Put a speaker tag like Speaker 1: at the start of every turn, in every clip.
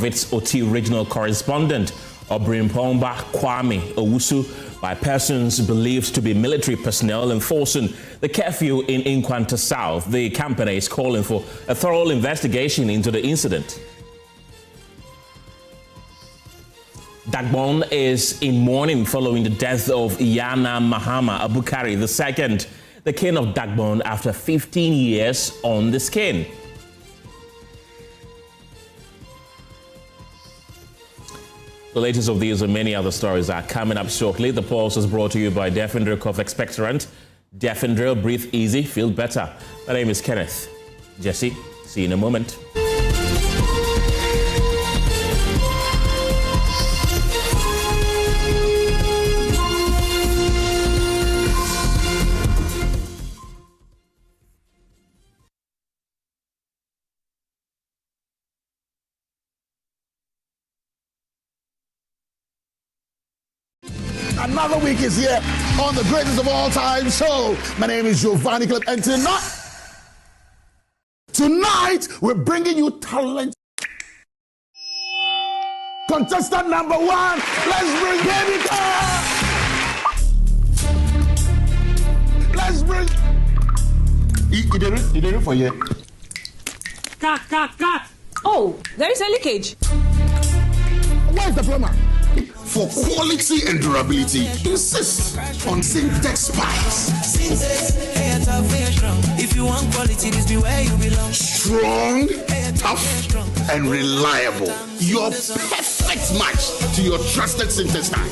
Speaker 1: its OT regional correspondent, Obrimpomba Kwame Owusu, by persons believed to be military personnel enforcing the curfew in Nkwanta South. The company is calling for a thorough investigation into the incident. Dagbon is in mourning following the death of Iyana Mahama Abukari II, the king of Dagbon, after 15 years on the skin. The latest of these and many other stories are coming up shortly. The pulse is brought to you by Defendril Cough Expectorant. Defendril, breathe easy, feel better. My name is Kenneth Gyasi. See you in a moment.
Speaker 2: Another week is here on the greatest of all time show. My name is Giovanni Clip, and tonight we're bringing you talent. Contestant number one, let's bring baby girl. Let's bring. He did it for you.
Speaker 3: Oh, there is a leakage.
Speaker 2: Where's the plumber? For quality and durability, insist on Syntex pipes.
Speaker 4: If you want quality, this be where you belong.
Speaker 2: Strong, tough, and reliable. Your perfect match to your trusted Syntex pipe.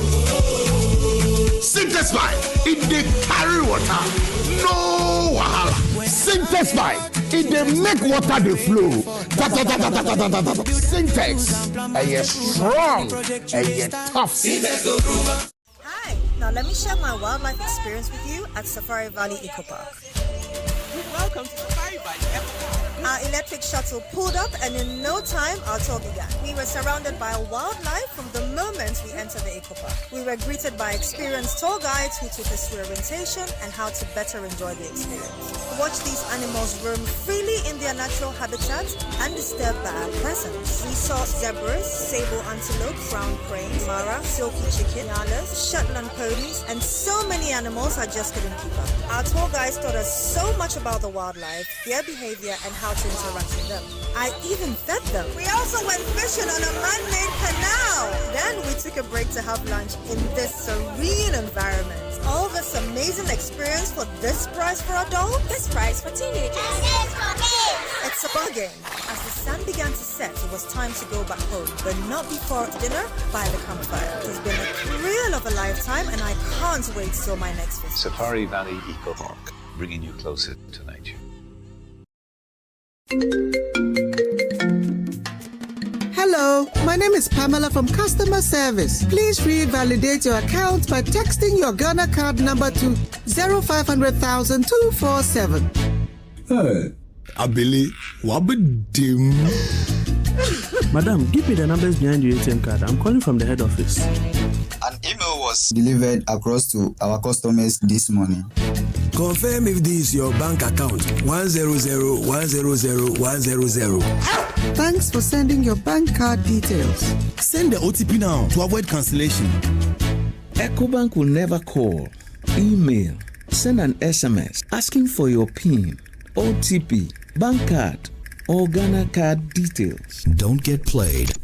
Speaker 2: Syntex pipe, it dey carry water, no wahala. Syntex pipe, it dey make water dey flow. Syntex, you're strong and you're tough.
Speaker 5: Hi, now let me share my wildlife experience with you at Safari Valley Eco Park.
Speaker 6: Welcome to Safari Valley Eco Park.
Speaker 5: Our electric shuttle pulled up, and in no time our tour began. We were surrounded by wildlife from the moment we entered the Eco Park. We were greeted by experienced tour guides who took us through orientation and how to better enjoy the experience. Watch these animals roam freely in their natural habitat undisturbed by our presence. We saw zebras, sable antelope, brown cranes, mara, silky chicken, nyalas, Shetland ponies, and so many animals I just couldn't keep up. Our tour guides taught us so much about the wildlife, their behavior, and how to interact with them. I even fed them. We also went fishing on a man-made canal. Then we took a break to have lunch in this serene environment. All this amazing experience for this price for adults? This price for teenagers. It's a bargain. As the sun began to set, it was time to go back home, but not before dinner by the campfire. It's been a thrill of a lifetime, and I can't wait till my next visit.
Speaker 7: Safari Valley Eco Park, bringing you closer to nature.
Speaker 8: Hello, my name is Pamela from Customer Service. Please revalidate your account by texting your Ghana card number to 0500,000 247.
Speaker 2: Hey, Abili, wabedim.
Speaker 9: Madam, give me the numbers behind your ATM card. I'm calling from the head office.
Speaker 10: An email was delivered across to our customers this morning.
Speaker 11: Confirm if this is your bank account 100,100,100.
Speaker 8: Thanks for sending your bank card details.
Speaker 11: Send the OTP now to avoid cancellation.
Speaker 12: EcoBank will never call, email, send an SMS asking for your PIN, OTP, bank card, or Ghana card details.
Speaker 11: Don't get played.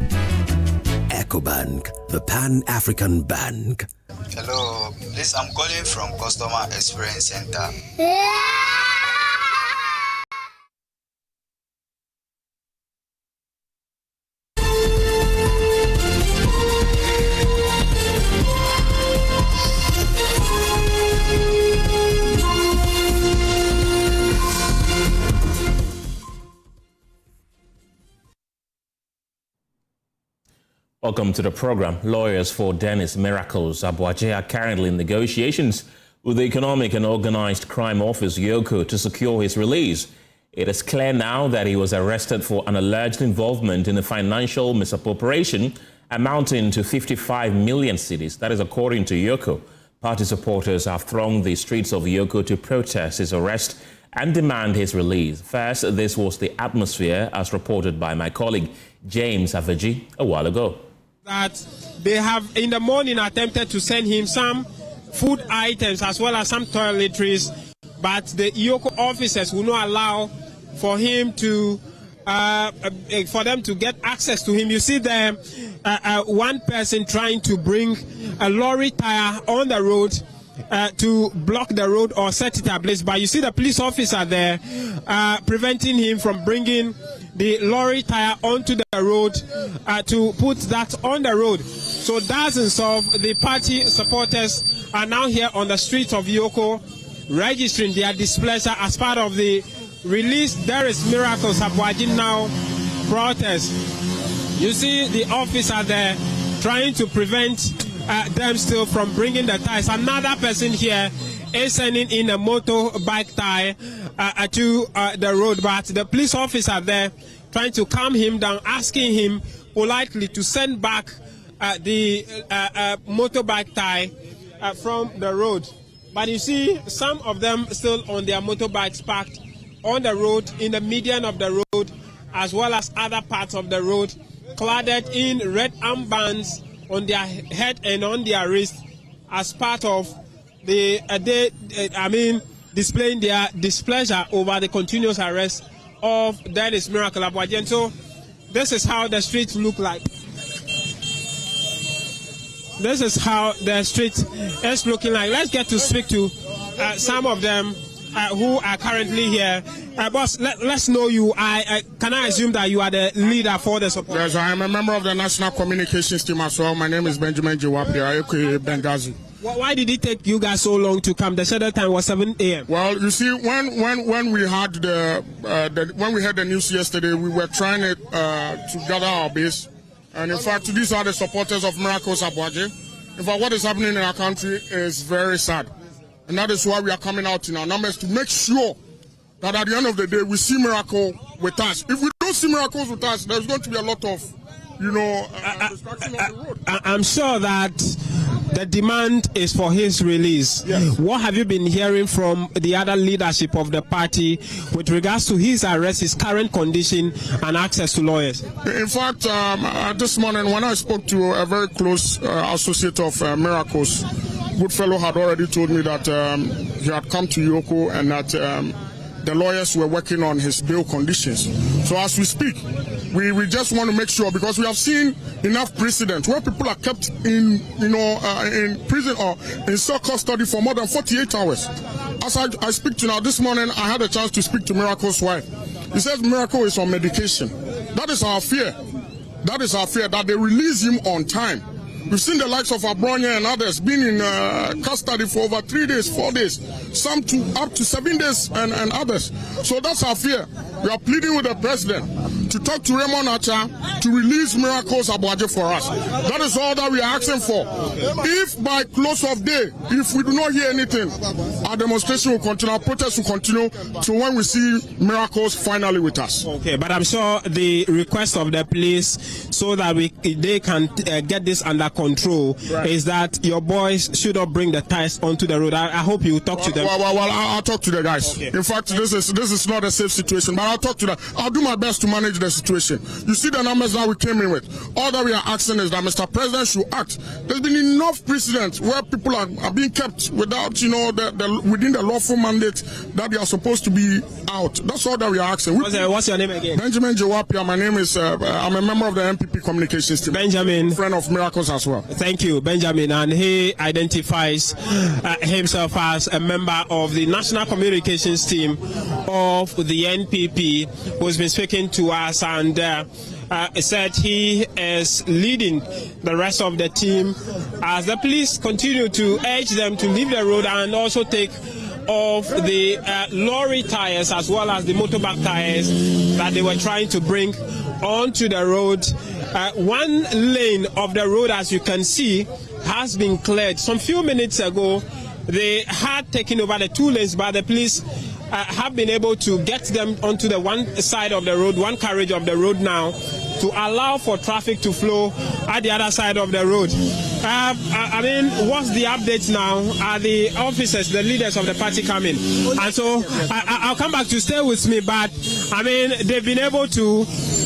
Speaker 11: EcoBank, the Pan-African Bank.
Speaker 10: Hello, please, I'm calling from Customer Experience Center.
Speaker 1: Welcome to the program. Lawyers for Dennis Miracles Aboagye are currently in negotiations with the Economic and Organized Crime Office, EOCO, to secure his release. It is clear now that he was arrested for an alleged involvement in a financial misappropriation amounting to 55 million cedis. That is according to EOCO. Party supporters have thronged the streets of EOCO to protest his arrest and demand his release. First, this was the atmosphere as reported by my colleague James Aveji a while ago.
Speaker 13: That they have in the morning attempted to send him some food items as well as some toiletries, but the EOCO officers will not allow for him to for them to get access to him. You see there one person trying to bring a lorry tire on the road to block the road or set it ablaze, but you see the police officer there preventing him from bringing the lorry tire onto the road to put that on the road. So dozens of the party supporters are now here on the streets of EOCO registering their displeasure as part of the Release Dennis Miracles Aboagye now protest. You see the officer there trying to prevent them still from bringing the tires. Another person here is sending in a motorbike tire to the road, but the police officer there trying to calm him down, asking him politely to send back the motorbike tire from the road. But you see some of them still on their motorbikes parked on the road, in the median of the road, as well as other parts of the road, cladded in red armbands on their head and on their wrist as part of the displaying their displeasure over the continuous arrest of Dennis Miracles Aboagye. And so this is how the streets look like. This is how the street is looking like. Let's get to speak to some of them who are currently here. Boss, let's know you. Can I assume that you are the leader for the support?
Speaker 14: Yes, I am a member of the National Communications team as well. My name is Benjamin Jiwapia, Bengazi.
Speaker 13: Why did it take you guys so long to come? The scheduled time was 7 a.m.
Speaker 14: Well, you see, when we had when we heard the news yesterday, we were trying to gather our base. And in fact, these are the supporters of Miracles Aboagye. In fact, what is happening in our country is very sad. And that is why we are coming out in our numbers to make sure that at the end of the day, we see Miracle with us. If we don't see Miracles with us, there's going to be a lot of, destruction of the road.
Speaker 13: I'm sure that the demand is for his release. Yes. What have you been hearing from the other leadership of the party with regards to his arrest, his current condition, and access to lawyers?
Speaker 14: In fact, this morning when I spoke to a very close associate of Miracles, Goodfellow had already told me that he had come to EOCO and that the lawyers were working on his bail conditions. So as we speak, we just want to make sure, because we have seen enough precedent where people are kept in prison or in cell custody for more than 48 hours. As I speak to now, this morning I had a chance to speak to Miracle's wife. He says Miracle is on medication. That is our fear. That is our fear, that they release him on time. We've seen the likes of Abronya and others being in custody for over 3 days, 4 days, some up to 7 days and others. So that's our fear. We are pleading with the president to talk to Raymond Acha to release Miracles Aboagye for us. That is all that we are asking for. If by close of day, if we do not hear anything, our demonstration will continue, our protest will continue to when we see Miracles finally with us.
Speaker 13: Okay, but I'm sure the request of the police so that they can get this under control is that your boys should not bring the tires onto the road. I hope you talk to them.
Speaker 14: Well, I'll talk to the guys. Okay. In fact, this is not a safe situation, but I'll talk to them. I'll do my best to manage the situation. You see the numbers that we came in with. All that we are asking is that Mr. President should act. There's been enough precedent where people are being kept without, within the lawful mandate that they are supposed to be out. That's all that we are asking.
Speaker 13: What's your name again?
Speaker 14: Benjamin Jiwapia. My name is, I'm a member of the MPP Communications team.
Speaker 13: Benjamin.
Speaker 14: Friend of Miracles as well.
Speaker 13: Thank you, Benjamin. And he identifies himself as a member of the National Communications team of the NPP, who's been speaking to us and said he is leading the rest of the team as the police continue to urge them to leave the road and also take off the lorry tires as well as the motorbike tires that they were trying to bring onto the road. One lane of the road, as you can see, has been cleared. Some few minutes ago, they had taken over the 2 lanes, but the police have been able to get them onto the one side of the road, one carriage of the road now, to allow for traffic to flow at the other side of the road. What's the update now? Are the officers, the leaders of the party coming? And so I'll come back to stay with me, but they've been able to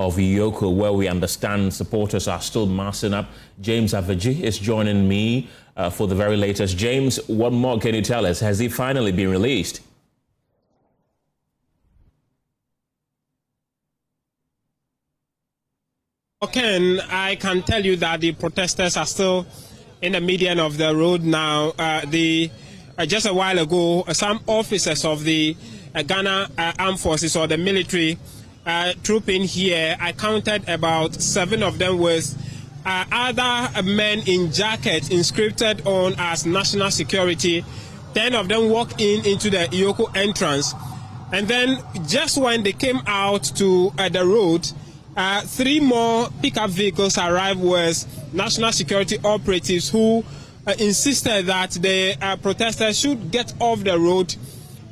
Speaker 1: of EOCO, where we understand supporters are still massing up. James Aboagye is joining me for the very latest. James, what more can you tell us? Has he finally been released?
Speaker 13: Ken, I can tell you that the protesters are still in the median of the road now. Just a while ago, some officers of the Ghana Armed Forces or the military troop in here. I counted about 7 of them with other men in jackets inscripted on as national security. 10 of them walked into the EOCO entrance. And then just when they came out to the road, 3 more pickup vehicles arrived with national security operatives who insisted that the protesters should get off the road,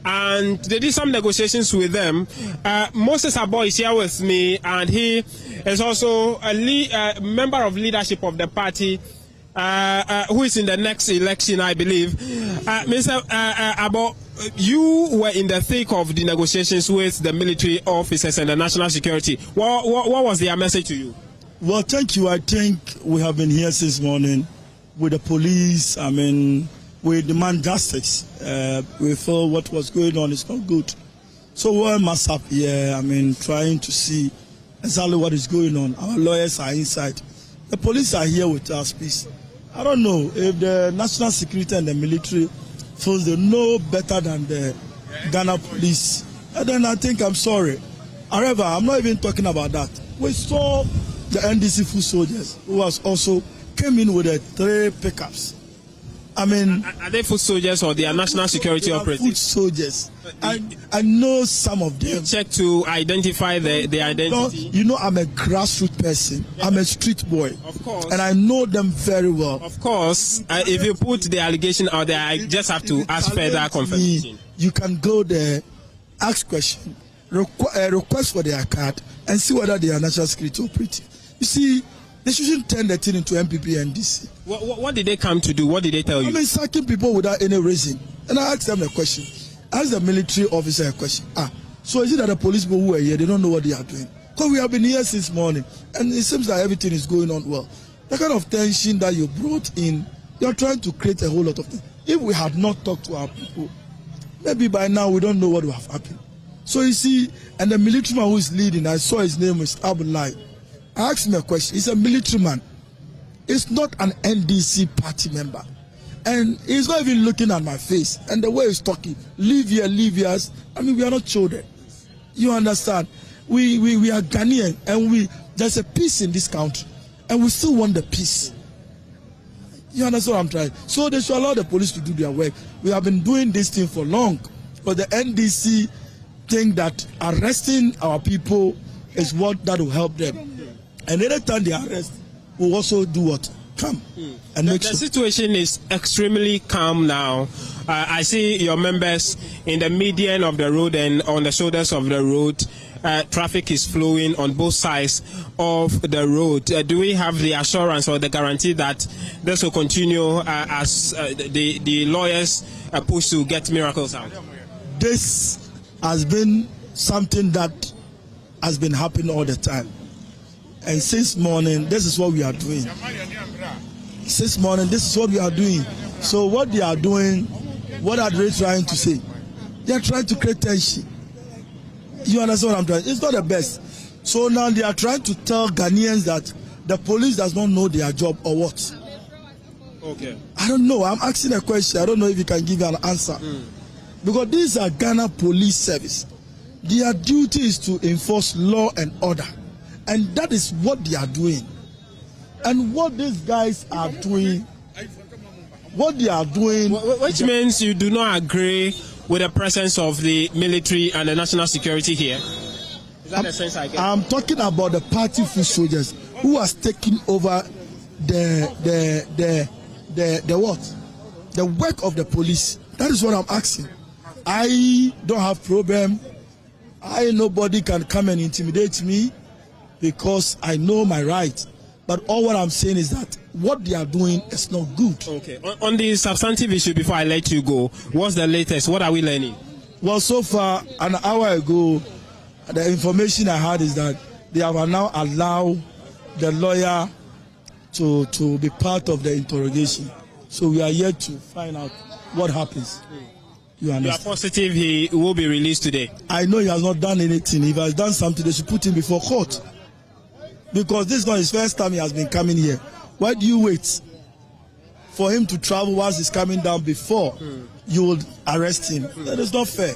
Speaker 13: and they did some negotiations with them. Moses Abo is here with me, and he is also a member of leadership of the party who is in the next election, I believe. Mr. Abo, you were in the thick of the negotiations with the military officers and the national security. What was their message to you?
Speaker 15: Well, thank you. I think we have been here since morning with the police. I mean, we demand justice. We feel what was going on is not good. So we must up here, I mean, trying to see exactly what is going on. Our lawyers are inside. The police are here with us, please. I don't know if the national security and the military feels they know better than the Ghana police. And then I think I'm sorry. However, I'm not even talking about that. We saw the NDC foot soldiers who was also came in with the 3 pickups. I mean,
Speaker 13: are they foot soldiers or they are national security operatives?
Speaker 15: Foot soldiers. I know some of them.
Speaker 13: Check to identify the identity.
Speaker 15: You know, I'm a grassroots person. I'm a street boy.
Speaker 13: Of course.
Speaker 15: And I know them very well.
Speaker 13: Of course. If you put the allegation out there, I just have to ask further confirmation.
Speaker 15: You can go there, ask question, request for their card, and see whether they are national security operative. You see, they shouldn't turn the thing into MPP and DC.
Speaker 13: What did they come to do? What did they tell you?
Speaker 15: I mean, sacking people without any reason. And I asked them a question. I asked the military officer a question. So is it that the police people who are here, they don't know what they are doing? Because we have been here since morning, and it seems that everything is going on well. The kind of tension that you brought in, you're trying to create a whole lot of things. If we had not talked to our people, maybe by now we don't know what would have happened. So you see, and the military man who is leading, I saw his name was Abulai. I asked him a question. He's a military man. He's not an NDC party member. And he's not even looking at my face. And the way he's talking, leave here. I mean, we are not children. You understand? We are Ghanaian, and there's a peace in this country. And we still want the peace. You understand what I'm trying? So they should allow the police to do their work. We have been doing this thing for long. But the NDC think that arresting our people is what that will help them. And any time they arrest, we'll also do what? Come and make sure.
Speaker 13: The situation is extremely calm now. I see your members in the median of the road and on the shoulders of the road. Traffic is flowing on both sides of the road. Do we have the assurance or the guarantee that this will continue as the lawyers push to get Miracles out?
Speaker 15: This has been something that has been happening all the time. And since morning, this is what we are doing. Since morning, this is what we are doing. So what they are doing, what are they trying to say? They are trying to create tension. You understand what I'm trying? It's not the best. So now they are trying to tell Ghanaians that the police does not know their job or what.
Speaker 13: Okay.
Speaker 15: I don't know. I'm asking a question. I don't know if you can give an answer. Because these are Ghana Police Service. Their duty is to enforce law and order. And that is what they are doing. And what these guys are doing,
Speaker 13: which means you do not agree with the presence of the military and the national security here. Is that the sense I get?
Speaker 15: I'm talking about the party foot soldiers who has taken over the what? The work of the police. That is what I'm asking. I don't have problem. Nobody can come and intimidate me because I know my right. But all what I'm saying is that what they are doing is not good.
Speaker 13: Okay. On the substantive issue, before I let you go, what's the latest? What are we learning?
Speaker 15: Well, so far, an hour ago, the information I had is that they have now allowed the lawyer to be part of the interrogation. So we are yet to find out what happens. You understand?
Speaker 13: You are positive he will be released today?
Speaker 15: I know he has not done anything. If he has done something, they should put him before court. Because this is not his first time he has been coming here. Why do you wait for him to travel whilst he's coming down before you will arrest him? That is not fair.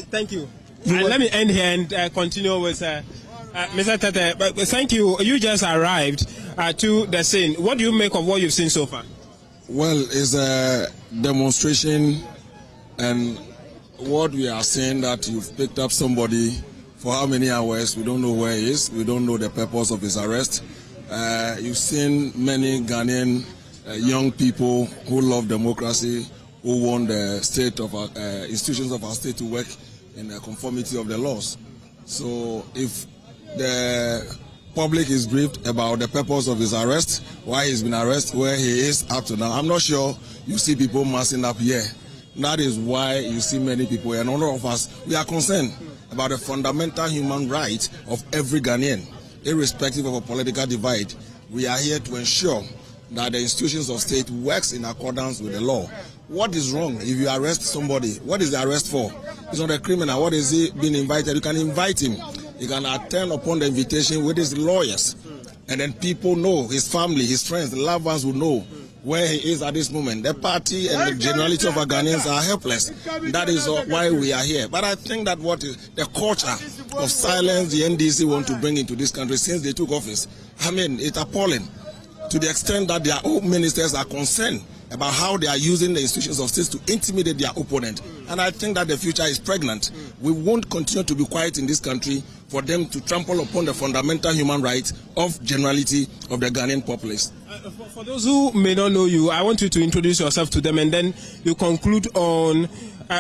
Speaker 13: Thank you. Let me end here and continue with Mr. Tete. But thank you. You just arrived to the scene. What do you make of what you've seen so far?
Speaker 16: Well, it's a demonstration, and what we are saying that you've picked up somebody for how many hours, we don't know where he is, we don't know the purpose of his arrest. You've seen many Ghanaian young people who love democracy, who want the state of our institutions of our state to work in the conformity of the laws. So if the public is briefed about the purpose of his arrest, why he's been arrested, where he is up to now, I'm not sure you see people massing up here. That is why you see many people, and all of us, we are concerned about the fundamental human right of every Ghanaian, irrespective of a political divide. We are here to ensure that the institutions of state works in accordance with the law. What is wrong if you arrest somebody? What is the arrest for? It's not a criminal. What is he being invited? You can invite him. He can attend upon the invitation with his lawyers. And then people know, his family, his friends, the loved ones will know where he is at this moment. The party and the generality of our Ghanaians are helpless. That is why we are here. But I think that what is the culture of silence the NDC want to bring into this country since they took office, I mean, it's appalling to the extent that their own ministers are concerned about how they are using the institutions of states to intimidate their opponent. And I think that the future is pregnant. We won't continue to be quiet in this country for them to trample upon the fundamental human rights of generality of the Ghanaian populace.
Speaker 13: For those who may not know you, I want you to introduce yourself to them, and then you conclude on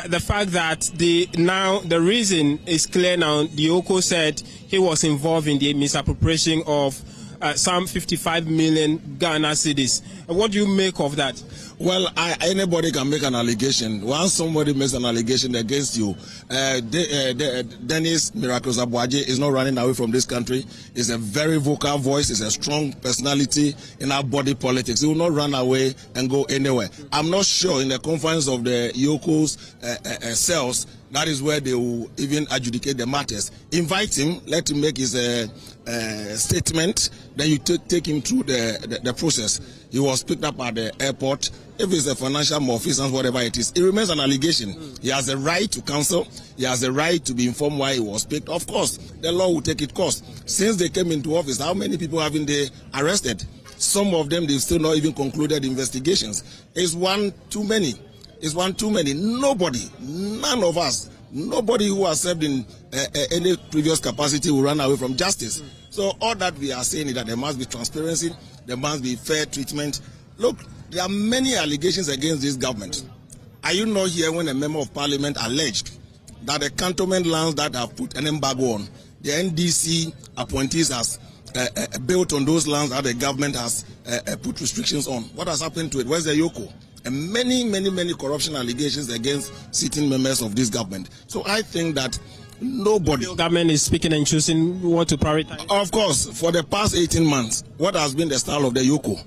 Speaker 13: the fact that the reason is clear now. The EOCO said he was involved in the misappropriation of some 55 million Ghana cedis. What do you make of that?
Speaker 16: Well, anybody can make an allegation. Once somebody makes an allegation against you, Dennis Miracles Aboagye is not running away from this country. He's a very vocal voice. He's a strong personality in our body politics. He will not run away and go anywhere. I'm not sure in the confines of the EOCO's cells, that is where they will even adjudicate the matters. Invite him, let him make his statement, then you take him through the process. He was picked up at the airport. If it's a financial malfeasance, whatever it is, it remains an allegation. He has a right to counsel. He has a right to be informed why he was picked. Of course, the law will take its course. Since they came into office, how many people haven't they arrested? Some of them, they've still not even concluded investigations. It's one too many. It's one too many. Nobody, none of us, nobody who has served in any previous capacity will run away from justice. So all that we are saying is that there must be transparency, there must be fair treatment. Look, there are many allegations against this government. Are you not here when a member of parliament alleged that the cantonment lands that have put an embargo on, the NDC appointees has built on those lands that the government has put restrictions on? What has happened to it? Where's the EOCO? And many corruption allegations against sitting members of this government. So I think that nobody...
Speaker 13: The government is speaking and choosing what to prioritize.
Speaker 16: Of course, for the past 18 months, what has been the style of the EOCO?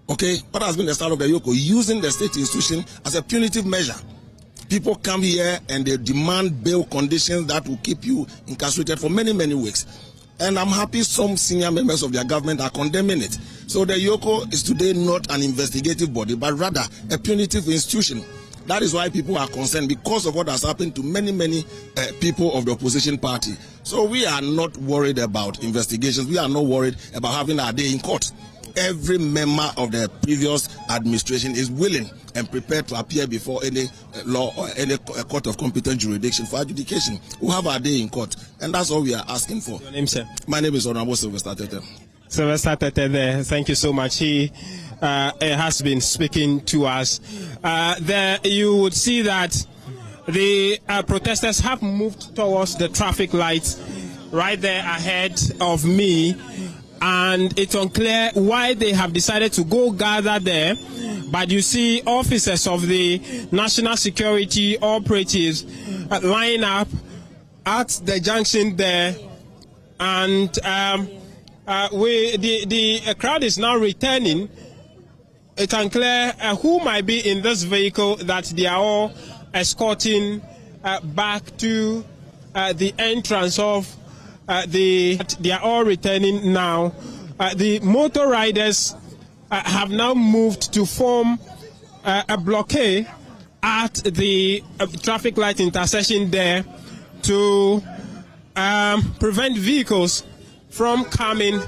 Speaker 16: Okay, what has been the style of the EOCO? Using the state institution as a punitive measure. People come here and they demand bail conditions that will keep you incarcerated for many weeks. And I'm happy some senior members of their government are condemning it. So the EOCO is today not an investigative body, but rather a punitive institution. That is why people are concerned, because of what has happened to many people of the opposition party. So we are not worried about investigations. We are not worried about having our day in court. Every member of the previous administration is willing and prepared to appear before any law or any court of competent jurisdiction for adjudication. We have our day in court, and that's all we are asking for.
Speaker 13: Your name, sir?
Speaker 16: My name is Honorable Sylvester Tete.
Speaker 13: Sylvester Tete there. Thank you so much. He has been speaking to us. There you would see that the protesters have moved towards the traffic lights right there ahead of me. And it's unclear why they have decided to go gather there. But you see officers of the national security operatives line up at the junction there and the crowd is now returning. It's unclear who might be in this vehicle that they are all escorting back to the entrance of they are all returning now. The motor riders have now moved to form a blockade at the traffic light intersection there to prevent vehicles from coming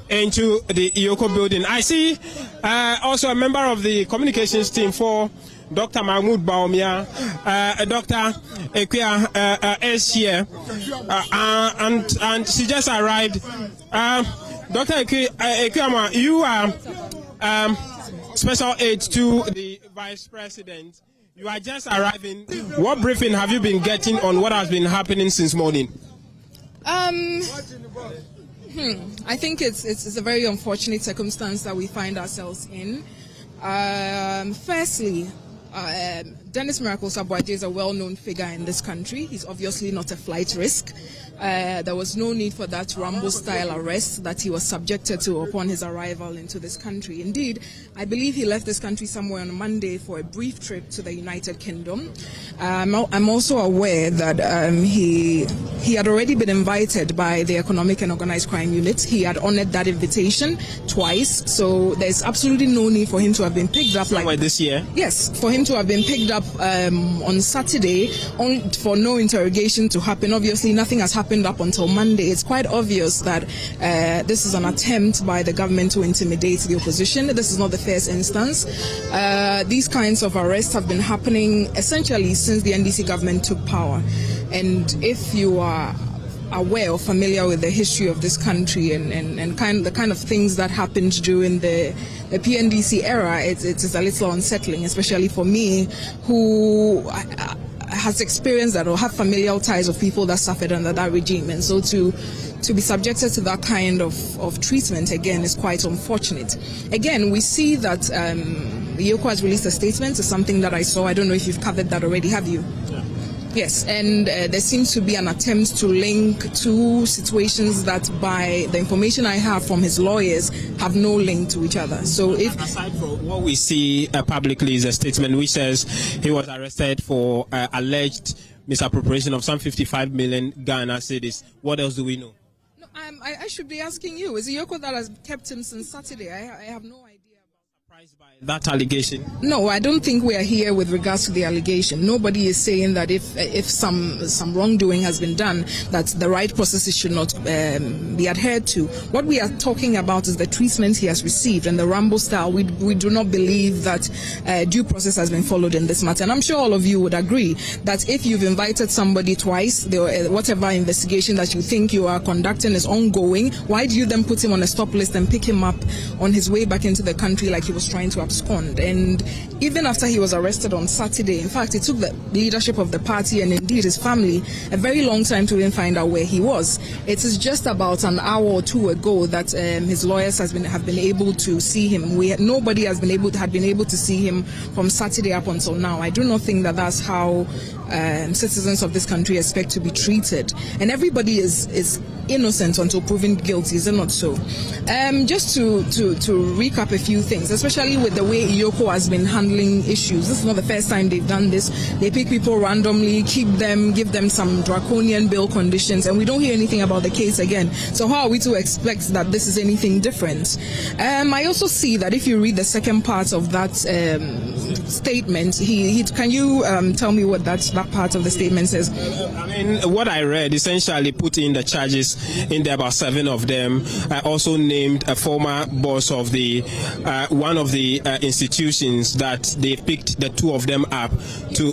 Speaker 13: into the EOCO building. I see also a member of the communications team for Dr. Mahmoud Baumia, Dr. Ekwia is here, and she just arrived. Dr. Ekwia, you are special aide to the Vice President. You are just arriving. What briefing have you been getting on what has been happening since morning?
Speaker 17: I think it's a very unfortunate circumstance that we find ourselves in. Firstly, Dennis Miracles Aboagye is a well-known figure in this country. He's obviously not a flight risk. There was no need for that Rambo-style arrest that he was subjected to upon his arrival into this country. Indeed, I believe he left this country somewhere on Monday for a brief trip to the United Kingdom. I'm also aware that he had already been invited by the Economic and Organized Crime Unit. He had honored that invitation twice, so there's absolutely no need for him to have been picked up.
Speaker 13: Somewhere this year?
Speaker 17: Yes, for him to have been picked up on Saturday for no interrogation to happen. Obviously, nothing has happened up until Monday. It's quite obvious that this is an attempt by the government to intimidate the opposition. This is not the first instance. These kinds of arrests have been happening essentially since the NDC government took power. And if you are aware or familiar with the history of this country and the kind of things that happened during the PNDC era, it is a little unsettling, especially for me, who has experienced that or have familial ties of people that suffered under that regime. And so to be subjected to that kind of treatment, again, is quite unfortunate. Again, we see that EOCO has released a statement. It's something that I saw. I don't know if you've covered that already, have you? Yeah. Yes, and there seems to be an attempt to link two situations that, by the information I have from his lawyers, have no link to each other. So, if
Speaker 13: aside from what we see publicly is a statement which says he was arrested for alleged misappropriation of some 55 million Ghana cedis, what else do we know?
Speaker 17: No, I should be asking you. Is it EOCO that has kept him since Saturday? I have no idea.
Speaker 13: That allegation? No,
Speaker 17: I don't think we are here with regards to the allegation. Nobody is saying that if some wrongdoing has been done, that the right processes should not be adhered to. What we are talking about is the treatment he has received and the Rambo style. We do not believe that due process has been followed in this matter. And I'm sure all of you would agree that if you've invited somebody twice, whatever investigation that you think you are conducting is ongoing, why do you then put him on a stop list and pick him up on his way back into the country like he was trying to abscond? And even after he was arrested on Saturday, in fact, it took the leadership of the party and indeed his family a very long time to even find out where he was. It is just about an hour or two ago that his lawyers have been able to see him. Nobody had been able to see him from Saturday up until now. I do not think that that's how citizens of this country expect to be treated. And everybody is innocent until proven guilty, is it not so? Just to recap a few things, especially with the way EOCO has been handling issues. This is not the first time they've done this. They pick people randomly, give them some draconian bail conditions, and we don't hear anything about the case again. So how are we to expect that this is anything different? I also see that if you read the second part of that statement, can you tell me what that part of the statement says?
Speaker 13: I mean, what I read essentially put in the charges in there, about 7 of them. I also named a former boss of the one of the institutions that they picked the 2 of them up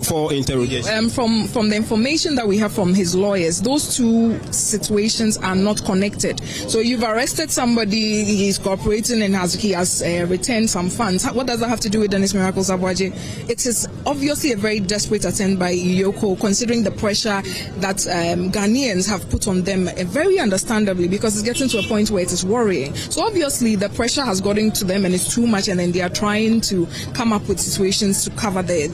Speaker 13: for interrogation.
Speaker 17: From the information that we have from his lawyers, those 2 situations are not connected. So you've arrested somebody, he's cooperating, and he has returned some funds. What does that have to do with Dennis Miracles Aboagye? It is obviously a very desperate attempt by EOCO, considering the pressure that Ghanaians have put on them, very understandably, because it's getting to a point where it is worrying. So obviously the pressure has gotten to them and it's too much, and government, and they are trying to come up with situations to cover their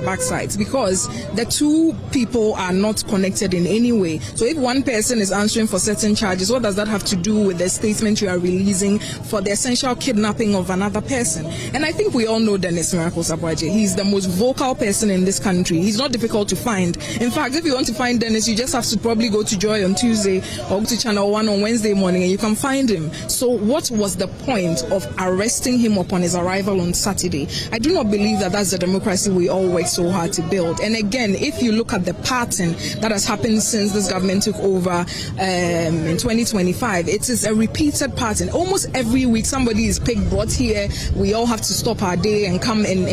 Speaker 17: backsides, because the two people are not connected in any way. So if one person is answering for certain charges, what does that have to do with the statement you are releasing for the essential kidnapping of another person? And I think we all know Dennis Miracles Aboagye. He's the most vocal person in this country. He's not difficult to find. In fact, if you want to find Dennis, you just have to probably go to Joy on Tuesday or go to Channel 1 on Wednesday morning and you can find him. So what was the point of arresting him upon his arrival on Saturday? I do not believe that that's the democracy we all work so hard to build. And again, if you look at the pattern that has happened since this government took over in 2025, it is a repeated pattern. Almost every week somebody is picked, brought here, we all have to stop our day and come and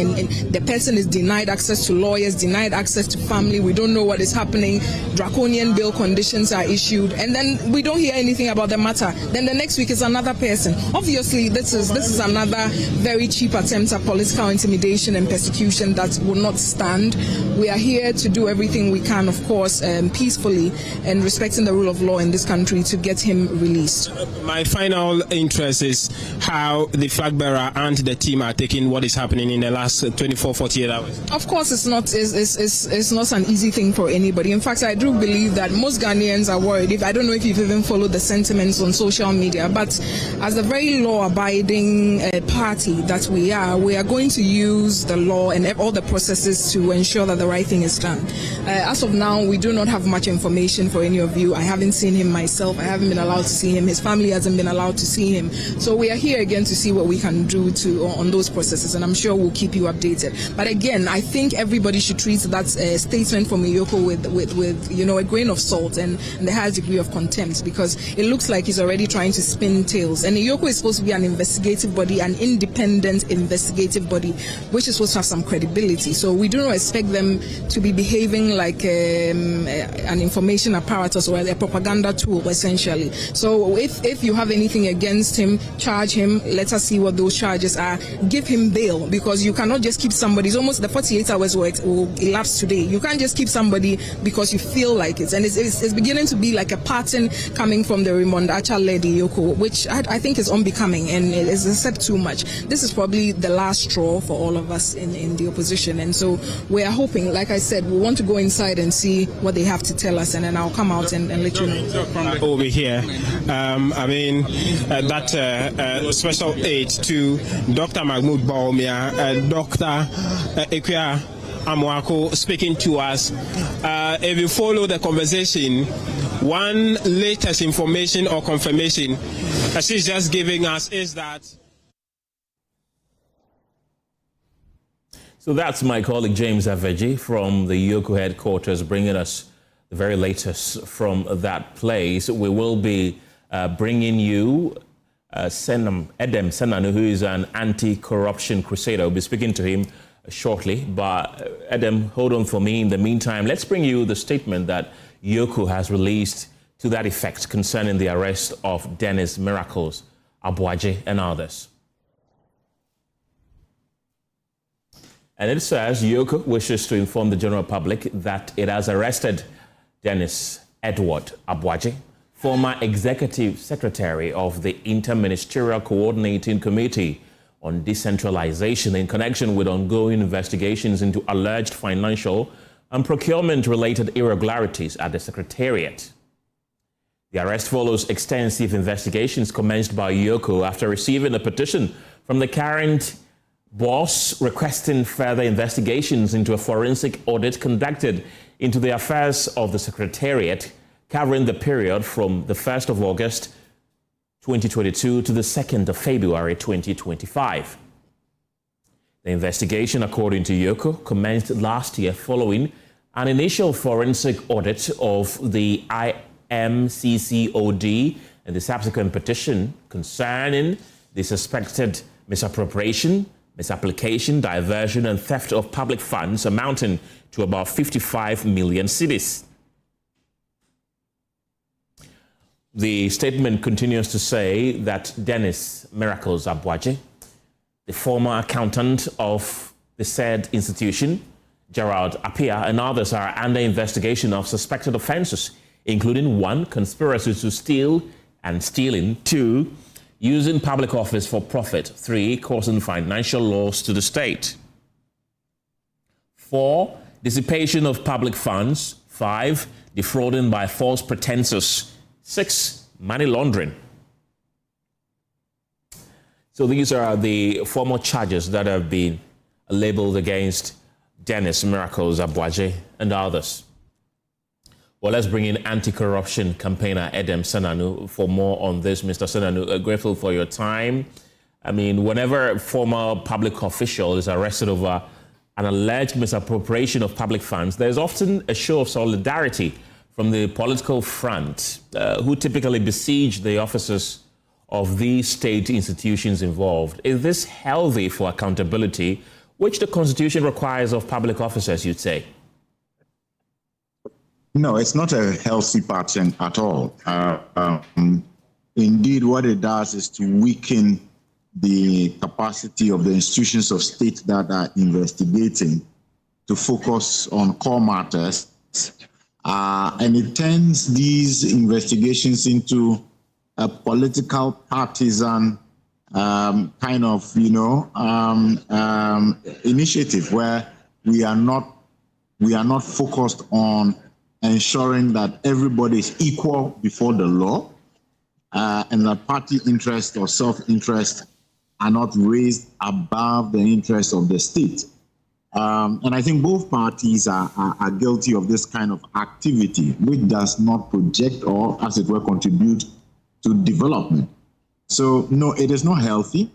Speaker 17: the person is denied access to lawyers, denied access to family. We don't know what is happening. Draconian bail conditions are issued, and then we don't hear anything about the matter. Then the next week is another person. Obviously, this is another very cheap attempt at political intimidation and persecution that will not stand. We are here to do everything we can, of course, peacefully and respecting the rule of law in this country to get him released.
Speaker 13: My final interest is how the flag bearer and the team are taking what is happening in the last 24, 48 hours.
Speaker 17: Of course, it's not an easy thing for anybody. In fact, I do believe that most Ghanaians are worried. I don't know if you've even followed the sentiments on social media, but as a very law-abiding party that we are going to use the law and all the processes to ensure that the right thing is done. As of now, we do not have much information for any of you. I haven't seen him myself. I haven't been allowed to see him. His family hasn't been allowed to see him. So we are here again to see what we can do on those processes, and I'm sure we'll keep you updated. But again, I think everybody should treat that statement from EOCO with a grain of salt and the highest degree of contempt, because it looks like he's already trying to spin tails. And EOCO is supposed to be an investigative body, an independent investigative body, which is supposed to have some credibility. So we do not expect them to be behaving like an information apparatus or a propaganda tool, essentially. So if you have anything against him, charge him. Let us see what those charges are. Give him bail, because you cannot just keep somebody. It's almost the 48 hours will elapse today. You can't just keep somebody because you feel like it. And it's beginning to be like a pattern coming from the Raymond Acha-led EOCO, which I think is unbecoming and it is a step too much. This is probably the last straw for all of us in the opposition. And so we are hoping, like I said, we want to go inside and see what they have to tell us, and then I'll come out and let you know.
Speaker 13: Over here, that special aid to Dr. Mahmoud Bawumia, Dr. Ekwia Amoako speaking to us. If you follow the conversation, one latest information or confirmation she's just giving us is that.
Speaker 1: So that's my colleague James Aveji from the EOCO headquarters bringing us the very latest from that place. We will be bringing you Edem Senanu, who is an anti-corruption crusader. We'll be speaking to him shortly. But Edem, hold on for me. In the meantime, let's bring you the statement that EOCO has released to that effect concerning the arrest of Dennis Miracles Aboagye and others. And it says EOCO wishes to inform the general public that it has arrested Dennis Edward Aboagye, former executive secretary of the Interministerial Coordinating Committee on Decentralization, in connection with ongoing investigations into alleged financial and procurement-related irregularities at the Secretariat. The arrest follows extensive investigations commenced by EOCO after receiving a petition from the current boss requesting further investigations into a forensic audit conducted into the affairs of the Secretariat, covering the period from the 1st of August 2022 to the 2nd of February 2025. The investigation, according to EOCO, commenced last year following an initial forensic audit of the IMCCOD and the subsequent petition concerning the suspected misappropriation, misapplication, diversion, and theft of public funds amounting to about 55 million cedis. The statement continues to say that Dennis Miracles Aboagye, the former accountant of the said institution, Gerald Appiah, and others are under investigation of suspected offences, including 1, conspiracy to steal and stealing, 2, using public office for profit. 3, causing financial loss to the state. 4, dissipation of public funds. 5, defrauding by false pretenses. 6, money laundering. So these are the formal charges that have been labeled against Dennis Miracles Aboagye and others. Well, let's bring in anti-corruption campaigner Edem Senanu for more on this. Mr. Senanu, grateful for your time. I mean, whenever a former public official is arrested over an alleged misappropriation of public funds, there's often a show of solidarity from the political front, who typically besiege the officers of these state institutions involved. Is this healthy for accountability, which the Constitution requires of public officers, you'd say?
Speaker 18: No, it's not a healthy pattern at all. Indeed, what it does is to weaken the capacity of the institutions of state that are investigating to focus on core matters. And it turns these investigations into a political partisan kind of, initiative where we are not focused on ensuring that everybody is equal before the law, and that party interest or self-interest are not raised above the interest of the state. And I think both parties are guilty of this kind of activity, which does not project or, as it were, contribute to development. So, no, it is not healthy.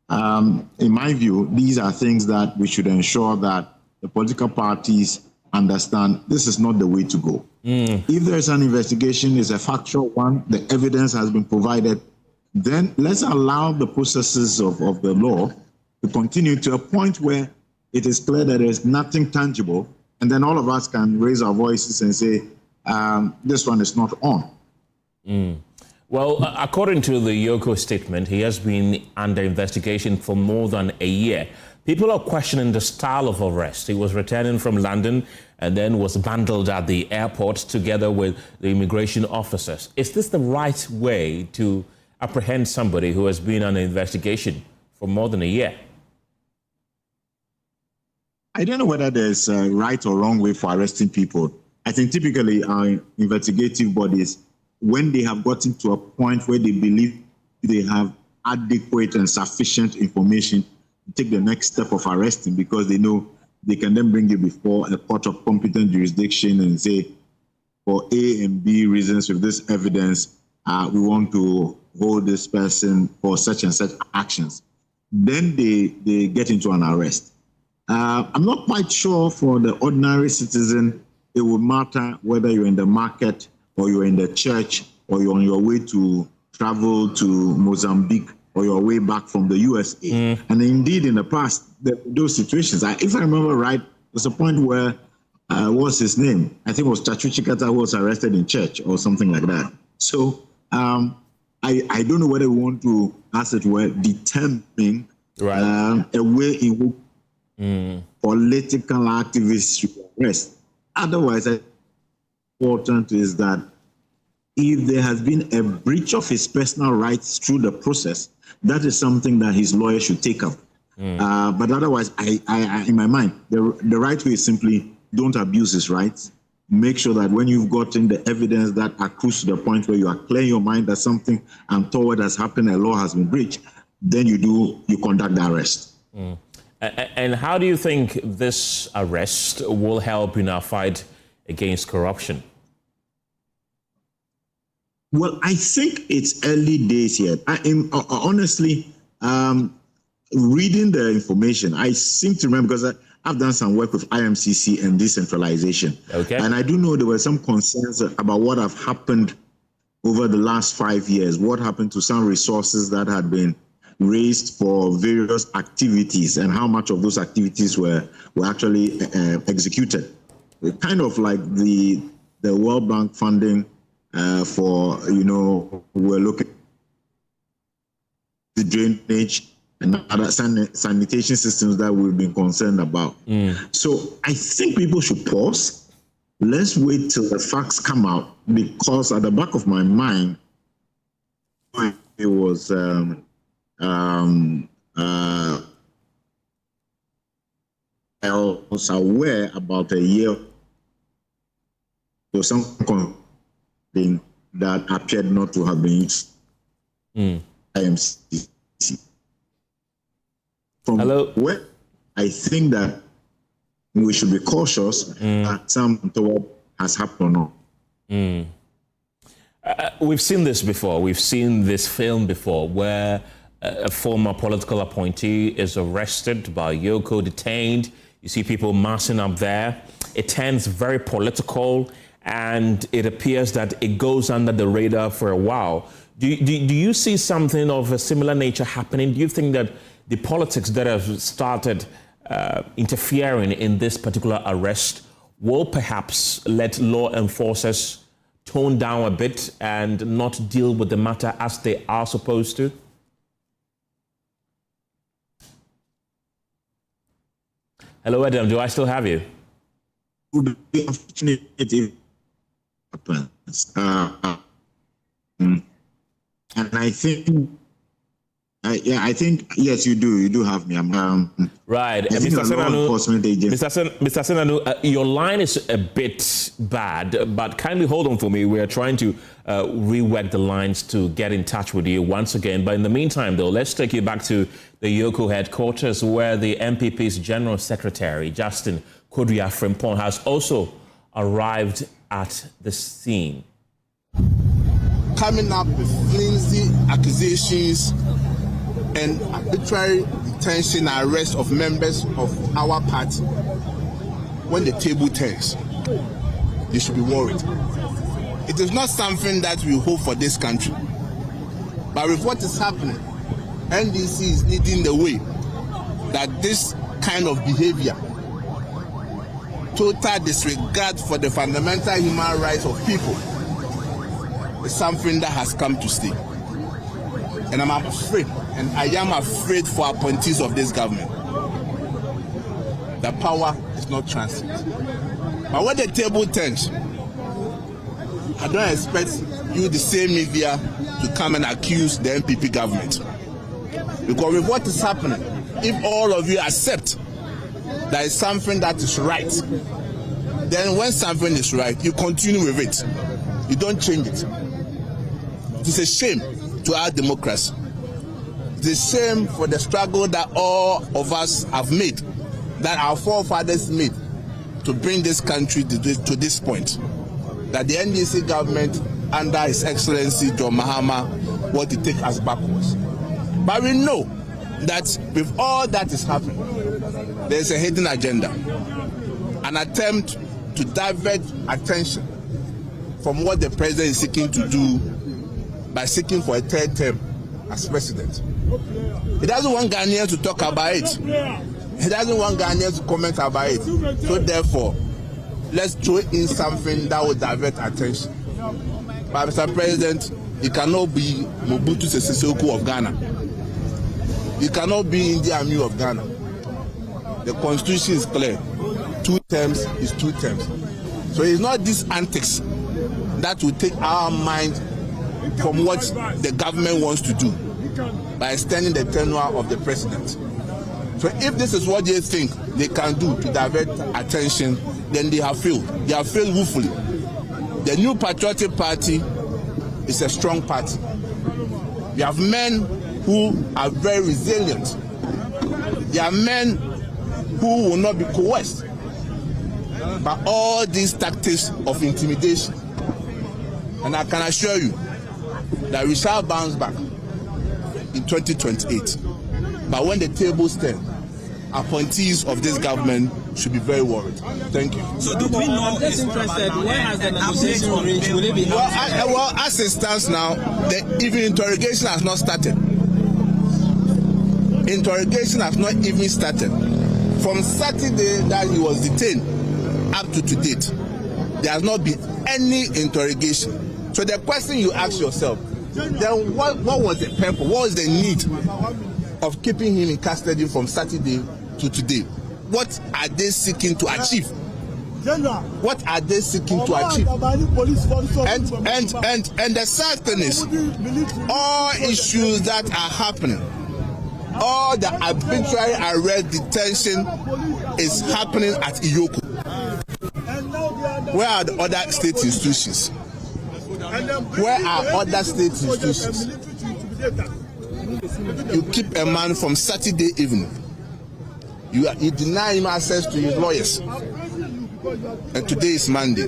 Speaker 18: In my view, these are things that we should ensure that the political parties understand this is not the way to go. If there's an investigation, it's a factual one, the evidence has been provided, then let's allow the processes of the law to continue to a point where it is clear that there's nothing tangible, and then all of us can raise our voices and say, this one is not on.
Speaker 1: Well, according to the EOCO statement, he has been under investigation for more than a year. People are questioning the style of arrest. He was returning from London and then was bundled at the airport together with the immigration officers. Is this the right way to apprehend somebody who has been under investigation for more than a year?
Speaker 18: I don't know whether there's a right or wrong way for arresting people. I think typically our investigative bodies, when they have gotten to a point where they believe they have adequate and sufficient information to take the next step of arresting, because they know they can then bring you before a court of competent jurisdiction and say, for A and B reasons with this evidence, we want to hold this person for such and such actions. Then they get into an arrest. I'm not quite sure for the ordinary citizen, it would matter whether you're in the market or you're in the church or you're on your way to travel to Mozambique or your way back from the USA. And indeed, in the past, those situations, if I remember right, there's a point where, what's his name? I think it was Chachu Chikata who was arrested in church or something like that. So I don't know whether we want to, as it were, determine a way in which political activists should arrest. Otherwise, important is that if there has been a breach of his personal rights through the process, that is something that his lawyer should take up. But otherwise, I in my mind, the right way is simply don't abuse his rights. Make sure that when you've gotten the evidence that accrues to the point where you are clear in your mind that something untoward has happened, a law has been breached, then you conduct the arrest.
Speaker 1: And how do you think this arrest will help in our fight against corruption?
Speaker 18: Well, I think it's early days yet. I am honestly reading the information. I seem to remember, because I've done some work with IMCC and decentralization. Okay. And I do know there were some concerns about what have happened over the last 5 years. What happened to some resources that had been raised for various activities, and how much of those activities were actually executed. Kind of like the World Bank funding for, we're looking at the drainage and other sanitation systems that we've been concerned about. So I think people should pause. Let's wait till the facts come out, because at the back of my mind, was I was aware about a year or something that appeared not to have been used. IMC. From where I think that we should be cautious that some has happened or not.
Speaker 1: We've seen this before. We've seen this film before where a former political appointee is arrested by EOCO, detained. You see people massing up there. It turns very political, and it appears that it goes under the radar for a while. Do you see something of a similar nature happening? Do you think that the politics that have started interfering in this particular arrest will perhaps let law enforcers tone down a bit and not deal with the matter as they are supposed to? Hello, Adam. Do I still have you?
Speaker 18: Would be unfortunate if it happens. And I think, I think, yes, you do. You do have me.
Speaker 1: Right. Mr. Senanu, your line is a bit bad, but kindly hold on for me. We are trying to rework the lines to get in touch with you once again. But in the meantime, though, let's take you back to the EOCO headquarters, where the MPP's General Secretary, Justin Kodua-Frimpong, has also arrived at the scene.
Speaker 19: Coming up with flimsy accusations and arbitrary detention and arrest of members of our party, when the table turns, they should be worried. It is not something that we hope for this country. But with what is happening, NDC is leading the way that this kind of behavior, total disregard for the fundamental human rights of people, is something that has come to stay. And I'm afraid, and I am afraid for appointees of this government. The power is not transient. But when the table turns, I don't expect you, the same media, to come and accuse the MPP government. Because with what is happening, if all of you accept that is something that is right, then when something is right, you continue with it. You don't change it. It is a shame to our democracy. It is a shame for the struggle that all of us have made, that our forefathers made, to bring this country to this point. That the NDC government, under His Excellency John Mahama, want to take us backwards. But we know that with all that is happening, there is a hidden agenda, an attempt to divert attention from what the president is seeking to do by seeking for a third term as president. He doesn't want Ghanaians to talk about it. He doesn't want Ghanaians to comment about it. So therefore, let's throw in something that will divert attention. But Mr. President, you cannot be Mobutu Sese Seko of Ghana. You cannot be Idi Amin of Ghana. The constitution is clear. 2 terms is 2 terms. So it's not these antics that will take our mind from what the government wants to do by extending the tenure of the president. So if this is what they think they can do to divert attention, then they have failed. They have failed woefully. The New Patriotic Party is a strong party. We have men who are very resilient. They are men who will not be coerced by all these tactics of intimidation. And I can assure you that we shall bounce back in 2028. But when the tables turn, appointees of this government should be very worried. Thank you.
Speaker 6: So do we know? I'm just interested. Where has the negotiation reached? Will it be
Speaker 19: well, as it stands now, the even interrogation has not started. Interrogation has not even started. From Saturday that he was detained up to date, there has not been any interrogation. So the question you ask yourself, then what was the purpose? What was the need of keeping him in custody from Saturday to today? What are they seeking to achieve? What are they seeking to achieve? And the sad thing is, all issues that are happening, all the arbitrary arrest detention is happening at EOCO. Where are the other state institutions? Where are other state institutions? You keep a man from Saturday evening. You deny him access to his lawyers. And today is Monday.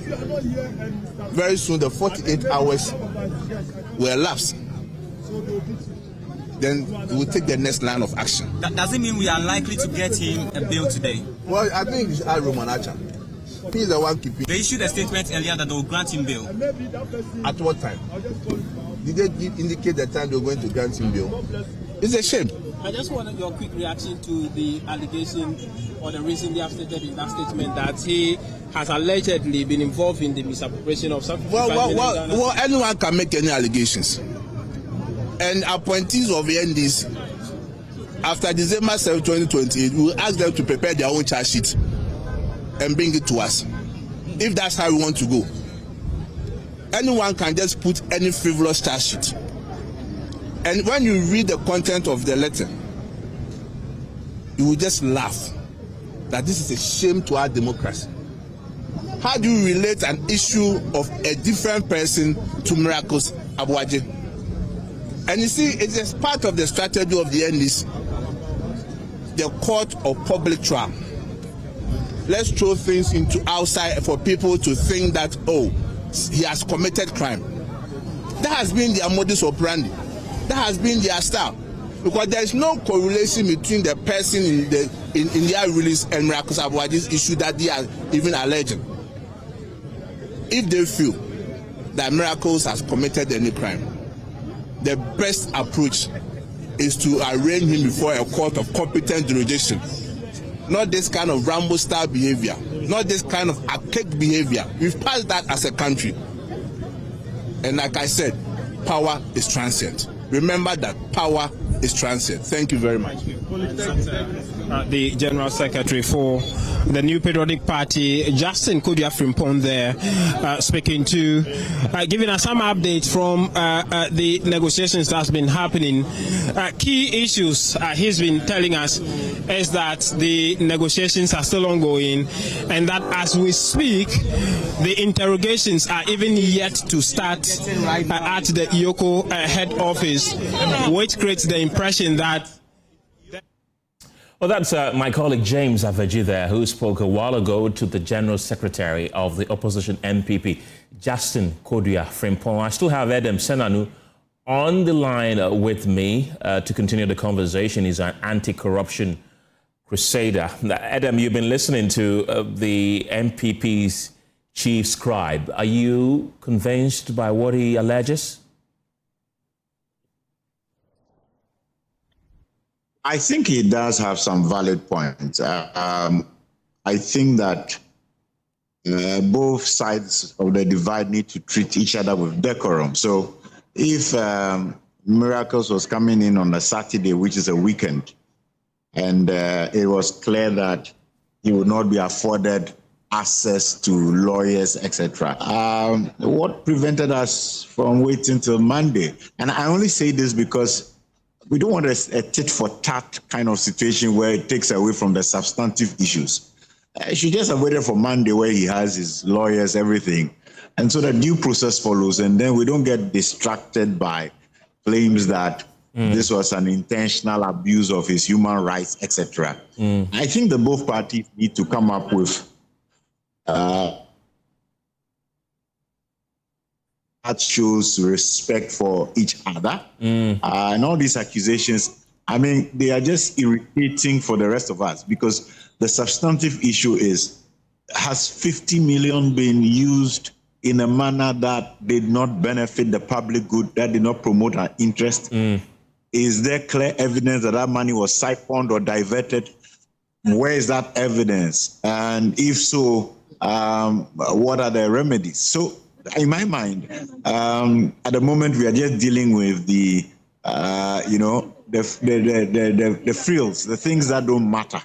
Speaker 19: Very soon the 48 hours will elapse. Then we will take the next line of action.
Speaker 6: That doesn't mean we are likely to get him a bail today.
Speaker 19: Well, I think it's Roman Acha. He's the one keeping.
Speaker 6: They issued a statement earlier that they will grant him bail.
Speaker 19: At what time? Did they indicate the time they were going to grant him bail? It's a shame.
Speaker 6: I just wanted your quick reaction to the allegation or the reason they have stated in that statement that he has allegedly been involved in the misappropriation of something.
Speaker 19: Well, anyone can make any allegations. And appointees of the NDC, after December 7, 2028, we will ask them to prepare their own charge sheet and bring it to us. If that's how we want to go. Anyone can just put any frivolous charge sheet. And when you read the content of the letter, you will just laugh that this is a shame to our democracy. How do you relate an issue of a different person to Miracles Aboagye? And you see, it is part of the strategy of the NDC, the court of public trial. Let's throw things into outside for people to think that, oh, he has committed crime. That has been their modus operandi. That has been their style. Because there is no correlation between the person in their release and Miracles Aboagye's issue that they are even alleging. If they feel that Miracles has committed any crime, the best approach is to arraign him before a court of competent jurisdiction. Not this kind of Rambo-style behavior. Not this kind of archaic behavior. We've passed that as a country. And like I said, power is transient. Remember that power is transient. Thank you very much.
Speaker 13: The General Secretary for the New Patriotic Party, Justin Kodua Frimpong there, speaking to, giving us some updates from the negotiations that's been happening. Key issues he's been telling us is that the negotiations are still ongoing and that as we speak, the interrogations are even yet to start at the EOCO head office, which creates the impression that.
Speaker 1: Well, that's my colleague James Aveji there, who spoke a while ago to the General Secretary of the Opposition MPP, Justin Kodua Frimpong. I still have Edem Senanu on the line with me to continue the conversation. He's an anti-corruption crusader. Edem, you've been listening to the MPP's chief scribe. Are you convinced by what he alleges?
Speaker 18: I think he does have some valid points. I think that both sides of the divide need to treat each other with decorum. So if Miracles was coming in on a Saturday, which is a weekend, and it was clear that he would not be afforded access to lawyers, etc. What prevented us from waiting till Monday? And I only say this because we don't want a tit-for-tat kind of situation where it takes away from the substantive issues. He should just have waited for Monday where he has his lawyers, everything. And so the due process follows, and then we don't get distracted by claims that this was an intentional abuse of his human rights, etc. I think that both parties need to come up with that shows respect for each other. And all these accusations, I mean, they are just irritating for the rest of us because the substantive issue is, has 50 million been used in a manner that did not benefit the public good, that did not promote our interest? Is there clear evidence that that money was siphoned or diverted? Where is that evidence? And if so, what are the remedies? So, in my mind, at the moment we are just dealing with the, the frills, the things that don't matter.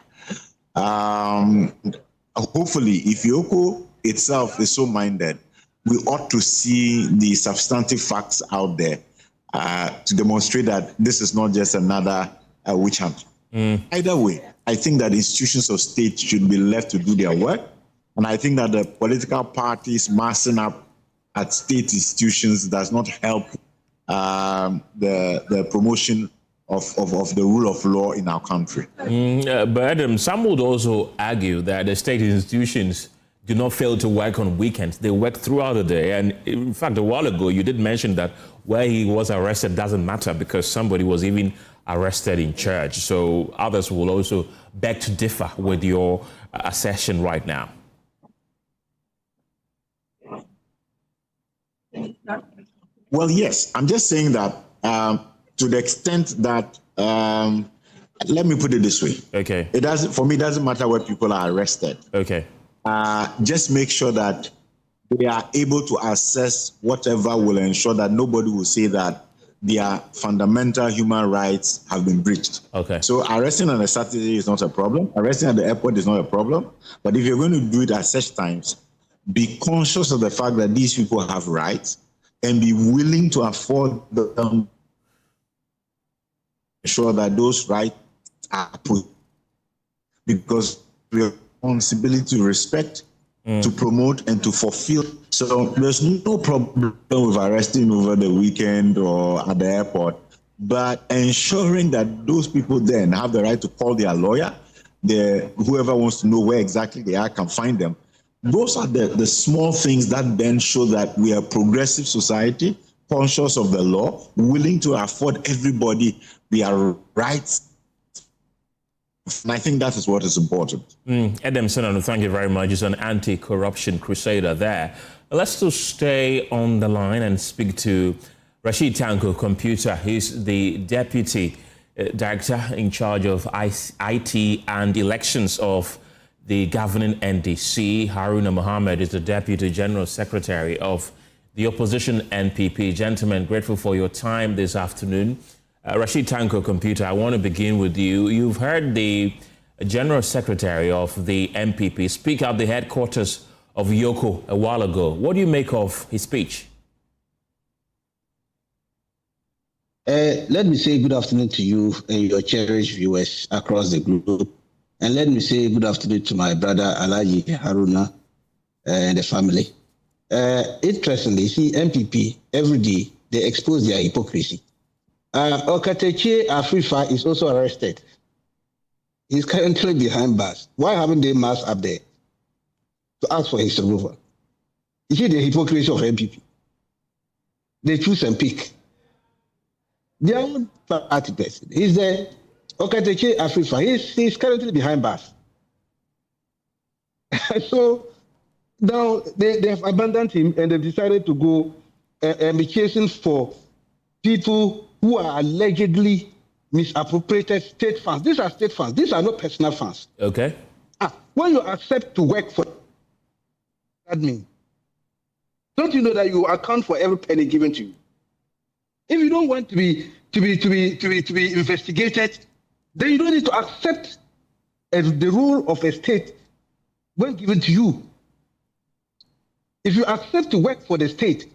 Speaker 18: hopefully, if EOCO itself is so minded, we ought to see the substantive facts out there to demonstrate that this is not just another witch hunt. Either way, I think that institutions of state should be left to do their work. And I think that the political parties massing up at state institutions does not help the promotion of the rule of law in our country.
Speaker 1: But Adam, some would also argue that the state institutions do not fail to work on weekends. They work throughout the day. And in fact, a while ago, you did mention that where he was arrested doesn't matter because somebody was even arrested in church. So others will also beg to differ with your assertion right now.
Speaker 18: Well, yes. I'm just saying that to the extent that, let me put it this way.
Speaker 1: Okay.
Speaker 18: For me, it doesn't matter where people are arrested.
Speaker 1: Okay.
Speaker 18: Just make sure that they are able to assess whatever will ensure that nobody will say that their fundamental human rights have been breached.
Speaker 1: Okay.
Speaker 18: So arresting on a Saturday is not a problem. Arresting at the airport is not a problem. But if you're going to do it at such times, be conscious of the fact that these people have rights and be willing to afford them, ensure that those rights are put, because we have responsibility to respect, to promote, and to fulfill. So there's no problem with arresting over the weekend or at the airport, but ensuring that those people then have the right to call their lawyer, whoever wants to know where exactly they are can find them. Those are the small things that then show that we are a progressive society, conscious of the law, willing to afford everybody their rights. And I think that is what is important.
Speaker 1: Adam Senano, thank you very much. He's an anti-corruption crusader there. Let's just stay on the line and speak to Rashid Tanko Computer. He's the Deputy Director in charge of IT and elections of the governing NDC. Haruna Mohammed is the Deputy General Secretary of the opposition NPP. Gentlemen, grateful for your time this afternoon. Rashid Tanko Computer, I want to begin with you. You've heard the General Secretary of the NPP speak at the headquarters of EOCO a while ago. What do you make of his speech?
Speaker 20: Let me say good afternoon to you and your cherished viewers across the globe. And let me say good afternoon to my brother Alhaji Haruna and the family. Interestingly, see, NPP, every day, they expose their hypocrisy. Okateche Afrifa is also arrested. He's currently behind bars. Why haven't they masked up there to ask for his removal? You see the hypocrisy of NPP. They choose and pick. Their own party person. He's there. Okateche Afrifa. He's currently behind bars. So now they have abandoned him and they've decided to go and be chasing for people who are allegedly misappropriated state funds. These are state funds. These are not personal funds.
Speaker 1: Okay.
Speaker 20: When you accept to work for that means, don't you know that you account for every penny given to you? If you don't want to be investigated, then you don't need to accept as the rule of a state when given to you. If you accept to work for the state,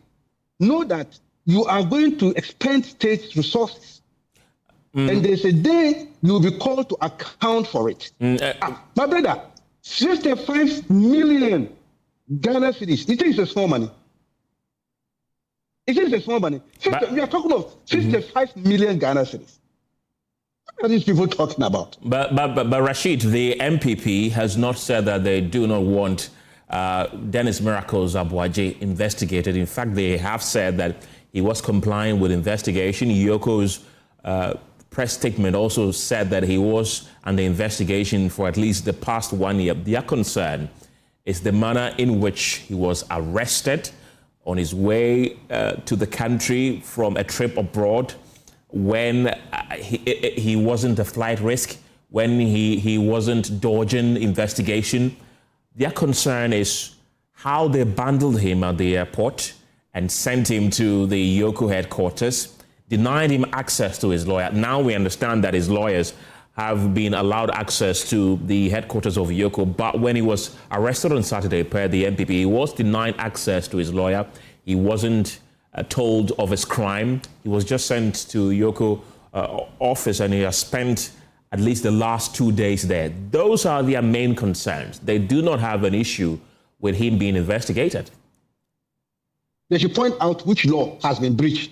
Speaker 20: know that you are going to expend state resources. And there's a day you'll be called to account for it. My brother, 65 million Ghana cedis. You think it's a small money? It is a small money. We are talking of 55 million Ghana cedis. What are these people talking about?
Speaker 1: But Rashid, the MPP has not said that they do not want Dennis Miracles Aboagye investigated. In fact, they have said that he was complying with investigation. EOCO's press statement also said that he was under investigation for at least the past 1 year. Their concern is the manner in which he was arrested on his way to the country from a trip abroad, when he wasn't a flight risk, when he wasn't dodging investigation. Their concern is how they bundled him at the airport and sent him to the EOCO headquarters, denied him access to his lawyer. Now we understand that his lawyers have been allowed access to the headquarters of EOCO, but when he was arrested on Saturday per the MPP, he was denied access to his lawyer. He wasn't told of his crime. He was just sent to EOCO office, and he has spent at least the last 2 days there. Those are their main concerns. They do not have an issue with him being investigated.
Speaker 21: They should point out which law has been breached.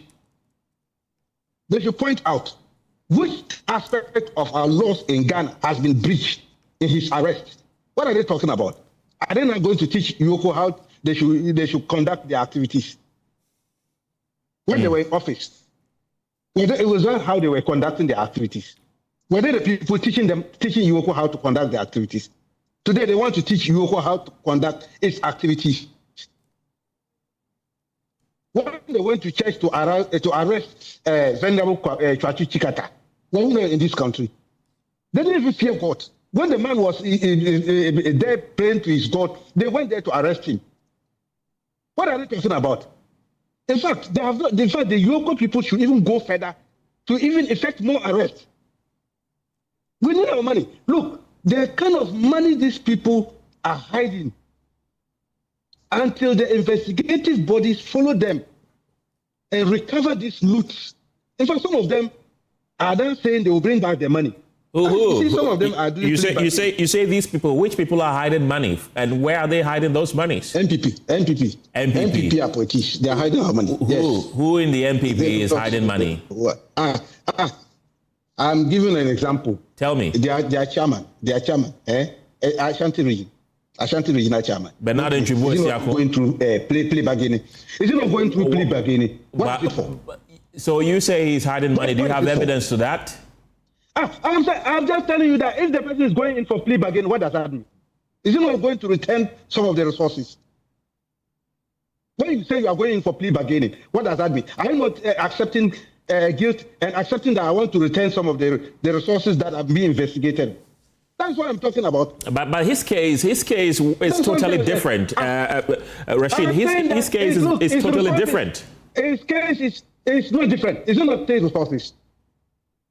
Speaker 21: They should point out which aspect of our laws in Ghana has been breached in his arrest. What are they talking about? Are they not going to teach EOCO how they should conduct their activities? When they were in office, it was not how they were conducting their activities. Were they the people teaching EOCO how to conduct their activities? Today, they want to teach EOCO how to conduct its activities. When they went to church to arrest Venerable Chwachu Chikata, when we were in this country, they didn't even fear God. When the man was there praying to his God, they went there to arrest him. What are they talking about? In fact, the EOCO people should even go further to even effect more arrests. We need our money. Look, the kind of money these people are hiding until the investigative bodies follow them and recover these loot. In fact, some of them are then saying they will bring back their money. Some of them are doing.
Speaker 1: You say these people. Which people are hiding money, and where are they hiding those monies?
Speaker 21: MPP appointees. They are hiding our money.
Speaker 1: Who in the MPP is hiding money?
Speaker 21: I'm giving an example.
Speaker 1: Tell me.
Speaker 21: Their chairman. Ashanti Regional Chairman.
Speaker 1: Bernard Nchubu
Speaker 21: is not going through plea bargaining. Is he not going through plea bargaining? What is it for?
Speaker 1: So you say he's hiding money. Do you have evidence to that?
Speaker 21: I'm just telling you that if the person is going in for plea bargaining, what does that mean? Is he not going to return some of the resources? When you say you are going in for plea bargaining, what does that mean? Are you not accepting guilt and accepting that I want to return some of the resources that have been investigated? That's what I'm talking about.
Speaker 1: But his case is totally different. Rashid, his case is totally different.
Speaker 21: His case is not different. It's not state resources.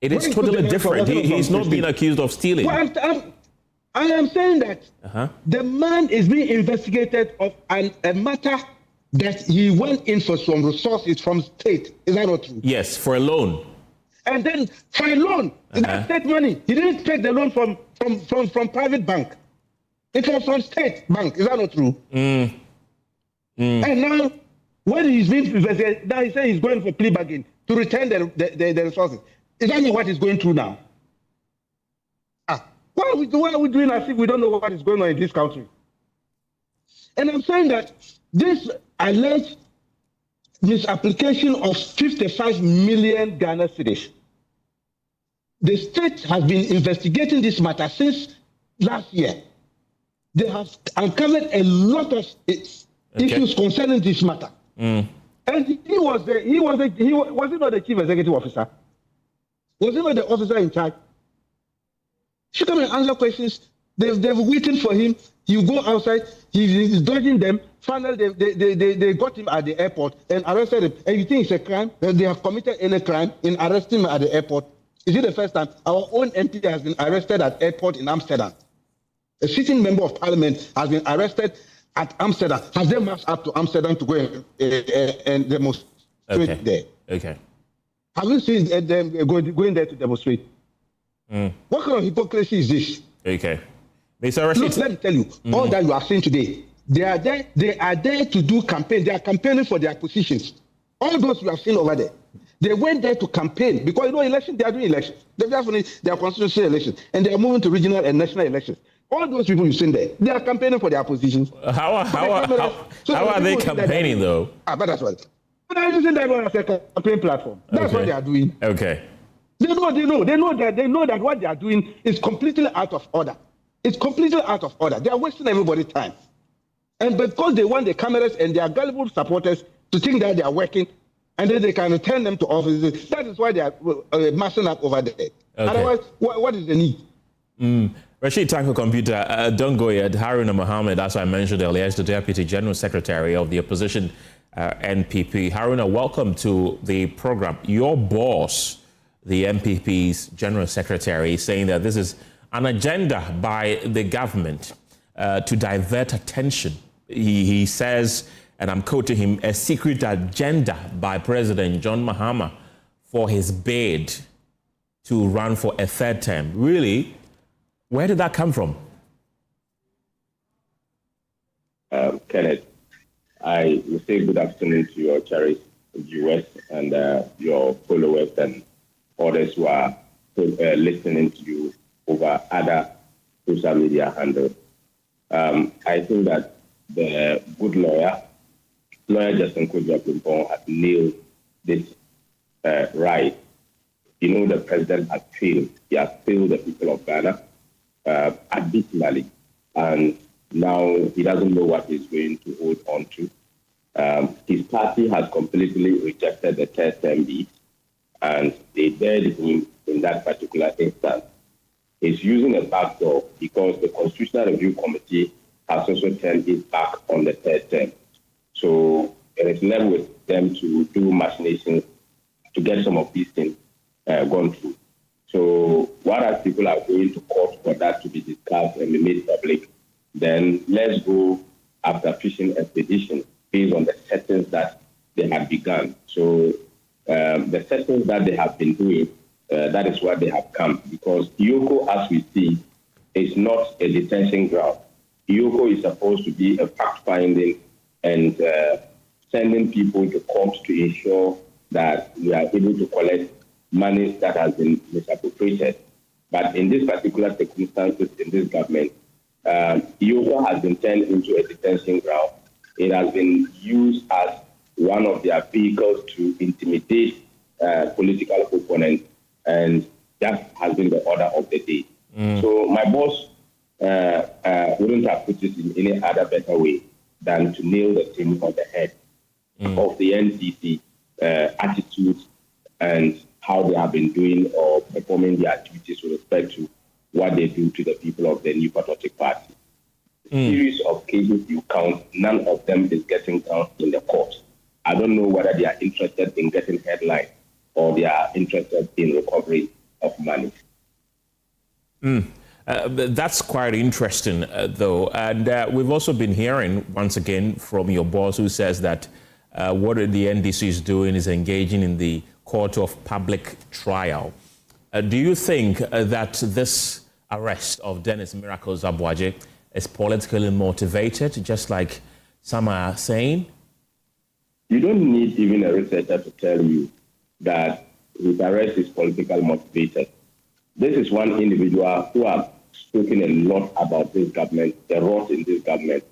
Speaker 1: It is totally different. He's not being accused of stealing.
Speaker 21: Well, I am saying that the man is being investigated of a matter that he went in for some resources from state. Is that not true?
Speaker 1: Yes, for a loan.
Speaker 21: And then for a loan, that's state money. He didn't take the loan from private bank. It was from state bank. Is that not true? And now, when he's being investigated, now he says he's going for plea bargain to return the resources. Is that not what he's going through now? Why are we doing as if we don't know what is going on in this country? And I'm saying that this alleged misapplication of 55 million Ghana cedis, the state has been investigating this matter since last year. They have uncovered a lot of issues concerning this matter. And was he not the chief executive officer? Was he not the officer in charge? She come and answer questions. They've waiting for him. You go outside. He's dodging them. Finally, they got him at the airport and arrested him. And you think it's a crime? That they have committed any crime in arresting him at the airport? Is it the first time our own MP has been arrested at airport in Amsterdam? A sitting member of parliament has been arrested at Amsterdam. Has they marched up to Amsterdam to go and demonstrate there?
Speaker 1: Okay.
Speaker 21: Have you seen them going there to demonstrate? What kind of hypocrisy is this?
Speaker 1: Okay. Mr. Rashid.
Speaker 21: Look, let me tell you, all that you are saying today, they are there to do campaign. They are campaigning for their positions. All those you have seen over there, they went there to campaign because election, they are doing elections. They are constitutional elections, and they are moving to regional and national elections. All those people you've seen there, they are campaigning for their positions.
Speaker 1: How are they campaigning though?
Speaker 21: But that's what. But I'm using that one as a campaign platform. That's what they are doing.
Speaker 1: Okay.
Speaker 21: They know that what they are doing is completely out of order. It's completely out of order. They are wasting everybody's time. And because they want the cameras and their gullible supporters to think that they are working, and then they can return them to offices, that is why they are massing up over there. Otherwise, what is the need?
Speaker 1: Rashid, thank you, computer. Don't go yet. Haruna Mohammed, as I mentioned earlier, is the Deputy General Secretary of the opposition NPP. Haruna, welcome to the program. Your boss, the MPP's General Secretary, saying that this is an agenda by the government to divert attention. He says, and I'm quoting him, a secret agenda by President John Mahama for his bid to run for a third term. Really, where did that come from?
Speaker 3: Kenneth, I will say good afternoon to your cherished viewers and your followers and others who are listening to you over other social media handles. I think that the good lawyer Justin Kodjo has nailed this right. You know, the president has failed. He has failed the people of Ghana abysmally, and now he doesn't know what he's going to hold on to. His party has completely rejected the third term bid, and they dared him in that particular instance. He's using a backdoor because the Constitutional Review Committee has also turned its back on the third term. So it is left with them to do machinations to get some of these things gone through. So whereas people are going to court for that to be discussed and be made public, then let's go after fishing expedition based on the settings that they have begun. So the settings that they have been doing, that is what they have come, because EOCO, as we see, is not a detention ground. EOCO is supposed to be a fact-finding and sending people to court to ensure that we are able to collect money that has been misappropriated. But in this particular circumstances in this government, EOCO has been turned into a detention ground. It has been used as one of their vehicles to intimidate political opponents, and that has been the order of the day. So my boss wouldn't have put it in any other better way than to nail the thing on the head of the NCC attitudes and how they have been doing or performing their activities with respect to what they do to the people of the New Patriotic Party. Series of cases you count, none of them is getting down in the court. I don't know whether they are interested in getting headlines or they are interested in recovery of money.
Speaker 1: That's quite interesting, though. And we've also been hearing, once again, from your boss who says that what the NDC is doing is engaging in the court of public trial. Do you think that this arrest of Dennis Miracles Aboagye is politically motivated, just like some are saying?
Speaker 3: You don't need even a researcher to tell you that his arrest is politically motivated. This is one individual who has spoken a lot about this government, the rot in this government,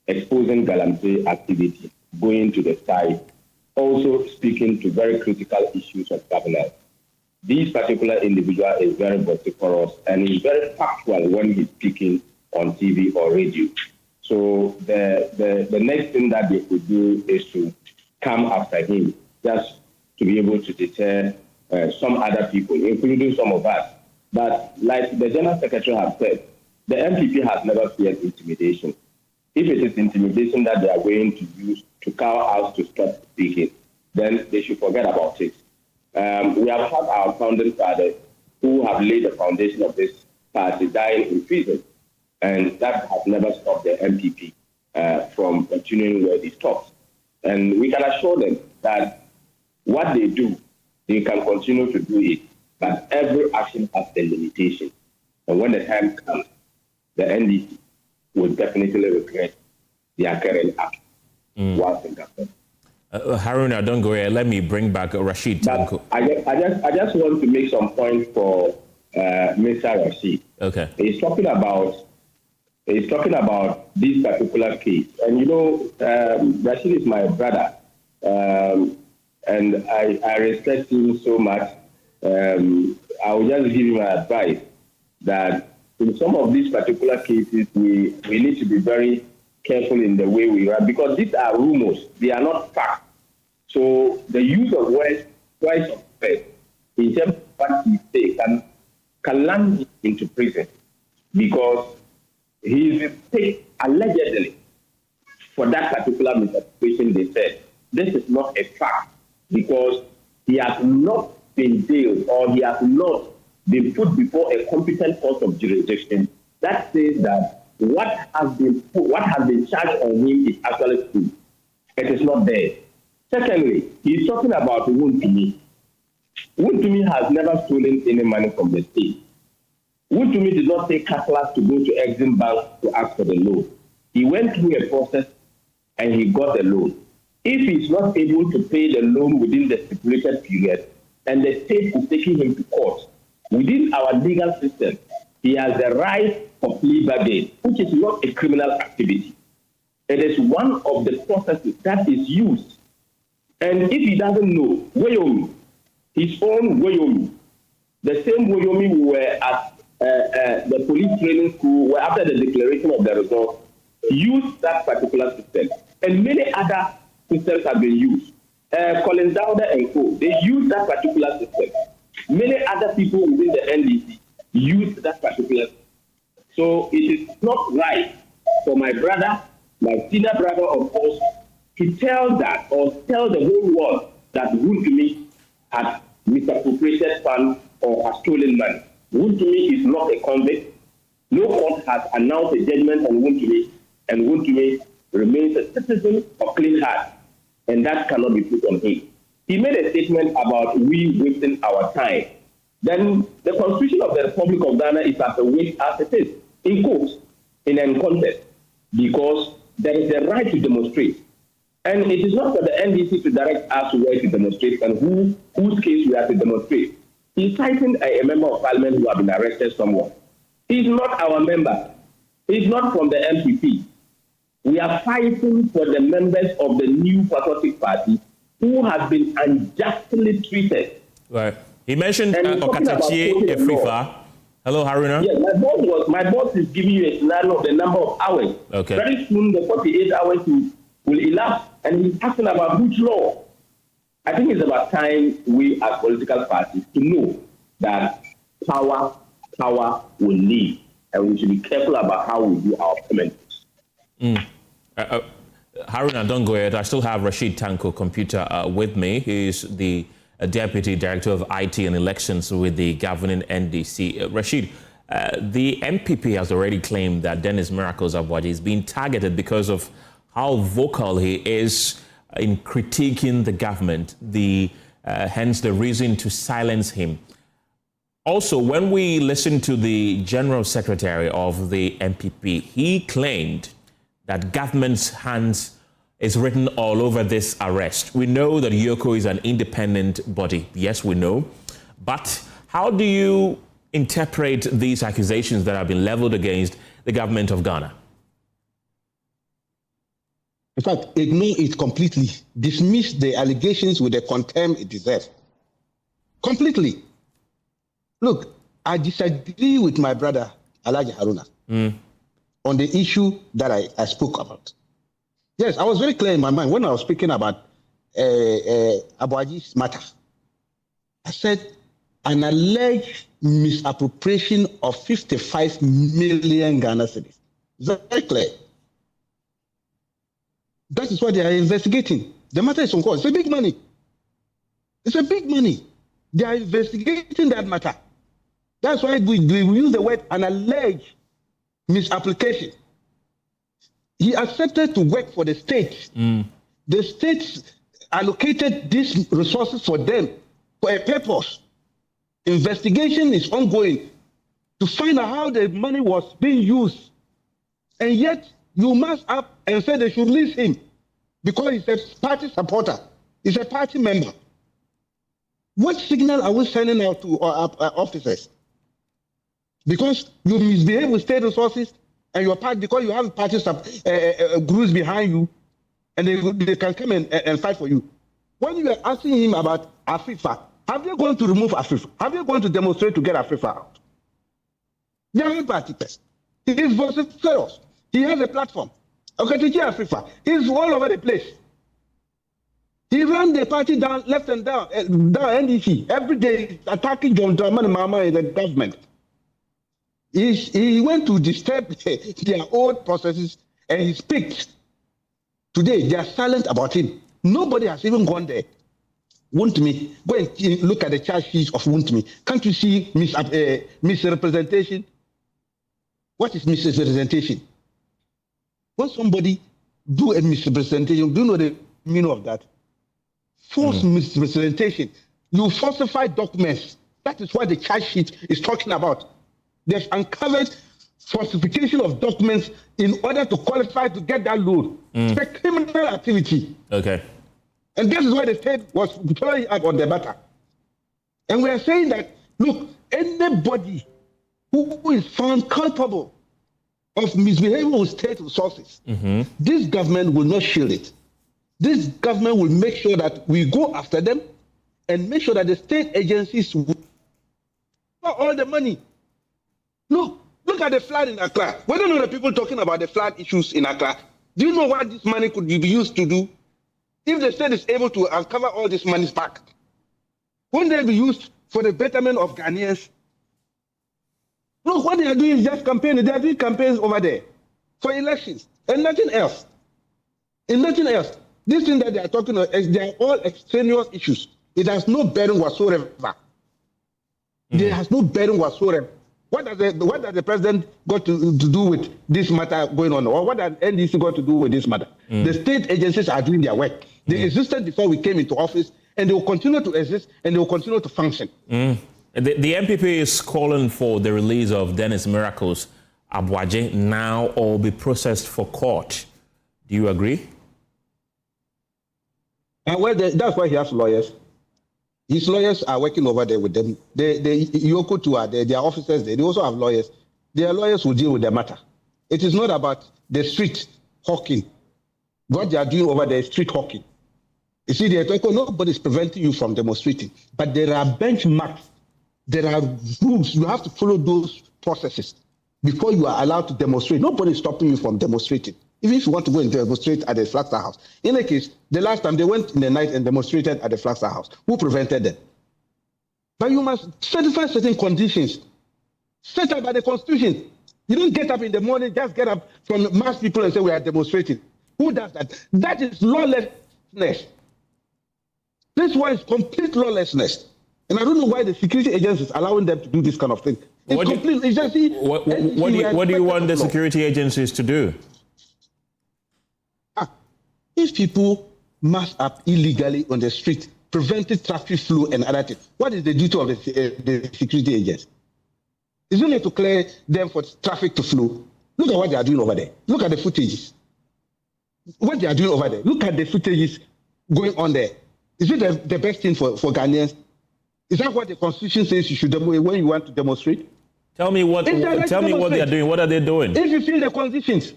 Speaker 3: exposing gallantry activity, going to the side, also speaking to very critical issues of governance. This particular individual is very vociferous and is very factual when he's speaking on TV or radio. So the next thing that they could do is to come after him, just to be able to deter some other people, including some of us. But like the General Secretary has said, the MPP has never feared intimidation. If it is intimidation that they are going to use to cow us to stop speaking, then they should forget about it. We have had our founding fathers who have laid the foundation of this party dying in prison, and that has never stopped the MPP from continuing where they stopped. And we can assure them that what they do, they can continue to do it, but every action has a limitation. And when the time comes, the NDC will definitely regret their current action whilst in government.
Speaker 1: Haruna, don't go here. Let me bring back Rashid Tanko.
Speaker 3: I just want to make some points for Mr. Rashid.
Speaker 1: Okay.
Speaker 3: He's talking about this particular case. And you know, Rashid is my brother. And I respect him so much. I will just give him advice that in some of these particular cases, we need to be very careful in the way we write, because these are rumors. They are not facts. So the use of words twice of faith in terms of what he says can land him into prison, because he is paid allegedly for that particular misappropriation. They said this is not a fact, because he has not been jailed or he has not been put before a competent court of jurisdiction that says that what has been charged on him is actually true. It is not there. Secondly, he's talking about Wontumi. Wontumi has never stolen any money from the state. Wontumi did not take Catalas to go to Exim Bank to ask for the loan. He went through a process and he got the loan. If he's not able to pay the loan within the stipulated period and the state is taking him to court, within our legal system, he has the right of plea bargain, which is not a criminal activity. It is one of the processes that is used. And if he doesn't know, Wayomi, his own Wayomi, the same Wayomi we were at the police training school, where after the declaration of the results, used that particular system. And many other systems have been used. Colin Dowder and co, they use that particular system. Many other people within the NDC use that particular system. So it is not right for my brother, my senior brother, of course, to tell that or tell the whole world that Wontumi had misappropriated funds or has stolen money. Wontumi is not a convict. No court has announced a judgment on Wontumi, and Wontumi remains a citizen of clean heart, and that cannot be put on him. He made a statement about we wasting our time. Then the Constitution of the Republic of Ghana is as a waste as it is, in quotes, in a contest, because there is a right to demonstrate. And it is not for the NDC to direct us where to demonstrate and whose case we have to demonstrate. He's citing a member of parliament who have been arrested somewhere. He's not our member. He's not from the MPP. We are fighting for the members of the new Patriotic Party who have been unjustly treated.
Speaker 1: Right. He mentioned Okatachi Efrifa. Hello, Haruna.
Speaker 3: Yes, my boss is giving you a scenario of the number of hours.
Speaker 1: Okay.
Speaker 3: Very soon, the 48 hours will elapse, and he's asking about which law. I think it's about time we as political parties to know that power will leave, and we should be careful about how we do our payments.
Speaker 1: Haruna, don't go ahead. I still have Rashid Tanko Computer with me. He's the Deputy Director of IT and Elections with the governing NDC. Rashid, the MPP has already claimed that Dennis Miracles Aboagye is being targeted because of how vocal he is in critiquing the government, hence the reason to silence him. Also, when we listened to the General Secretary of the MPP, he claimed that government's hands is written all over this arrest. We know that EOCO is an independent body. Yes, we know. But how do you interpret these accusations that have been leveled against the government of Ghana?
Speaker 21: In fact, ignore it completely. Dismiss the allegations with the contempt it deserves. Completely. Look, I disagree with my brother, Alhaji Haruna, on the issue that I spoke about. Yes, I was very clear in my mind when I was speaking about Aboagye's matter. I said an alleged misappropriation of 55 million Ghana cedis. Very clear. That is what they are investigating. The matter is on court. It's a big money. It's a big money. They are investigating that matter. That's why we use the word an alleged misapplication. He accepted to work for the state. The state allocated these resources for them for a purpose. Investigation is ongoing to find out how the money was being used. And yet, you must up and say they should release him because he's a party supporter. He's a party member. What signal are we sending out to our officers? Because you misbehave with state resources and your party, because you have party groups behind you, and they can come and fight for you. When you are asking him about Afrifa, have you going to remove Afrifa? Have you going to demonstrate to get Afrifa out? They are party person. He is vociferous. He has a platform. Okatachi Afrifa. He's all over the place. He ran the party down, left and down NDC, every day attacking John Dramani Mahama and the government. He went to disturb their old processes and he speaks. Today, they are silent about him. Nobody has even gone there. Wontumi, go and look at the charge sheet of Wontumi. Can't you see misrepresentation? What is misrepresentation? When somebody do a misrepresentation, do you know the meaning of that? False misrepresentation. You falsify documents. That is what the charge sheet is talking about. They've uncovered falsification of documents in order to qualify to get that loan. It's a criminal activity.
Speaker 1: Okay.
Speaker 21: And this is why the state was following up on the matter. And we are saying that, look, anybody who is found culpable of misbehavior with state resources, this government will not shield it. This government will make sure that we go after them and make sure that the state agencies will all the money. Look at the flood in Accra. We don't know the people talking about the flood issues in Accra. Do you know what this money could be used to do? If the state is able to uncover all these monies back, wouldn't they be used for the betterment of Ghanaians? Look, what they are doing is just campaigning. They are doing campaigns over there for elections and nothing else. And nothing else. This thing that they are talking about, they are all extraneous issues. It has no bearing whatsoever. There has no bearing whatsoever. What does the president got to do with this matter going on? Or what does NDC got to do with this matter? The state agencies are doing their work. They existed before we came into office, and they will continue to exist, and they will continue to function.
Speaker 1: The MPP is calling for the release of Dennis Miracles Aboagye now or be processed for court. Do you agree?
Speaker 21: Well, that's why he has lawyers. His lawyers are working over there with them. The EOCO too are there. Their officers there. They also have lawyers. Their lawyers will deal with the matter. It is not about the street hawking. What they are doing over there is street hawking. You see, they're talking, nobody is preventing you from demonstrating. But there are benchmarks. There are rules. You have to follow those processes before you are allowed to demonstrate. Nobody is stopping you from demonstrating. Even if you want to go and demonstrate at the Flagstaff House. In any case, the last time they went in the night and demonstrated at the Flagstaff House. Who prevented them? But you must satisfy certain conditions set up by the Constitution. You don't get up in the morning, just get up from mass people and say we are demonstrating. Who does that? That is lawlessness. This one is complete lawlessness. And I don't know why the security agencies are allowing them to do this kind of thing. It's complete.
Speaker 1: What do you want the security agencies to do?
Speaker 21: If people mass up illegally on the street, preventing traffic flow and other things, what is the duty of the security agents? Isn't it to clear them for traffic to flow? Look at what they are doing over there. Look at the footages. What they are doing over there. Look at the footages going on there. Is it the best thing for Ghanaians? Is that what the Constitution says you should do when you want to demonstrate?
Speaker 1: Tell me what they are doing. What are they doing?
Speaker 21: If you feel the conditions.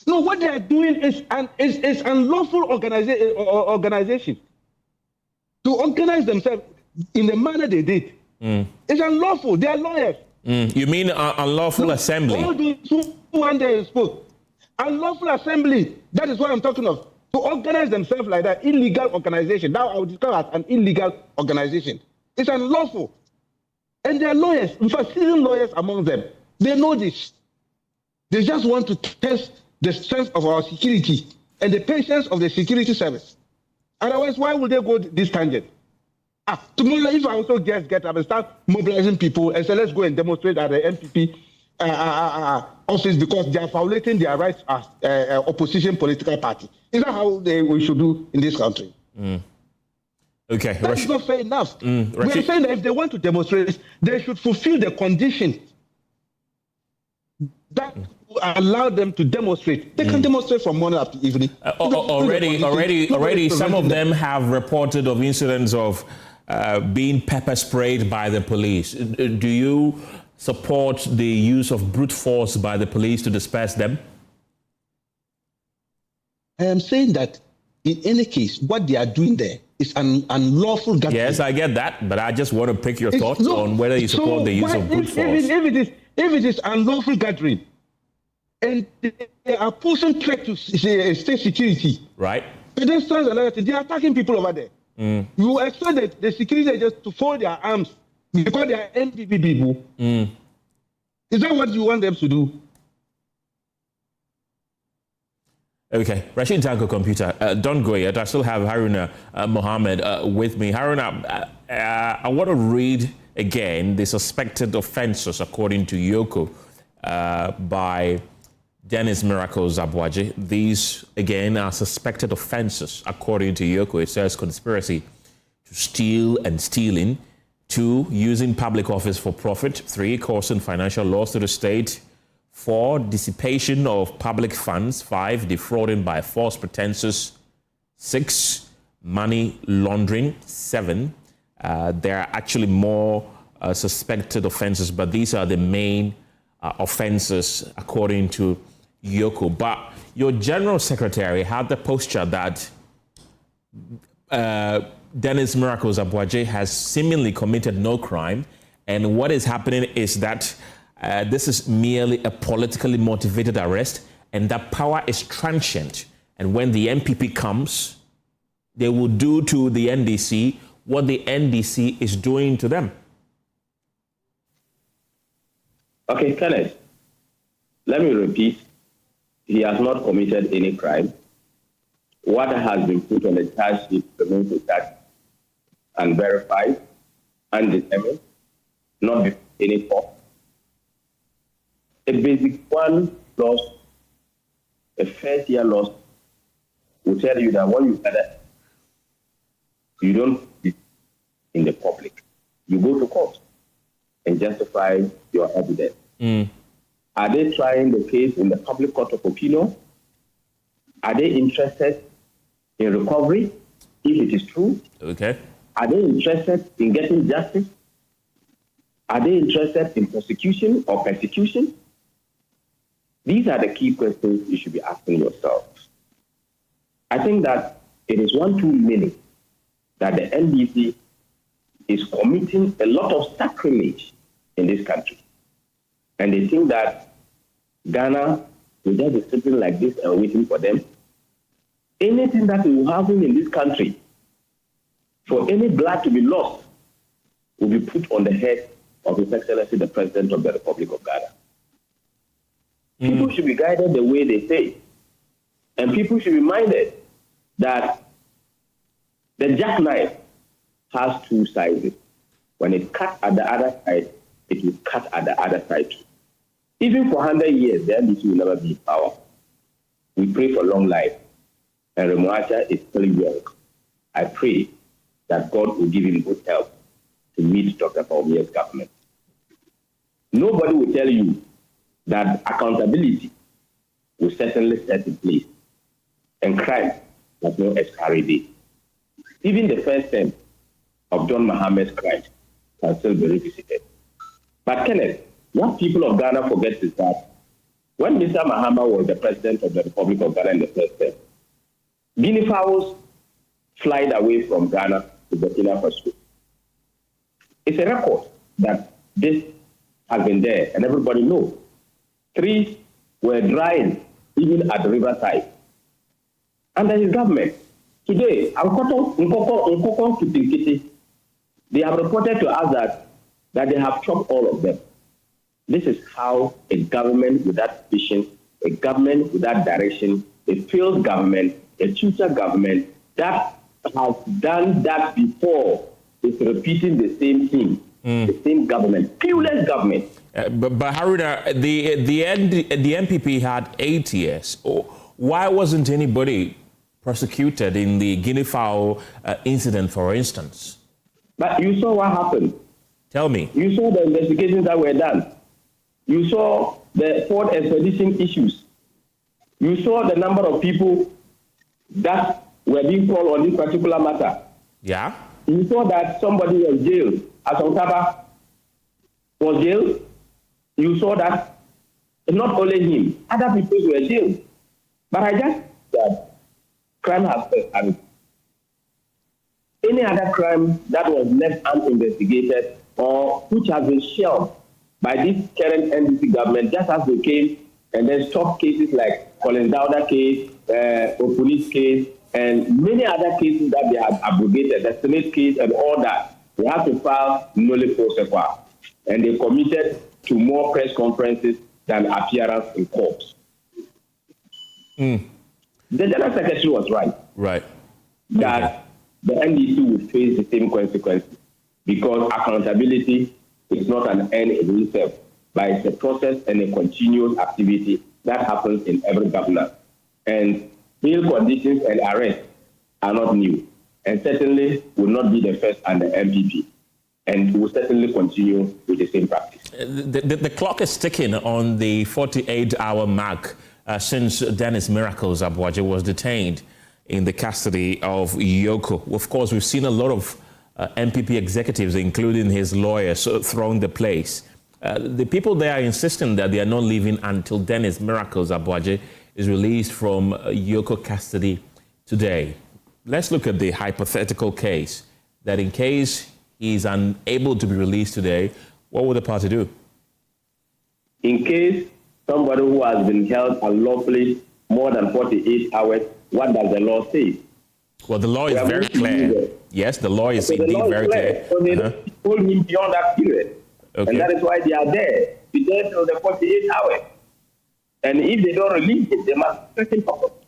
Speaker 21: No, what they are doing is unlawful organization. To organize themselves in the manner they did. It's unlawful. They are lawyers.
Speaker 1: You mean unlawful assembly?
Speaker 21: All those who spoke. Unlawful assembly. That is what I'm talking of. To organize themselves like that, illegal organization. Now I would describe as an illegal organization. It's unlawful. And they are lawyers. In fact, seasoned lawyers among them. They know this. They just want to test the strength of our security and the patience of the security service. Otherwise, why would they go this tangent? Tomorrow, if I also just get up and start mobilizing people and say, let's go and demonstrate at the MPP office because they are violating their rights as opposition political party. Is that how we should do in this country?
Speaker 1: Okay.
Speaker 21: That's not fair enough. We are saying that if they want to demonstrate, they should fulfill the conditions that allow them to demonstrate. They can demonstrate from morning up to evening.
Speaker 1: Already, some of them have reported of incidents of being pepper sprayed by the police. Do you support the use of brute force by the police to disperse them?
Speaker 21: I am saying that in any case, what they are doing there is an unlawful gathering.
Speaker 1: Yes, I get that, but I just want to pick your thoughts on whether you support the use of brute force.
Speaker 21: If it is unlawful gathering, and they are pushing threat to state security,
Speaker 1: right?
Speaker 21: Pedestrians and other things, they are attacking people over there. You expect the security agents to fold their arms because they are NPP people. Is that what you want them to do?
Speaker 1: Okay, Rashid Tanko Computer, don't go yet. I still have Haruna Mohammed with me. Haruna, I want to read again the suspected offences according to EOCO by Dennis Miracles Aboagye. These, again, are suspected offences according to EOCO. It says conspiracy to steal and stealing. 2, using public office for profit. 3, causing financial loss to the state. 4, dissipation of public funds. 5, defrauding by false pretenses. 6, money laundering. 7, there are actually more suspected offenses, but these are the main offenses according to EOCO. But your General Secretary had the posture that Dennis Miracles Aboagye has seemingly committed no crime, and what is happening is that this is merely a politically motivated arrest, and that power is transient. And when the MPP comes, they will do to the NDC what the NDC is doing to them.
Speaker 3: Okay, Kenneth, let me repeat. He has not committed any crime. What has been put on the charge sheet remains a charge unverified, undetermined, not before any court. A basic one loss, a first year loss, will tell you that when you gather, you don't put it in the public. You go to court and justify your evidence. Are they trying the case in the public court of opinion? Are they interested in recovery, if it is true?
Speaker 1: Okay.
Speaker 3: Are they interested in getting justice? Are they interested in prosecution or persecution? These are the key questions you should be asking yourself. I think that it is one too many that the NDC is committing a lot of sacrilege in this country. And they think that Ghana will just be sitting like this and waiting for them. Anything that will happen in this country, for any blood to be lost, will be put on the head of His Excellency, the President of the Republic of Ghana. People should be guided the way they say. And people should be minded that the jackknife has two sides. When it cuts at the other side, it will cut at the other side too. Even for 100 years, the NDC will never be in power. We pray for long life. And Remuacha is still young. I pray that God will give him good health to meet Dr. Bawumia's government. Nobody will tell you that accountability will certainly set in place, and crime has no expiry date. Even the first term of John Mohammed's crime can still be revisited. But Kenneth, what people of Ghana forget is that when Mr. Mahama was the President of the Republic of Ghana in the first term, guinea fowls flied away from Ghana to Burkina Faso. It's a record that this has been there, and everybody knows. Trees were drying even at the riverside under his government. Today, they have reported to us that they have chopped all of them. This is how a government without vision, a government without direction, a failed government, a future government that has done that before is repeating the same thing, the same government, fearless government.
Speaker 1: But Haruna, the MPP had 8 years. Why wasn't anybody prosecuted in the guinea fowl incident, for instance?
Speaker 3: But you saw what happened.
Speaker 1: Tell me.
Speaker 3: You saw the investigations that were done. You saw the Ford expedition issues. You saw the number of people that were being called on this particular matter.
Speaker 1: Yeah.
Speaker 3: You saw that somebody was jailed. Asontaba was jailed. You saw that not only him, other people were jailed. But I just that crime has been any other crime that was left uninvestigated or which has been shelved by this current NDC government, just as they came and then stopped cases like Colin Dowda case, police case, and many other cases that they have abrogated, the Senate case and all that. They have to file nolle prosequi. And they committed to more press conferences than appearance in court. The General Secretary was right.
Speaker 1: Right.
Speaker 3: That the NDC would face the same consequences because accountability is not an end in itself, but it's a process and a continuous activity that happens in every government. And bail conditions and arrests are not new, and certainly will not be the first under MPP, and will certainly continue with the same practice.
Speaker 1: The clock is ticking on the 48-hour mark since Dennis Miracles Aboagye was detained in the custody of EOCO. Of course, we've seen a lot of MPP executives, including his lawyers, throng the place. The people there are insisting that they are not leaving until Dennis Miracles Aboagye is released from EOCO custody today. Let's look at the hypothetical case that in case he's unable to be released today, what would the party do?
Speaker 3: In case somebody who has been held unlawfully more than 48 hours, what does the law say?
Speaker 1: Well, the law is very clear. Yes, the law is indeed very clear.
Speaker 3: So they don't hold him beyond that period.
Speaker 1: Okay.
Speaker 3: And that is why they are there. Be there till the 48 hours. And if they don't release him, they must set him up.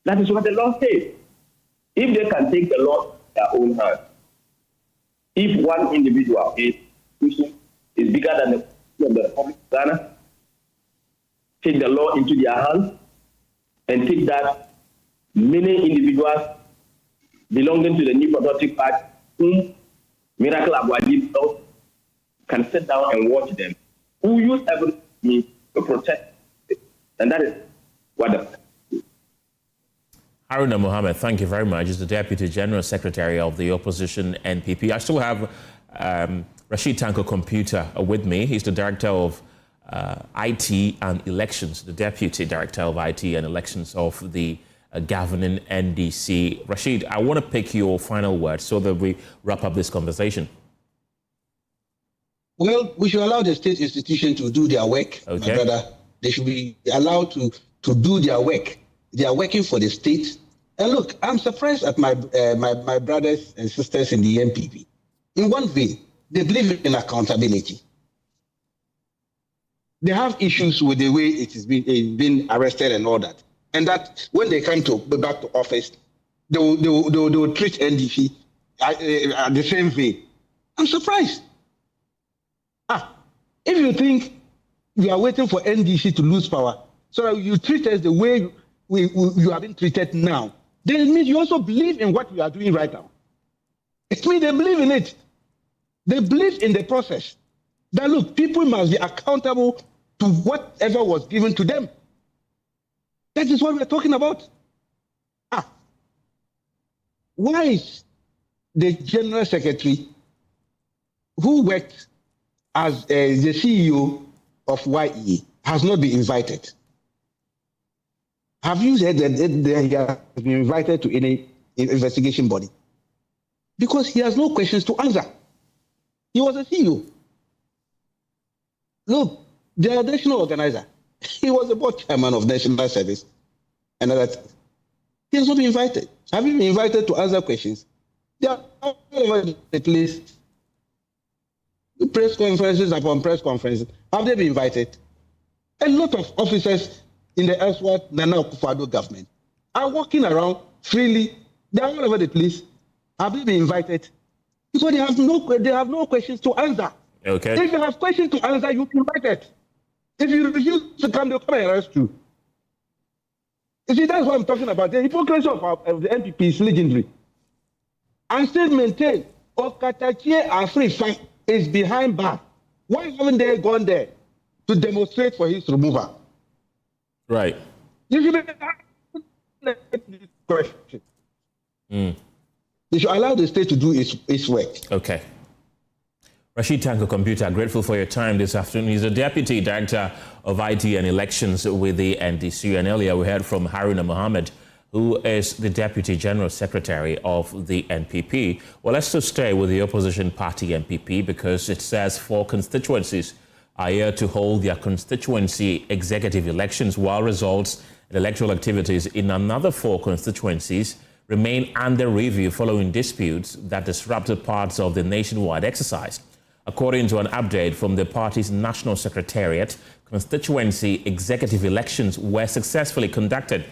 Speaker 3: That is what the law says. If they can take the law in their own hands, if one individual is bigger than the Republic of Ghana, take the law into their hands and take that many individuals belonging to the New Patriotic Party whom Miracles Aboagye can sit down and watch them, who use everything to protect it. And that is what the
Speaker 1: Haruna Mohammed, thank you very much. He's the Deputy General Secretary of the Opposition NPP. I still have Rashid Tanko Computer with me. He's the Director of IT and Elections, the Deputy Director of IT and Elections of the governing NDC. Rashid, I want to pick your final words so that we wrap up this conversation.
Speaker 20: Well, we should allow the state institution to do their work, my brother. They should be allowed to do their work. They are working for the state. And look, I'm surprised at my brothers and sisters in the NPP. In one way, they believe in accountability. They have issues with the way it is being arrested and all that. And that when they come back to office, they will treat NDC the same way. I'm surprised. If you think you are waiting for NDC to lose power, so that you treat us the way you are being treated now, then it means you also believe in what we are doing right now. It means they believe in it. They believe in the process. That look, people must be accountable to whatever was given to them. That is what we're talking about. Why is the General Secretary who worked as the CEO of YE has not been invited? Have you said that he has been invited to any investigation body? Because he has no questions to answer. He was a CEO. Look, the national organizer, he was the board chairman of National Service and other things. He has not been invited. Have you been invited to answer questions? They are all over the place. Press conferences upon press conferences. Have they been invited? A lot of officers in the elsewhere Nana Akufo-Addo government are walking around freely. They are all over the place. Have they been invited? Because they have no questions to answer.
Speaker 1: Okay.
Speaker 20: If you have questions to answer, you can invite it. If you refuse to come, they'll come and arrest you. You see, that's what I'm talking about. The hypocrisy of the NPP is legendary. And still maintain, Okatakie Afri is behind bars. Why haven't they gone there to demonstrate for his removal?
Speaker 1: Right.
Speaker 20: You should be asking question. They should allow the state to do its work.
Speaker 1: Okay. Rashid Tanko Computer, grateful for your time this afternoon. He's the Deputy Director of IT and Elections with the NDC. And earlier we heard from Haruna Mohammed, who is the Deputy General Secretary of the NPP. Well, let's just stay with the opposition party NPP because it says 4 constituencies are here to hold their constituency executive elections, while results and electoral activities in another 4 constituencies remain under review following disputes that disrupted parts of the nationwide exercise. According to an update from the party's National Secretariat, constituency executive elections were successfully conducted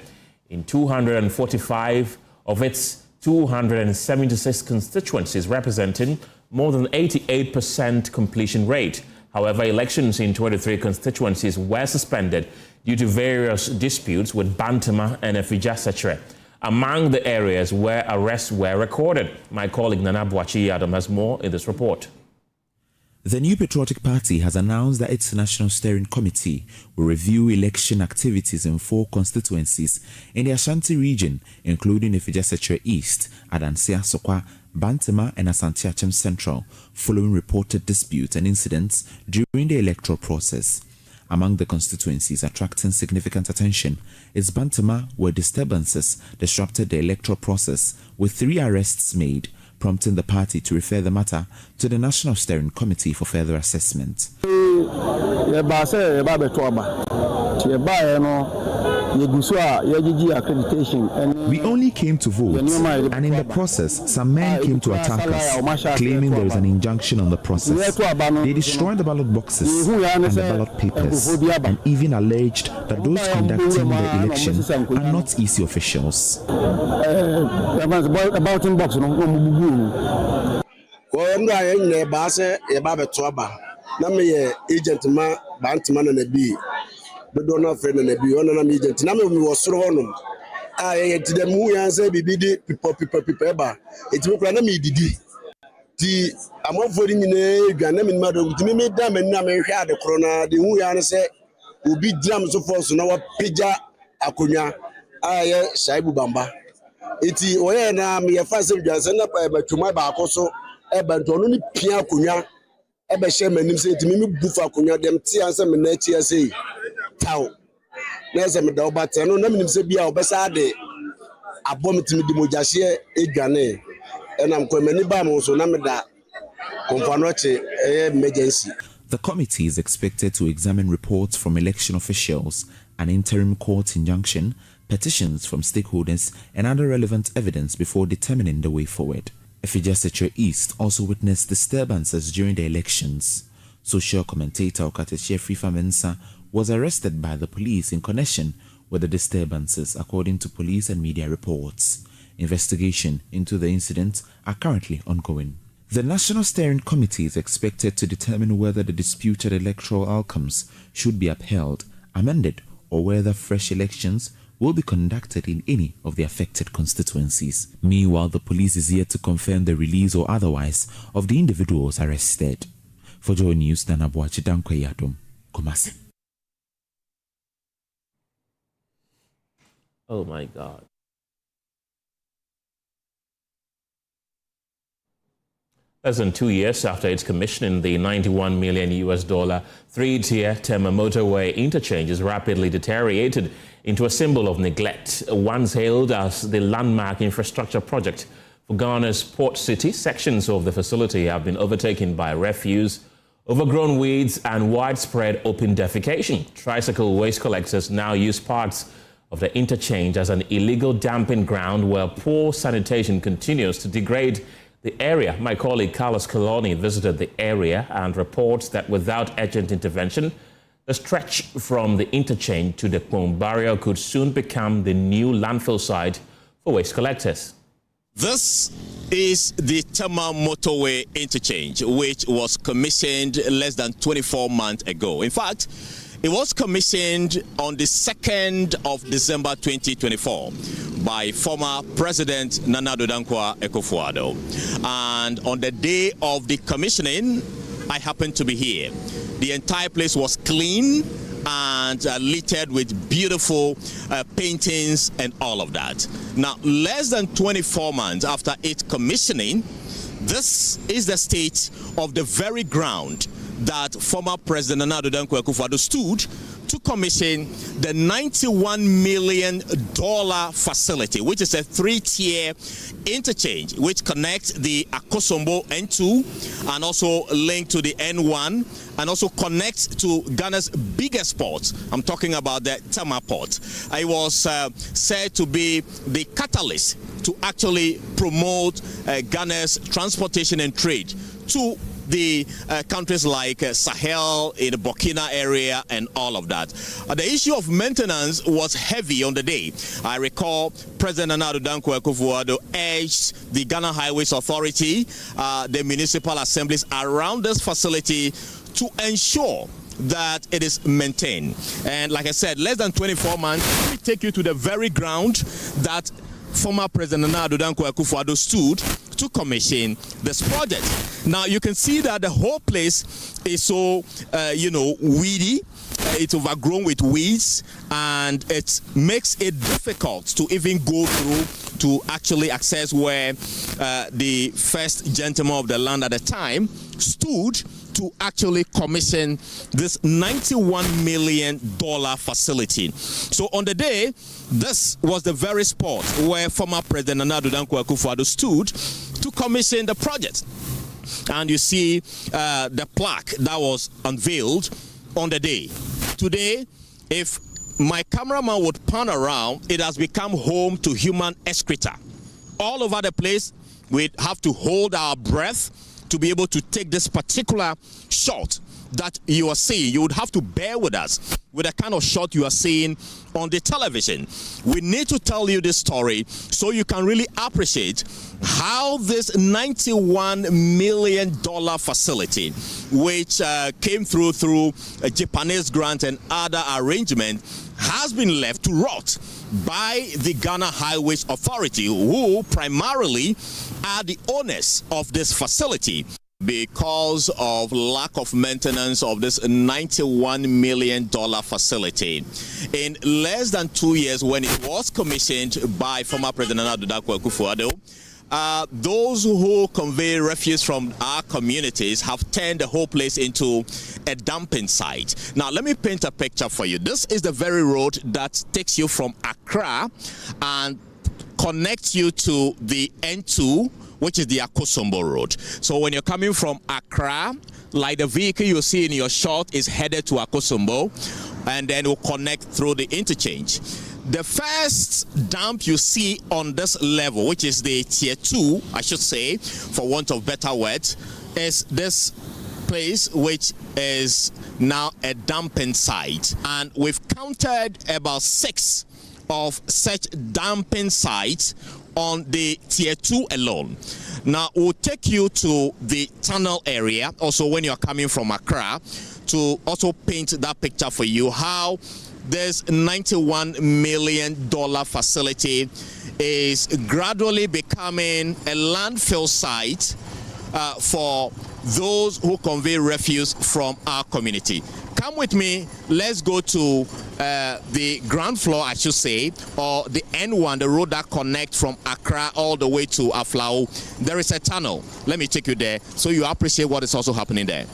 Speaker 1: in 245 of its 276 constituencies, representing more than 88% completion rate. However, elections in 23 constituencies were suspended due to various disputes with Bantama and Efija-Sechere. Among the areas where arrests were recorded. My colleague Nana Boakye-Adam has more in this report.
Speaker 4: The New Patriotic Party has announced that its National Steering Committee will review election activities in 4 constituencies in the Ashanti region, including Efija-Sechere East, Adansia-Sokwa, Bantama and Asante-Achem Central, following reported disputes and incidents during the electoral process. Among the constituencies attracting significant attention is Bantama, where disturbances disrupted the electoral process, with 3 arrests made, prompting the party to refer the matter to the National Steering Committee for further assessment. We only came to vote, and in the process, some men came to attack us, claiming there is an injunction on the process. They destroyed the ballot boxes and the ballot papers, and even alleged that those conducting the election are not EC officials.
Speaker 22: We don't know friend and be on an agent. Name was thrown. I to the moon and say, people. It's me plan me did. The I'm not voting in a Ghanaian in Madam. To me, damn and Naman had the corona. The Muyan say, will be drums so far. So now, Pija Akunya, I Shaibu Bamba. It's where now me a fast send up to my back also. But only Pia Kunya. Ebe shame nim say to me bufa Kunya them tea answer me na chia say. Tau. Nese me da obate no na minim se bia obesa de abomitimi di mojahye edwane enam ko mani ba mo so na me da konfanoche emergency.
Speaker 4: The committee is expected to examine reports from election officials, an interim court injunction, petitions from stakeholders and other relevant evidence before determining the way forward. Efija-Sechere East also witnessed disturbances during the elections. Social commentator Okatechie Frifa-Mensah was arrested by the police in connection with the disturbances, according to police and media reports. Investigation into the incident are currently ongoing. The National Steering Committee is expected to determine whether the disputed electoral outcomes should be upheld, amended, or whether fresh elections will be conducted in any of the affected constituencies. Meanwhile, the police is yet to confirm the release or otherwise of the individuals arrested. For Joy News, Nana Boakye-Adam, Kumasi.
Speaker 1: Oh my God. Less than 2 years after its commissioning, the $91 million 3-tier Tema motorway interchange is rapidly deteriorated into a symbol of neglect. Once hailed as the landmark infrastructure project for Ghana's port city, sections of the facility have been overtaken by refuse, overgrown weeds, and widespread open defecation. Tricycle waste collectors now use parts of the interchange as an illegal dumping ground where poor sanitation continues to degrade the area. My colleague Carlos Coloni visited the area and reports that without urgent intervention, the stretch from the interchange to the Kpong barrier could soon become the new landfill site for waste collectors.
Speaker 23: This is the Tema motorway interchange, which was commissioned less than 24 months ago. In fact, it was commissioned on the 2nd of December 2024 by former President Nana Dankwa Akufo-Addo. And on the day of the commissioning, I happened to be here. The entire place was clean and littered with beautiful paintings and all of that. Now, less than 24 months after its commissioning, this is the state of the very ground that former President Nana Dankwa Akufo-Addo stood to commission the $91 million facility, which is a 3-tier interchange which connects the Akosombo N2 and also linked to the N1 and also connects to Ghana's biggest port. I'm talking about the Tema port. It was said to be the catalyst to actually promote Ghana's transportation and trade to the countries like Sahel, in the Burkina area, and all of that. The issue of maintenance was heavy on the day. I recall President Nana Addo Dankwa Akufo-Addo urged the Ghana Highways Authority, the municipal assemblies around this facility to ensure that it is maintained. And like I said, less than 24 months, let me take you to the very ground that former President Nana Addo Dankwa Akufo-Addo stood to commission this project. Now you can see that the whole place is so, weedy. It's overgrown with weeds, and it makes it difficult to even go through to actually access where the first gentleman of the land at the time stood to actually commission this $91 million facility. So on the day, this was the very spot where former President Nana Addo Dankwa Akufo-Addo stood to commission the project. And you see the plaque that was unveiled on the day. Today, if my cameraman would pan around, it has become home to human excreta. All over the place, we have to hold our breath to be able to take this particular shot that you are seeing. You would have to bear with us with the kind of shot you are seeing on the television. We need to tell you this story so you can really appreciate how this $91 million facility, which came through a Japanese grant and other arrangement, has been left to rot by the Ghana Highways Authority, who primarily are the owners of this facility. Because of lack of maintenance of this $91 million facility. In less than 2 years, when it was commissioned by former President Nana Addo Dankwa Akufo-Addo, those who convey refuse from our communities have turned the whole place into a dumping site. Now, let me paint a picture for you. This is the very road that takes you from Accra and connects you to the N2, which is the Akosombo Road. So when you're coming from Accra, like the vehicle you see in your shot is headed to Akosombo, and then will connect through the interchange. The first dump you see on this level, which is the tier 2, I should say, for want of better words, is this place, which is now a dumping site. And we've counted about 6 of such dumping sites on the tier 2 alone. Now we'll take you to the tunnel area also when you're coming from Accra to also paint that picture for you, how this $91 million facility is gradually becoming a landfill site for those who convey refuse from our community. Come with me, let's go to the ground floor, I should say, or the N1, the road that connects from Accra all the way to Aflao. There is a tunnel. Let me take you there so you appreciate what is also happening there.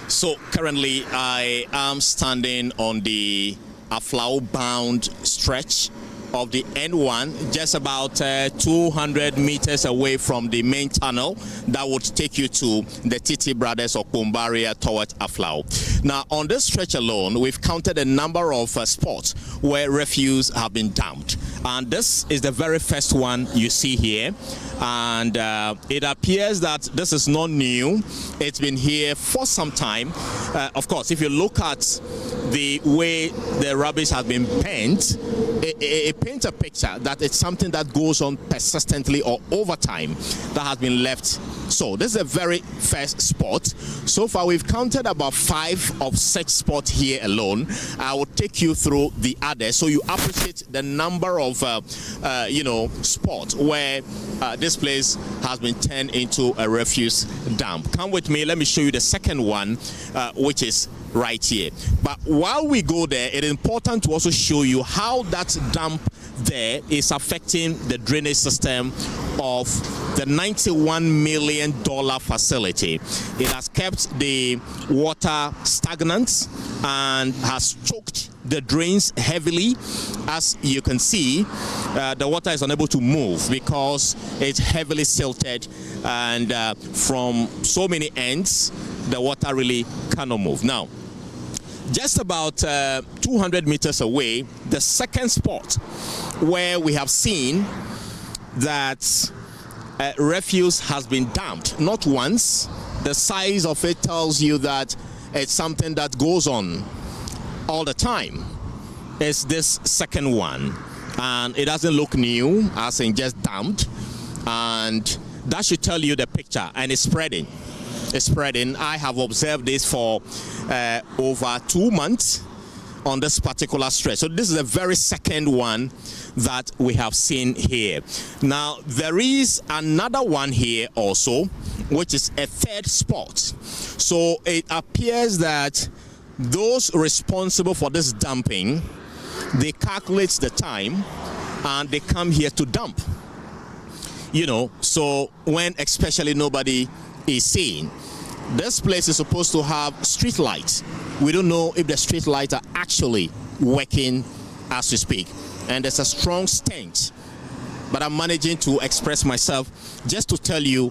Speaker 23: So currently I am standing on the Aflao bound stretch of the N1, just about 200 meters away from the main tunnel that would take you to the Titi Brothers or Kumbaria towards Aflao. Now on this stretch alone, we've counted a number of spots where refuse have been dumped, and this is the very first one you see here. And it appears that this is not new. It's been here for some time. Of course, if you look at the way the rubbish has been pent, it paints a picture that it's something that goes on persistently or over time that has been left. So this is the very first spot. So far we've counted about 5 of such spots here alone. I will take you through the others so you appreciate the number of spots where this place has been turned into a refuse dump. Come with me, let me show you the second one, which is right here. But while we go there, it is important to also show you how that dump there is affecting the drainage system of the $91 million facility. It has kept the water stagnant and has choked the drains heavily. As you can see, the water is unable to move because it's heavily silted, and from so many ends the water really cannot move. Now just about 200 meters away, the second spot where we have seen that refuse has been dumped, not once. The size of it tells you that it's something that goes on all the time. It's this second one, and it doesn't look new, as in just dumped, and that should tell you the picture. And it's spreading. It's spreading. I have observed this for over 2 months on this particular stretch. So this is the very second one that we have seen here. Now there is another one here also, which is a third spot. So it appears that those responsible for this dumping, they calculate the time and they come here to dump. You know, so when especially nobody is seeing. This place is supposed to have street lights. We don't know if the street lights are actually working as we speak. And there's a strong stench. But I'm managing to express myself just to tell you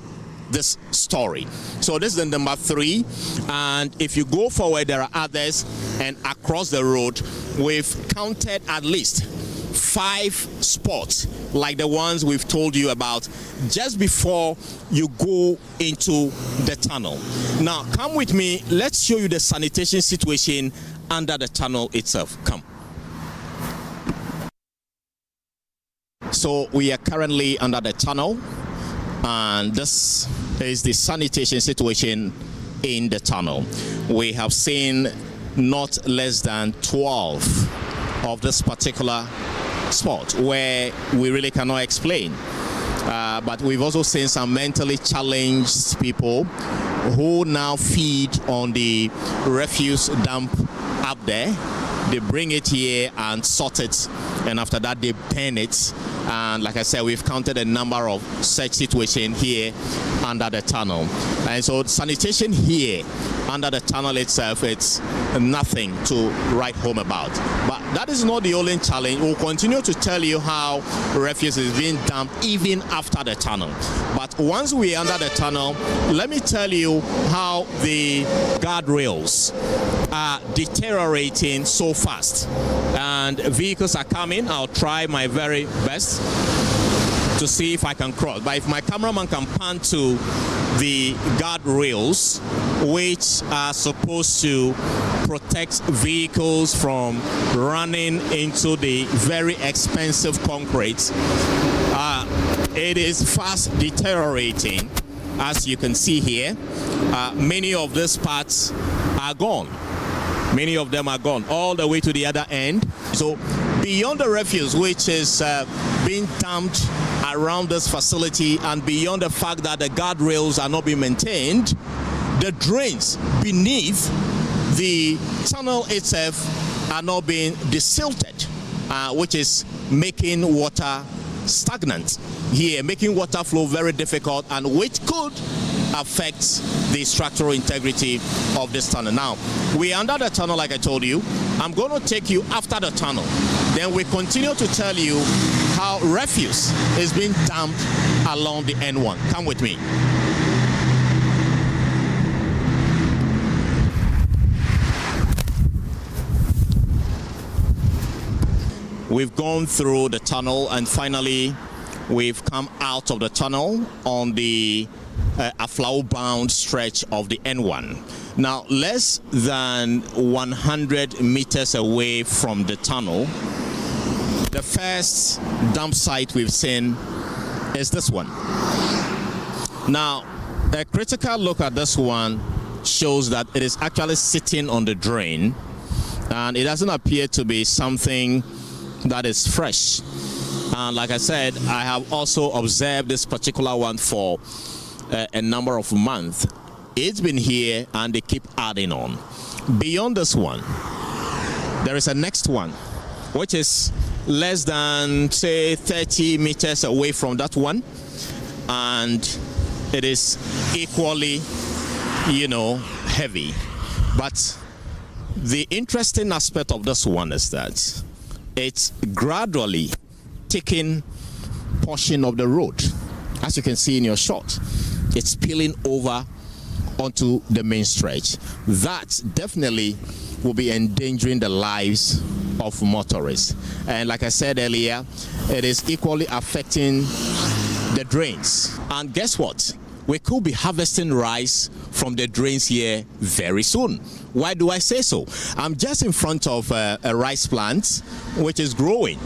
Speaker 23: this story. So this is the number 3. And if you go forward, there are others. And across the road, we've counted at least 5 spots like the ones we've told you about just before you go into the tunnel. Now come with me, let's show you the sanitation situation under the tunnel itself. Come. So we are currently under the tunnel, and this is the sanitation situation in the tunnel. We have seen not less than 12 of this particular spot where we really cannot explain. But we've also seen some mentally challenged people who now feed on the refuse dump up there. They bring it here and sort it, and after that they burn it. And like I said, we've counted a number of such situations here under the tunnel. And so sanitation here under the tunnel itself, it's nothing to write home about. But that is not the only challenge. We'll continue to tell you how refuse is being dumped even after the tunnel. But once we're under the tunnel, let me tell you how the guardrails are deteriorating so fast. And vehicles are coming. I'll try my very best to see if I can cross. But if my cameraman can pan to the guardrails, which are supposed to protect vehicles from running into the very expensive concrete, it is fast deteriorating. As you can see here, many of these parts are gone. Many of them are gone all the way to the other end. So beyond the refuse which is being dumped around this facility, and beyond the fact that the guardrails are not being maintained, the drains beneath the tunnel itself are not being desilted, which is making water stagnant here, making water flow very difficult, and which could affect the structural integrity of this tunnel. Now, we're under the tunnel like I told you. I'm going to take you after the tunnel. Then we continue to tell you how refuse is being dumped along the N1. Come with me. We've gone through the tunnel, and finally we've come out of the tunnel on the Aflao-bound stretch of the N1. Now, less than 100 meters away from the tunnel, the first dump site we've seen is this one. Now, a critical look at this one shows that it is actually sitting on the drain, and it doesn't appear to be something that is fresh. And like I said, I have also observed this particular one for a number of months. It's been here and they keep adding on. Beyond this one, there is a next one, which is less than, say, 30 meters away from that one. And it is equally, heavy. But the interesting aspect of this one is that it's gradually taking portion of the road. As you can see in your shot, it's spilling over onto the main stretch. That definitely will be endangering the lives of motorists. And like I said earlier, it is equally affecting the drains. And guess what? We could be harvesting rice from the drains here very soon. Why do I say so? I'm just in front of a rice plant which is growing,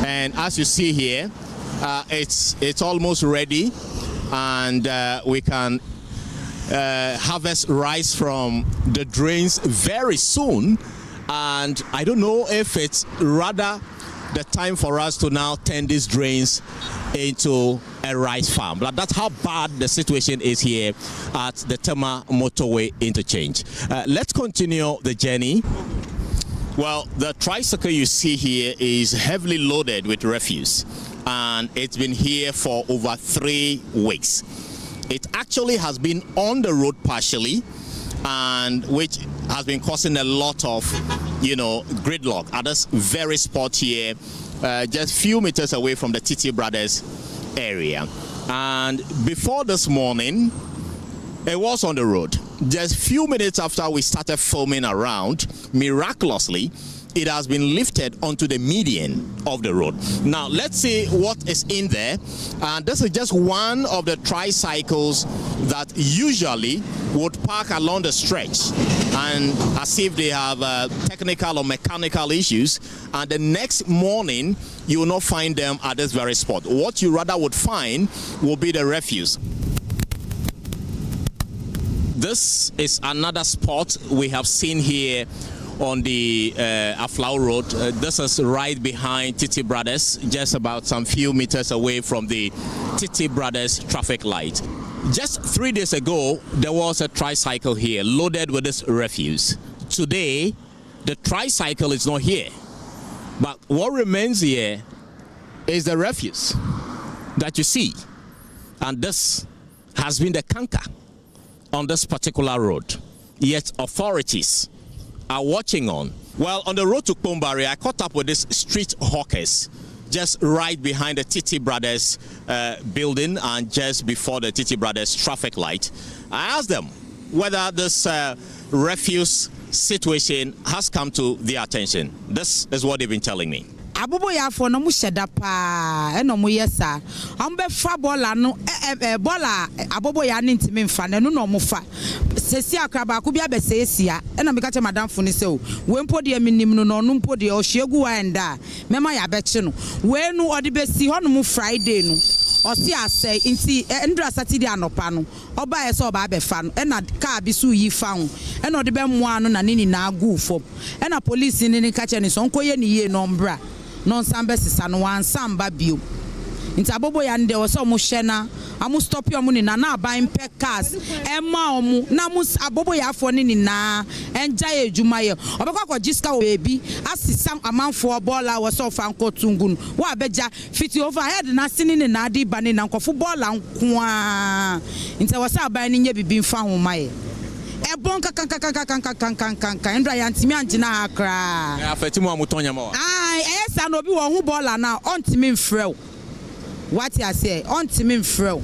Speaker 23: and as you see here, it's almost ready, and we can harvest rice from the drains very soon. And I don't know if it's rather the time for us to now turn these drains into a rice farm. But that's how bad the situation is here at the Tema Motorway Interchange. Let's continue the journey. Well, the tricycle you see here is heavily loaded with refuse, and it's been here for over 3 weeks. It actually has been on the road partially, and which has been causing a lot of, gridlock at this very spot here, just few meters away from the Titi Brothers area. And before this morning, it was on the road. Just few minutes after we started filming around, miraculously, it has been lifted onto the median of the road. Now, let's see what is in there. And this is just one of the tricycles that usually would park along the stretch, and as if they have technical or mechanical issues, and the next morning you will not find them at this very spot. What you rather would find will be the refuse. This is another spot we have seen here on the Aflau Road. This is right behind Titi Brothers, just about some few meters away from the Titi Brothers traffic light. Just 3 days ago, there was a tricycle here loaded with this refuse. Today, the tricycle is not here. But what remains here is the refuse that you see. And this has been the canker on this particular road. Yet authorities are watching on. Well, on the road to Kpombari, I caught up with these street hawkers just right behind the Titi Brothers building and just before the Titi Brothers traffic light. I asked them whether this refuse situation has come to their attention. This is what they've been telling me.
Speaker 5: Abobo ya for no mu sheda pa e no mu yesa am be fa bola no bola abobo ya ne ntimi mfa ne no mu fa sesi akraba ko bia be sesia e na me ka che madam fo ni se o we mpo de minim no no mpo de o hwegu wa enda mema ya be che no we nu ode be si ho no mu Friday no o si asai nti ndra Saturday anopa no oba ye so oba be fa no e na car bi su yi fa ho e na ode be moa no na ni na agu fo e na police ni ka che ni so nkoye ni ye no mbra non sambe sisa no wan samba bio nti abobo ya nde wo so mo hye na amu stop yo mo ni na aban pe cars ema omu na mu abobo ya afo ni na enja ejuma ye obekwa ko jiska wo bebi asisam amanfo bola wo so fa nko tungun wo abeja fiti overhead na sini ni na adi bani na nkofo bola nko a nti wo sa aban ni nya bibi mfa ho maye ebon kan ndra ya ntimi angina akra
Speaker 23: afeti mu amutonya ma
Speaker 5: esa no bi wo hu bola na ontimi mfrew what you say ontimi mfrew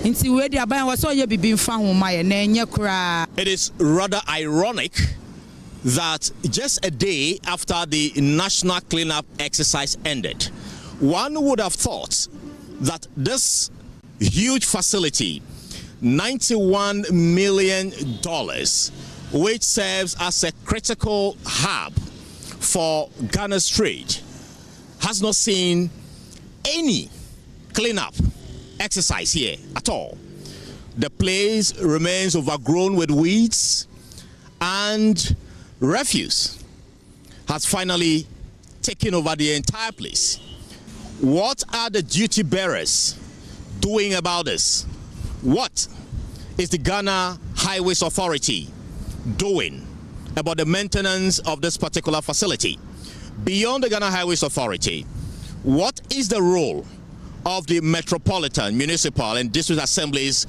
Speaker 5: nti we di aban wo so ye bibi mfa ho maye na enye kra.
Speaker 23: It is rather ironic that just a day after the national cleanup exercise ended, one would have thought that this huge facility, $91 million, which serves as a critical hub for Ghana's trade, has not seen any cleanup exercise here at all. The place remains overgrown with weeds, and refuse has finally taken over the entire place. What are the duty bearers doing about this? What is the Ghana Highways Authority doing about the maintenance of this particular facility? Beyond the Ghana Highways Authority, what is the role of the metropolitan, municipal, and district assemblies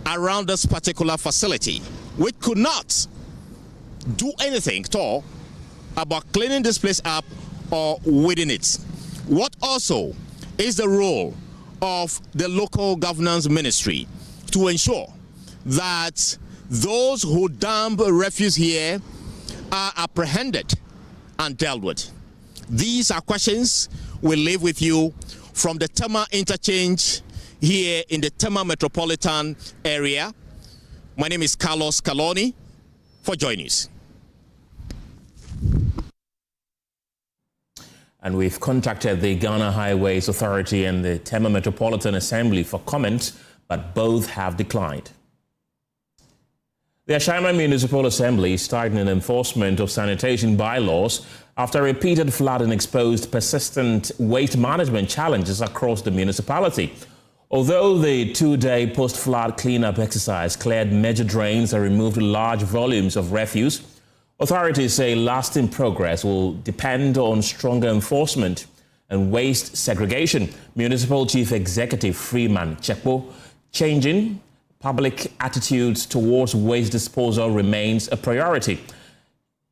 Speaker 23: around this particular facility, which could not do anything at all about cleaning this place up or weeding it? What also is the role of the local governance ministry to ensure that those who dump refuse here are apprehended and dealt with? These are questions we'll leave with you from the Tema interchange here in the Tema metropolitan area. My name is Carlos Kaloni for Joy News.
Speaker 1: And we've contacted the Ghana Highways Authority and the Tema Metropolitan Assembly for comment, but both have declined. The Ashaiman Municipal Assembly is tightening enforcement of sanitation bylaws after repeated flooding exposed persistent waste management challenges across the municipality. Although the two-day post-flood cleanup exercise cleared major drains and removed large volumes of refuse, authorities say lasting progress will depend on stronger enforcement and waste segregation. Municipal Chief Executive Freeman Chekpo, changing public attitudes towards waste disposal remains a priority.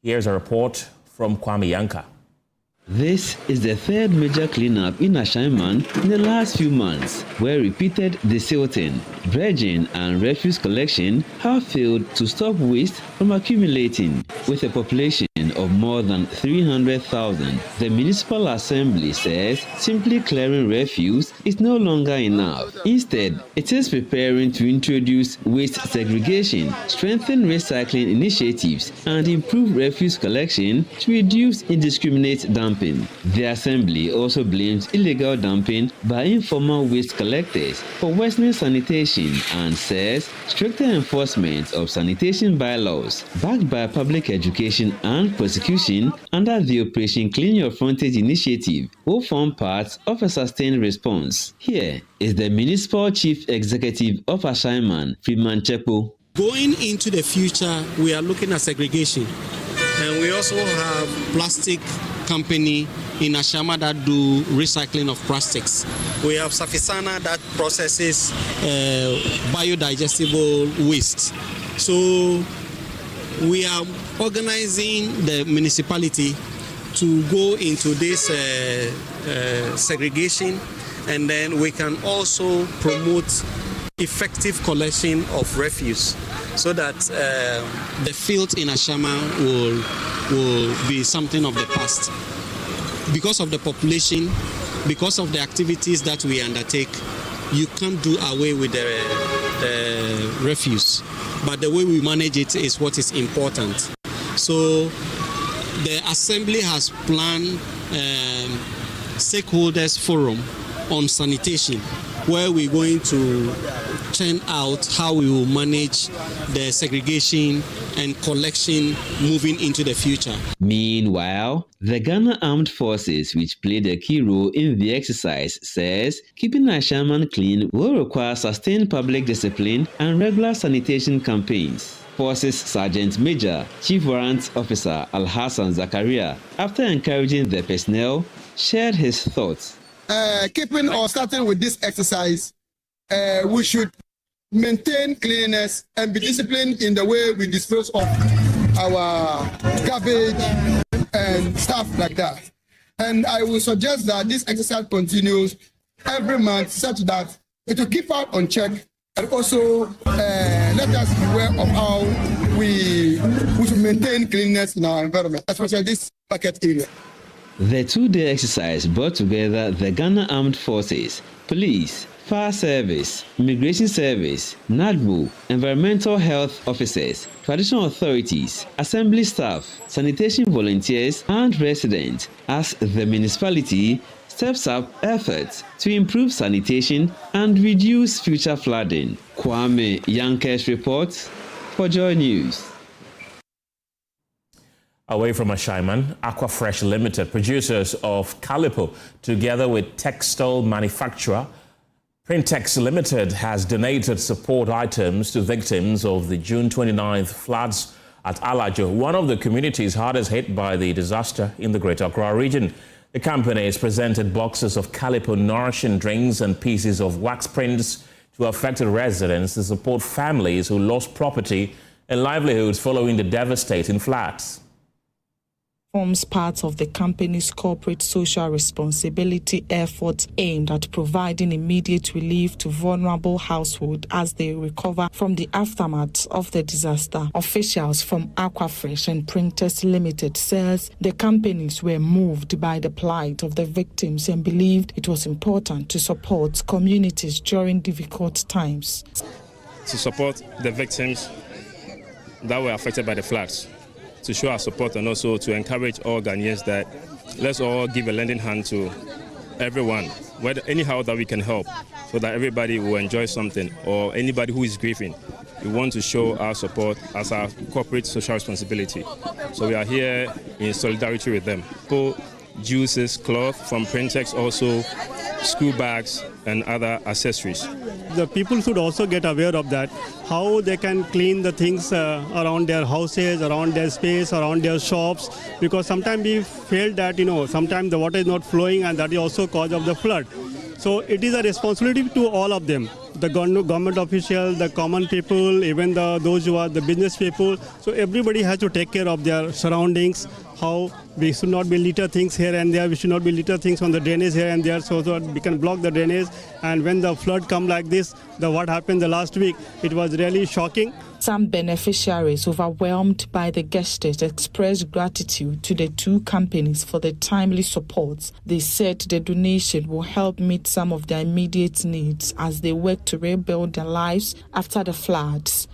Speaker 1: Here's a report from Kwame Yanka.
Speaker 7: This is the third major cleanup in Ashaiman in the last few months, where repeated desilting, dredging and refuse collection have failed to stop waste from accumulating. With a population of more than 300,000, the Municipal Assembly says simply clearing refuse is no longer enough. Instead, it is preparing to introduce waste segregation, strengthen recycling initiatives, and improve refuse collection to reduce indiscriminate dumping. The Assembly also blames illegal dumping by informal waste collectors for worsening sanitation and says stricter enforcement of sanitation bylaws, backed by public education and prosecution under the Operation Clean Your Frontage initiative, will form part of a sustained response. Here is the Municipal Chief Executive of Ashaiman, Freeman Chekpo.
Speaker 8: Going into the future, we are looking at segregation. And we also have plastic company in Ashama that do recycling of plastics. We have Safisana that processes biodigestible waste. So we are organizing the municipality to go into this segregation, and then we can also promote effective collection of refuse so that the filth in Ashama will be something of the past. Because of the population, because of the activities that we undertake, you can't do away with the refuse. But the way we manage it is what is important. So the Assembly has planned stakeholders forum on sanitation, where we're going to turn out how we will manage the segregation and collection moving into the future.
Speaker 7: Meanwhile, the Ghana Armed Forces, which played a key role in the exercise, says keeping Ashaiman clean will require sustained public discipline and regular sanitation campaigns. Forces Sergeant Major Chief Warrant Officer Al-Hassan Zakaria, after encouraging the personnel, shared his thoughts.
Speaker 9: Keeping or starting with this exercise, we should maintain cleanliness and be disciplined in the way we dispose of our garbage and stuff like that. And I will suggest that this exercise continues every month such that it will keep us on check and also let us be aware of how we should maintain cleanliness in our environment, especially this market area.
Speaker 7: The two-day exercise brought together the Ghana Armed Forces, Police, Fire Service, Immigration Service, NADBO, Environmental Health Officers, Traditional Authorities, Assembly staff, sanitation volunteers, and residents as the municipality steps up efforts to improve sanitation and reduce future flooding. Kwame Yanke's report for Joy News.
Speaker 1: Away from Ashaiman, Aquafresh Limited, producers of Calipo, together with textile manufacturer Printex Limited, has donated support items to victims of the June 29th floods at Alajo, one of the communities hardest hit by the disaster in the Greater Accra region. The company has presented boxes of Calipo nourishing drinks and pieces of wax prints to affected residents to support families who lost property and livelihoods following the devastating floods.
Speaker 10: forms part of the company's corporate social responsibility efforts aimed at providing immediate relief to vulnerable households as they recover from the aftermath of the disaster. Officials from Aquafresh and Printers Limited says the companies were moved by the plight of the victims and believed it was important to support communities during difficult times.
Speaker 11: To support the victims that were affected by the floods, to show our support and also to encourage all Ghanaians that let's all give a lending hand to everyone, whether anyhow that we can help, so that everybody will enjoy something, or anybody who is grieving. We want to show our support as our corporate social responsibility. So we are here in solidarity with them. Juices, cloth from Printex, also school bags and other accessories.
Speaker 15: The people should also get aware of that, how they can clean the things around their houses, around their space, around their shops, because sometimes we feel that, sometimes the water is not flowing and that is also cause of the flood. So it is a responsibility to all of them, the government officials, the common people, even those who are the business people. So everybody has to take care of their surroundings, how we should not be litter things here and there, we should not be litter things on the drainage here and there, so that we can block the drainage. And when the flood come like this, what happened the last week, it was really shocking.
Speaker 10: Some beneficiaries, overwhelmed by the gestures, expressed gratitude to the two companies for the timely support. They said the donation will help meet some of their immediate needs as they work to rebuild their lives after the floods.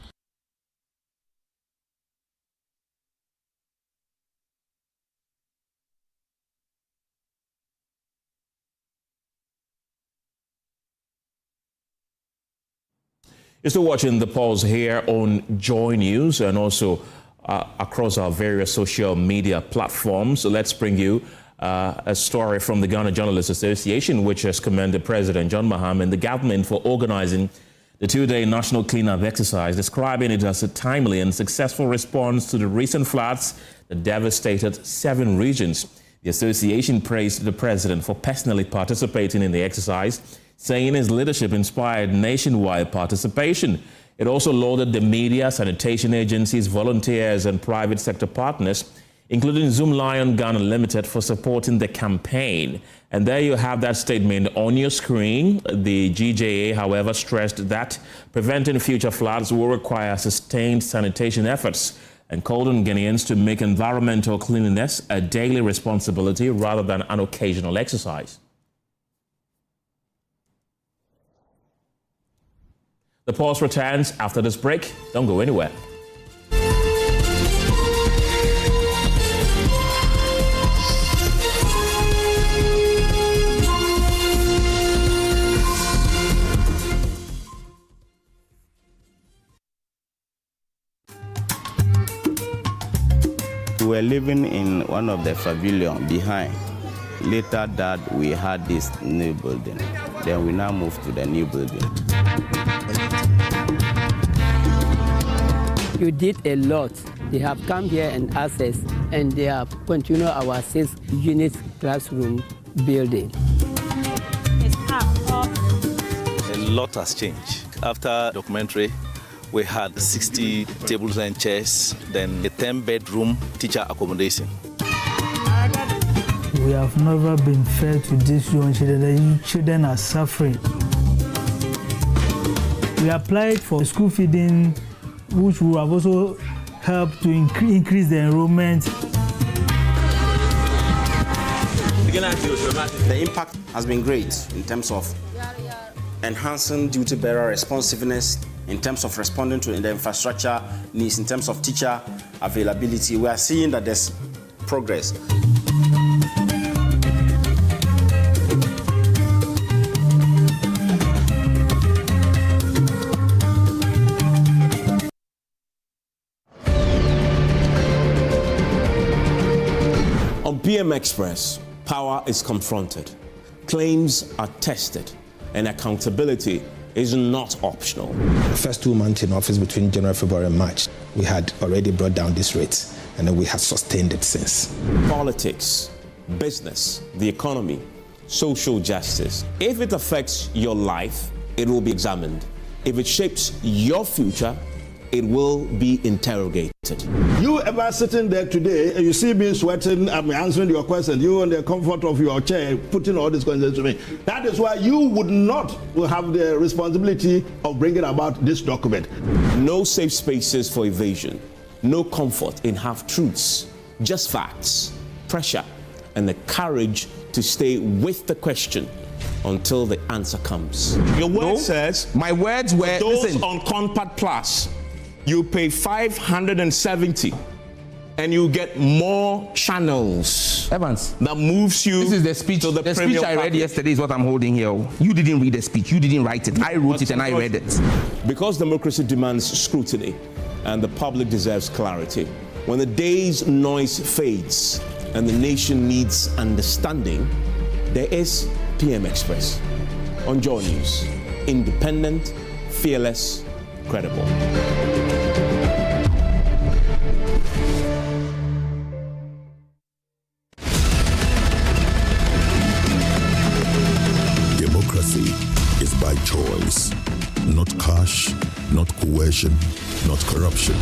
Speaker 1: You're still watching The Pulse here on Joy News and also across our various social media platforms. So let's bring you a story from the Ghana Journalists Association, which has commended President John Mahama and the government for organizing the two-day national cleanup exercise, describing it as a timely and successful response to the recent floods that devastated 7 regions. The association praised the president for personally participating in the exercise, saying his leadership inspired nationwide participation. It also lauded the media, sanitation agencies, volunteers, and private sector partners, including Zoom Lion Ghana Limited, for supporting the campaign. And there you have that statement on your screen. The GJA, however, stressed that preventing future floods will require sustained sanitation efforts and called on Ghanaians to make environmental cleanliness a daily responsibility rather than an occasional exercise. The Pulse returns after this break. Don't go anywhere.
Speaker 12: We were living in one of the pavilion behind. Later that we had this new building. Then we now moved to the new building.
Speaker 24: You did a lot. They have come here and asked us, and they have continued our 6-unit classroom building.
Speaker 25: A lot has changed. After documentary, we had 60 tables and chairs, then a 10-bedroom teacher accommodation.
Speaker 26: We have never been fair to these young children. The children are suffering. We applied for school feeding, which will have also helped to increase the enrollment.
Speaker 27: The impact has been great in terms of enhancing duty bearer responsiveness, in terms of responding to the infrastructure needs, in terms of teacher availability. We are seeing that there's progress.
Speaker 28: On PM Express, power is confronted, claims are tested, and accountability is not optional.
Speaker 29: The first 2 months in office between January, February, and March, we had already brought down this rate, and then we have sustained it since.
Speaker 28: Politics, business, the economy, social justice. If it affects your life, it will be examined. If it shapes your future, it will be interrogated.
Speaker 2: You ever sitting there today and you see me sweating, I'm answering your question, you in the comfort of your chair, putting all these questions to me. That is why you would not have the responsibility of bringing about this document.
Speaker 28: No safe spaces for evasion, no comfort in half-truths, just facts, pressure, and the courage to stay with the question until the answer comes. Your word says,
Speaker 6: my words were,
Speaker 28: those on Compact Plus, you pay 570 and you get more channels.
Speaker 6: Evans,
Speaker 28: that moves you.
Speaker 6: This is the speech.
Speaker 28: To
Speaker 6: the speech I read yesterday is what I'm holding here. You didn't read the speech. You didn't write it. I wrote it and I read it.
Speaker 28: Because democracy demands scrutiny and the public deserves clarity. When the day's noise fades and the nation needs understanding, there is PM Express on Joy News. Independent, fearless, credible.
Speaker 13: Democracy is by choice, not cash, not coercion, not corruption.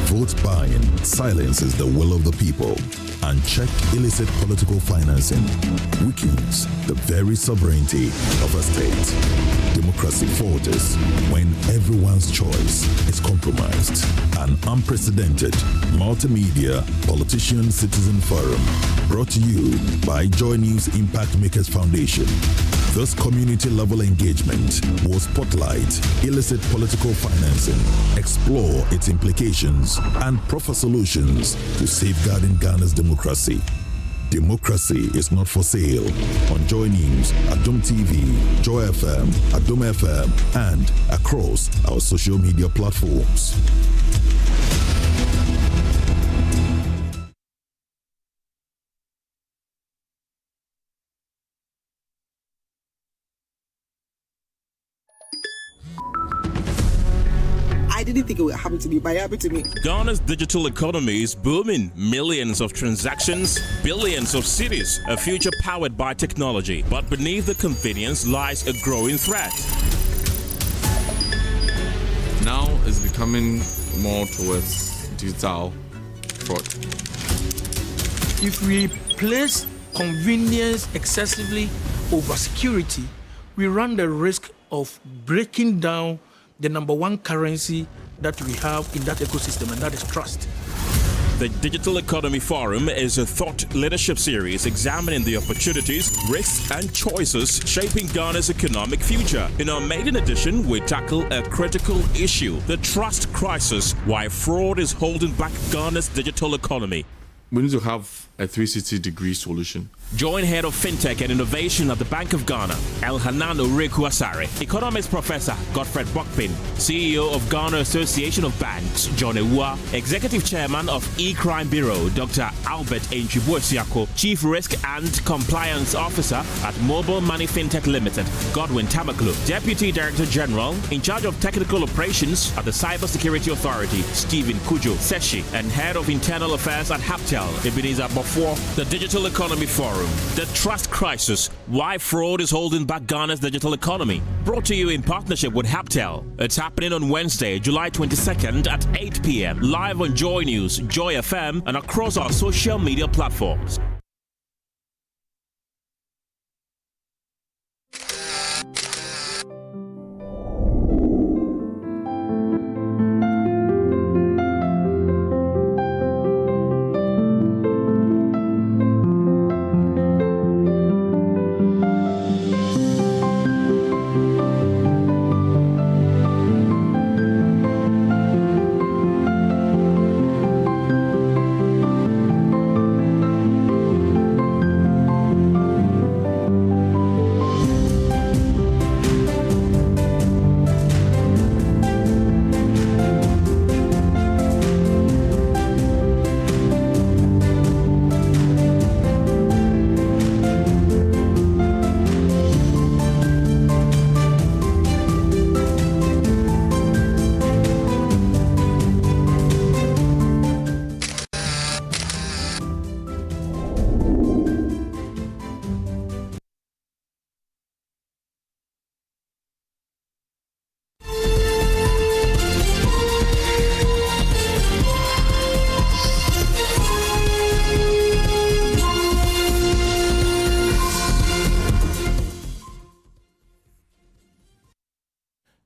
Speaker 13: Vote buying silences the will of the people. Unchecked illicit political financing weakens the very sovereignty of a state. Democracy falters when everyone's choice is compromised. An unprecedented multimedia politician-citizen forum brought to you by Joy News Impact Makers Foundation. This community-level engagement will spotlight illicit political financing, explore its implications, and proffer solutions to safeguarding Ghana's democracy. Democracy is not for sale on Joy News, Adom TV, Joy FM, Adom FM, and across our social media platforms.
Speaker 14: I didn't think it would happen to me, but it happened to me.
Speaker 1: Ghana's digital economy is booming. Millions of transactions, billions of cities, a future powered by technology. But beneath the convenience lies a growing threat.
Speaker 16: Now it's becoming more towards digital fraud.
Speaker 17: If we place convenience excessively over security, we run the risk of breaking down the number one currency that we have in that ecosystem, and that is trust.
Speaker 1: The Digital Economy Forum is a thought leadership series examining the opportunities, risks, and choices shaping Ghana's economic future. In our maiden edition, we tackle a critical issue, the trust crisis, why fraud is holding back Ghana's digital economy.
Speaker 16: We need to have a 360-degree solution.
Speaker 1: Join Head of FinTech and Innovation at the Bank of Ghana, Elhanan Oreku-Asare, Economics Professor Godfred Bokpin, CEO of Ghana Association of Banks, John Ewua, Executive Chairman of E-Crime Bureau, Dr. Albert Enchibuesiako, Chief Risk and Compliance Officer at Mobile Money FinTech Limited, Godwin Tamaklo, Deputy Director General in charge of Technical Operations at the Cybersecurity Authority, Stephen Kujo Seshi, and Head of Internal Affairs at Haptel, Ebenezer Bofo. The Digital Economy Forum, the trust crisis, why fraud is holding back Ghana's digital economy. Brought to you in partnership with Haptel. It's happening on Wednesday, July 22nd at 8 p.m. live on Joy News, Joy FM, and across our social media platforms.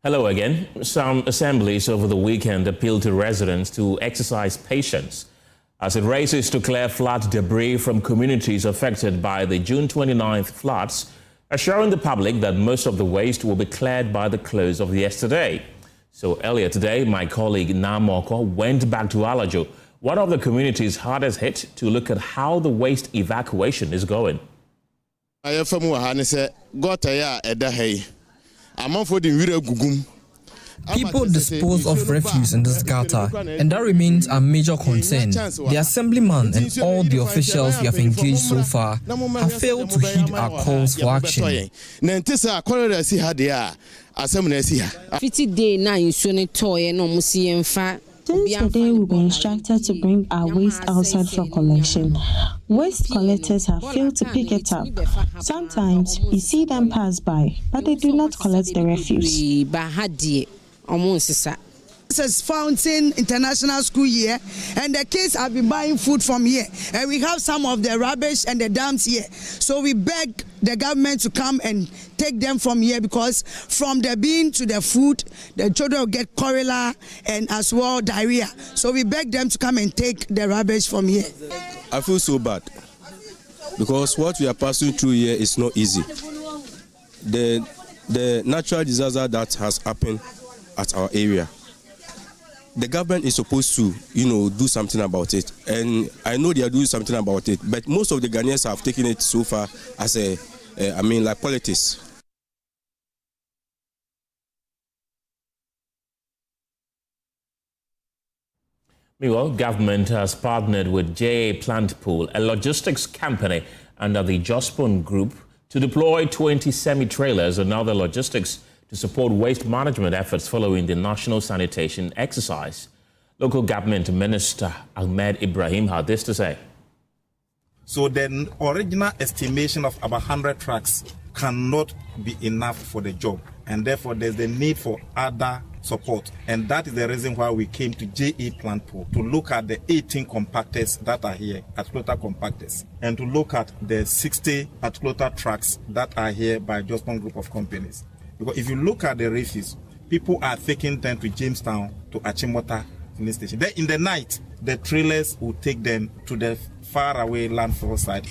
Speaker 1: Hello again. Some assemblies over the weekend appealed to residents to exercise patience as it races to clear flood debris from communities affected by the June 29th floods, assuring the public that most of the waste will be cleared by the close of yesterday. So earlier today, my colleague Namoko went back to Alajo, one of the communities hardest hit, to look at how the waste evacuation is going.
Speaker 3: People dispose of refuse in this gutter, and that remains a major concern. The assemblyman and all the officials we have engaged so far have failed to heed our calls for action.
Speaker 4: Since the day we were instructed to bring our waste outside for collection, waste collectors have failed to pick it up. Sometimes we see them pass by, but they do not collect the refuse.
Speaker 14: This is Fountain International School here, and the kids have been buying food from here, and we have some of the rubbish and the dumps here. So we beg the government to come and take them from here, because from the bean to the food, the children will get cholera and as well diarrhea. So we beg them to come and take the rubbish from here.
Speaker 5: I feel so bad because what we are passing through here is not easy. The natural disaster that has happened at our area, the government is supposed to, do something about it. And I know they are doing something about it. But most of the Ghanaians have taken it so far as like politics.
Speaker 1: Meanwhile, government has partnered with JA Plant Pool, a logistics company under the Jospon Group, to deploy 20 semi-trailers and other logistics to support waste management efforts following the national sanitation exercise. Local government Minister Ahmed Ibrahim had this to say.
Speaker 18: So the original estimation of about 100 trucks cannot be enough for the job, and therefore there's the need for other support. And that is the reason why we came to JA Plant Pool, to look at the 18 compactors that are here, Athlota compactors, and to look at the 60 Athlota trucks that are here by Jospon Group of companies. Because if you look at the refuse, people are taking them to Jamestown, to Achimota filling station. Then in the night, the trailers will take them to the faraway landfill site.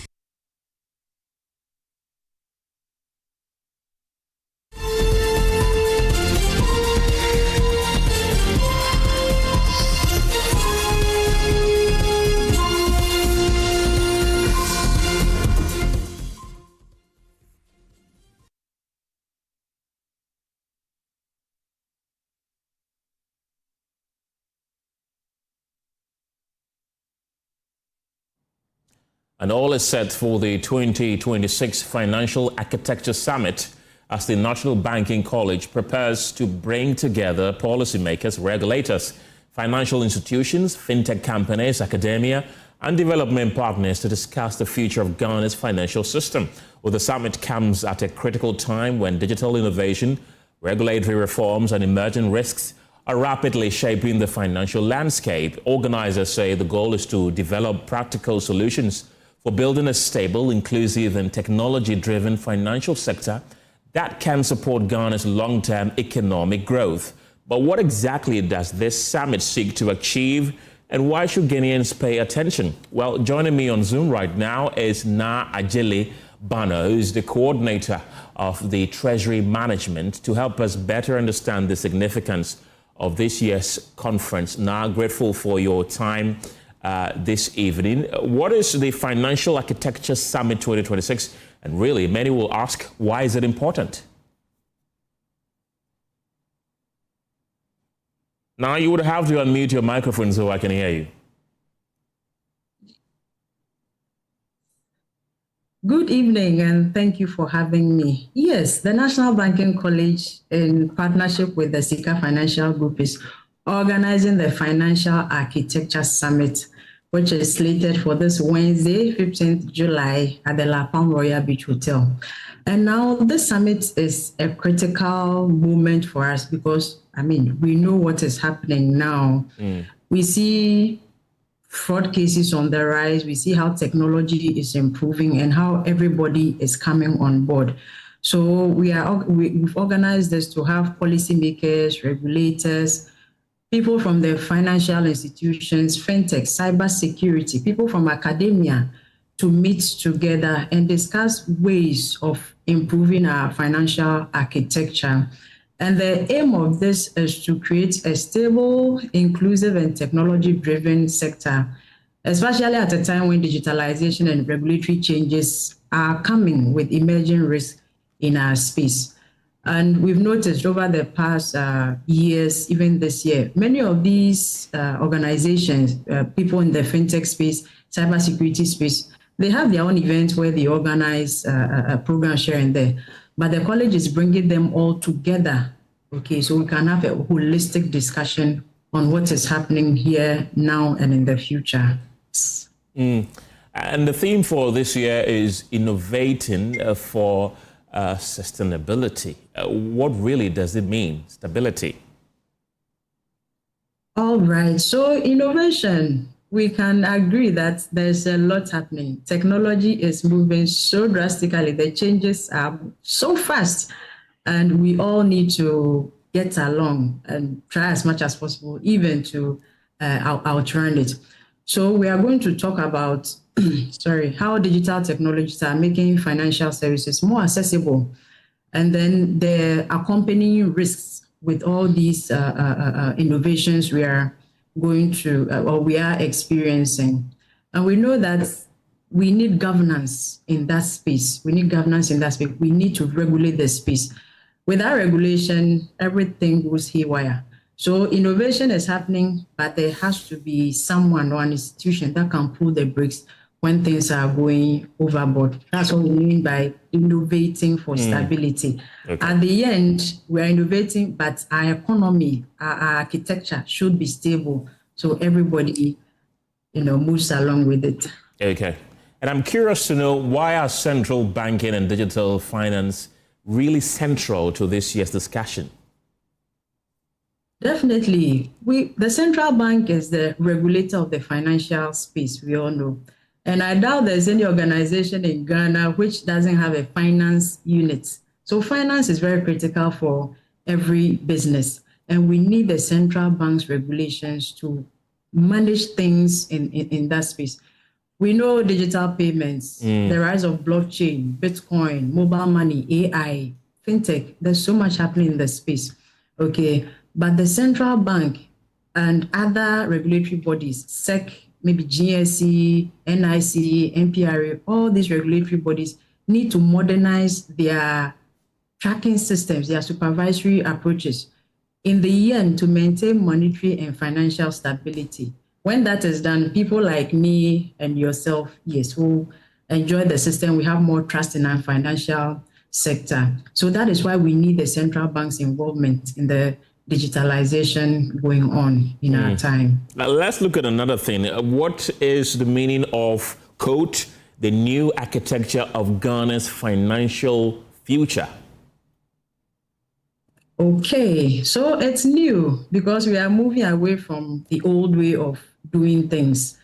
Speaker 1: And all is set for the 2026 Financial Architecture Summit as the National Banking College prepares to bring together policymakers, regulators, financial institutions, fintech companies, academia, and development partners to discuss the future of Ghana's financial system. Well, the summit comes at a critical time when digital innovation, regulatory reforms, and emerging risks are rapidly shaping the financial landscape. Organizers say the goal is to develop practical solutions for building a stable, inclusive, and technology-driven financial sector that can support Ghana's long-term economic growth. But what exactly does this summit seek to achieve, and why should Ghanaians pay attention? Well, joining me on Zoom right now is Na Ajili Bano, who's the coordinator of the Treasury Management, to help us better understand the significance of this year's conference. Na, grateful for your time this evening. What is the Financial Architecture Summit 2026? And really, many will ask, why is it important? Now you would have to unmute your microphone so I can hear you.
Speaker 19: Good evening, and thank you for having me. Yes, the National Banking College, in partnership with the Sika Financial Group, is organizing the Financial Architecture Summit, which is slated for this Wednesday, 15th July, at the La Palm Royal Beach Hotel. And now this summit is a critical moment for us because, we know what is happening now. We see fraud cases on the rise. We see how technology is improving and how everybody is coming on board. So we've organized this to have policymakers, regulators, people from the financial institutions, fintech, cybersecurity, people from academia to meet together and discuss ways of improving our financial architecture. And the aim of this is to create a stable, inclusive, and technology-driven sector, especially at a time when digitalization and regulatory changes are coming with emerging risks in our space. And we've noticed over the past years, even this year, many of these organizations, people in the fintech space, cybersecurity space, they have their own events where they organize a program sharing there. But the college is bringing them all together, okay, so we can have a holistic discussion on what is happening here, now, and in the future.
Speaker 1: And the theme for this year is innovating for sustainability. What really does it mean, stability?
Speaker 19: All right, so innovation, we can agree that there's a lot happening. Technology is moving so drastically, the changes are so fast, and we all need to get along and try as much as possible, even to outrun it. So we are going to talk about how digital technologies are making financial services more accessible, and then the accompanying risks with all these innovations we are going to or we are experiencing. And we know that we need governance in that space. We need to regulate the space. Without regulation, everything goes haywire. So innovation is happening, but there has to be someone or an institution that can pull the brakes when things are going overboard. That's what we mean by innovating for stability. Okay. At the end, we are innovating, but our economy, our architecture should be stable, so everybody, moves along with it.
Speaker 1: Okay. And I'm curious to know, why are central banking and digital finance really central to this year's discussion?
Speaker 19: Definitely. The central bank is the regulator of the financial space, we all know. And I doubt there's any organization in Ghana which doesn't have a finance unit. So finance is very critical for every business. And we need the central bank's regulations to manage things in that space. We know digital payments, the rise of blockchain, Bitcoin, mobile money, AI, fintech. There's so much happening in the space. Okay. But the central bank and other regulatory bodies, SEC, maybe GSE, NIC, NPRA, all these regulatory bodies need to modernize their tracking systems, their supervisory approaches in the end to maintain monetary and financial stability. When that is done, people like me and yourself, yes, who enjoy the system, we have more trust in our financial sector. So that is why we need the central bank's involvement in the digitalization going on in our time.
Speaker 1: Now let's look at another thing. What is the meaning of, quote, the new architecture of Ghana's financial future?
Speaker 19: Okay, so it's new because we are moving away from the old way of doing things.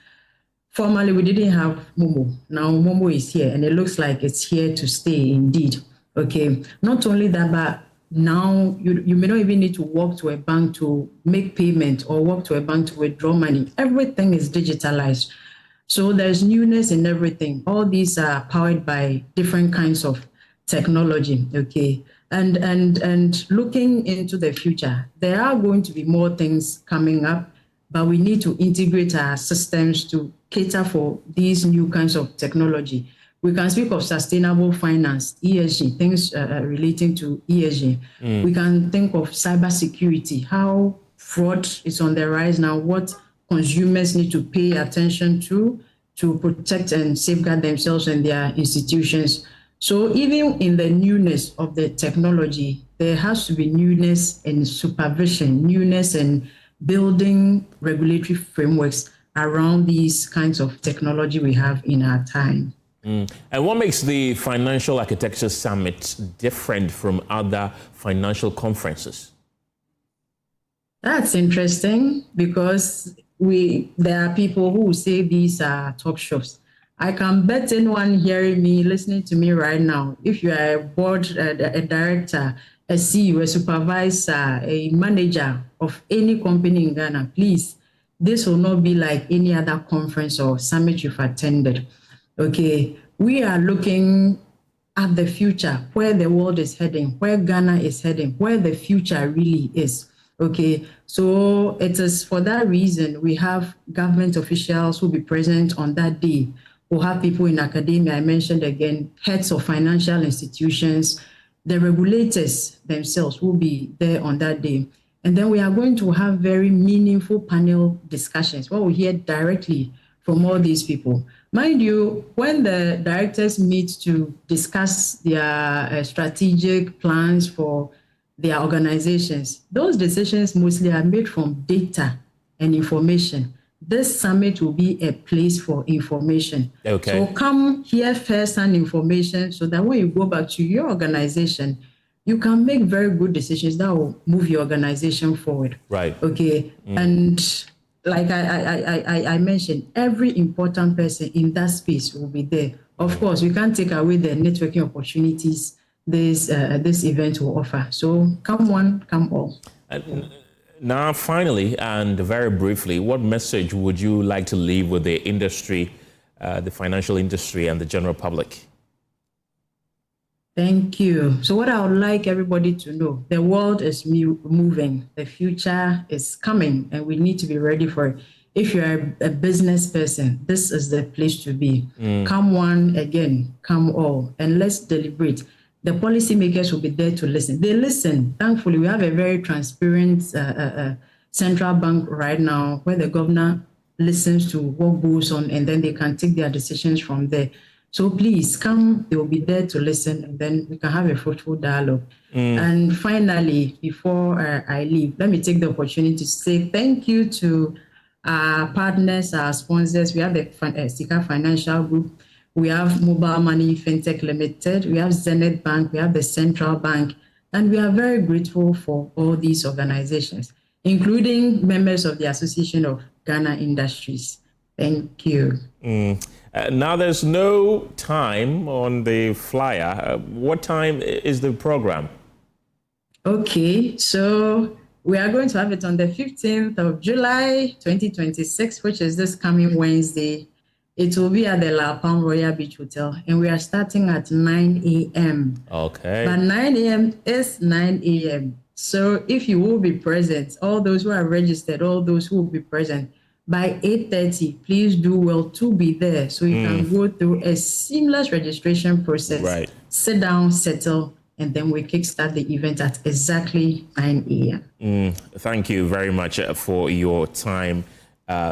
Speaker 19: Formerly, we didn't have Momo. Now Momo is here, and it looks like it's here to stay indeed. Okay, not only that, but now you may not even need to walk to a bank to make payment or walk to a bank to withdraw money. Everything is digitalized. So there's newness in everything. All these are powered by different kinds of technology, okay? And looking into the future, there are going to be more things coming up, but we need to integrate our systems to cater for these new kinds of technology. We can speak of sustainable finance, ESG, things relating to ESG. We can think of cybersecurity, how fraud is on the rise now, what consumers need to pay attention to protect and safeguard themselves and their institutions. So even in the newness of the technology, there has to be newness in supervision, newness in building regulatory frameworks around these kinds of technology we have in our time.
Speaker 1: And what makes the Financial Architecture Summit different from other financial conferences?
Speaker 19: That's interesting because there are people who say these are talk shows. I can bet anyone hearing me, listening to me right now, if you are a board, a director, a CEO, a supervisor, a manager of any company in Ghana, please, this will not be like any other conference or summit you've attended. Okay, we are looking at the future, where the world is heading, where Ghana is heading, where the future really is. Okay, so it is for that reason we have government officials who will be present on that day. We'll have people in academia, I mentioned again, heads of financial institutions, the regulators themselves will be there on that day. And then we are going to have very meaningful panel discussions where we hear directly from all these people. Mind you, when the directors meet to discuss their strategic plans for their organizations, those decisions mostly are made from data and information. This summit will be a place for information.
Speaker 1: Okay.
Speaker 19: So come hear first-hand information so that when you go back to your organization, you can make very good decisions that will move your organization forward.
Speaker 1: Right.
Speaker 19: Okay. And like I mentioned, every important person in that space will be there. Of course, we can't take away the networking opportunities this event will offer. So come one, come all.
Speaker 1: Now, finally, and very briefly, what message would you like to leave with the industry, the financial industry, and the general public?
Speaker 19: Thank you. So what I would like everybody to know, the world is moving, the future is coming, and we need to be ready for it. If you're a business person, this is the place to be. Come one, again, come all, and let's deliberate. The policymakers will be there to listen. They listen. Thankfully, we have a very transparent central bank right now where the governor listens to what goes on and then they can take their decisions from there. So please come, they will be there to listen and then we can have a fruitful dialogue. And finally, before I leave, let me take the opportunity to say thank you to our partners, our sponsors. We have the Sika Financial Group. We have Mobile Money Fintech Limited, we have Zenith Bank, we have the Central Bank, and we are very grateful for all these organizations, including members of the Association of Ghana Industries. Thank you.
Speaker 1: Now there's no time on the flyer. What time is the program?
Speaker 19: Okay, so we are going to have it on the 15th of July, 2026, which is this coming Wednesday. It will be at the La Palm Royal Beach Hotel, and we are starting at 9 a.m.
Speaker 1: Okay.
Speaker 19: But 9 a.m. is 9 a.m. So if you will be present, all those who are registered, all those who will be present, by 8:30, please do well to be there so you can go through a seamless registration process.
Speaker 1: Right.
Speaker 19: Sit down, settle, and then we kickstart the event at exactly 9 a.m.
Speaker 1: Thank you very much for your time.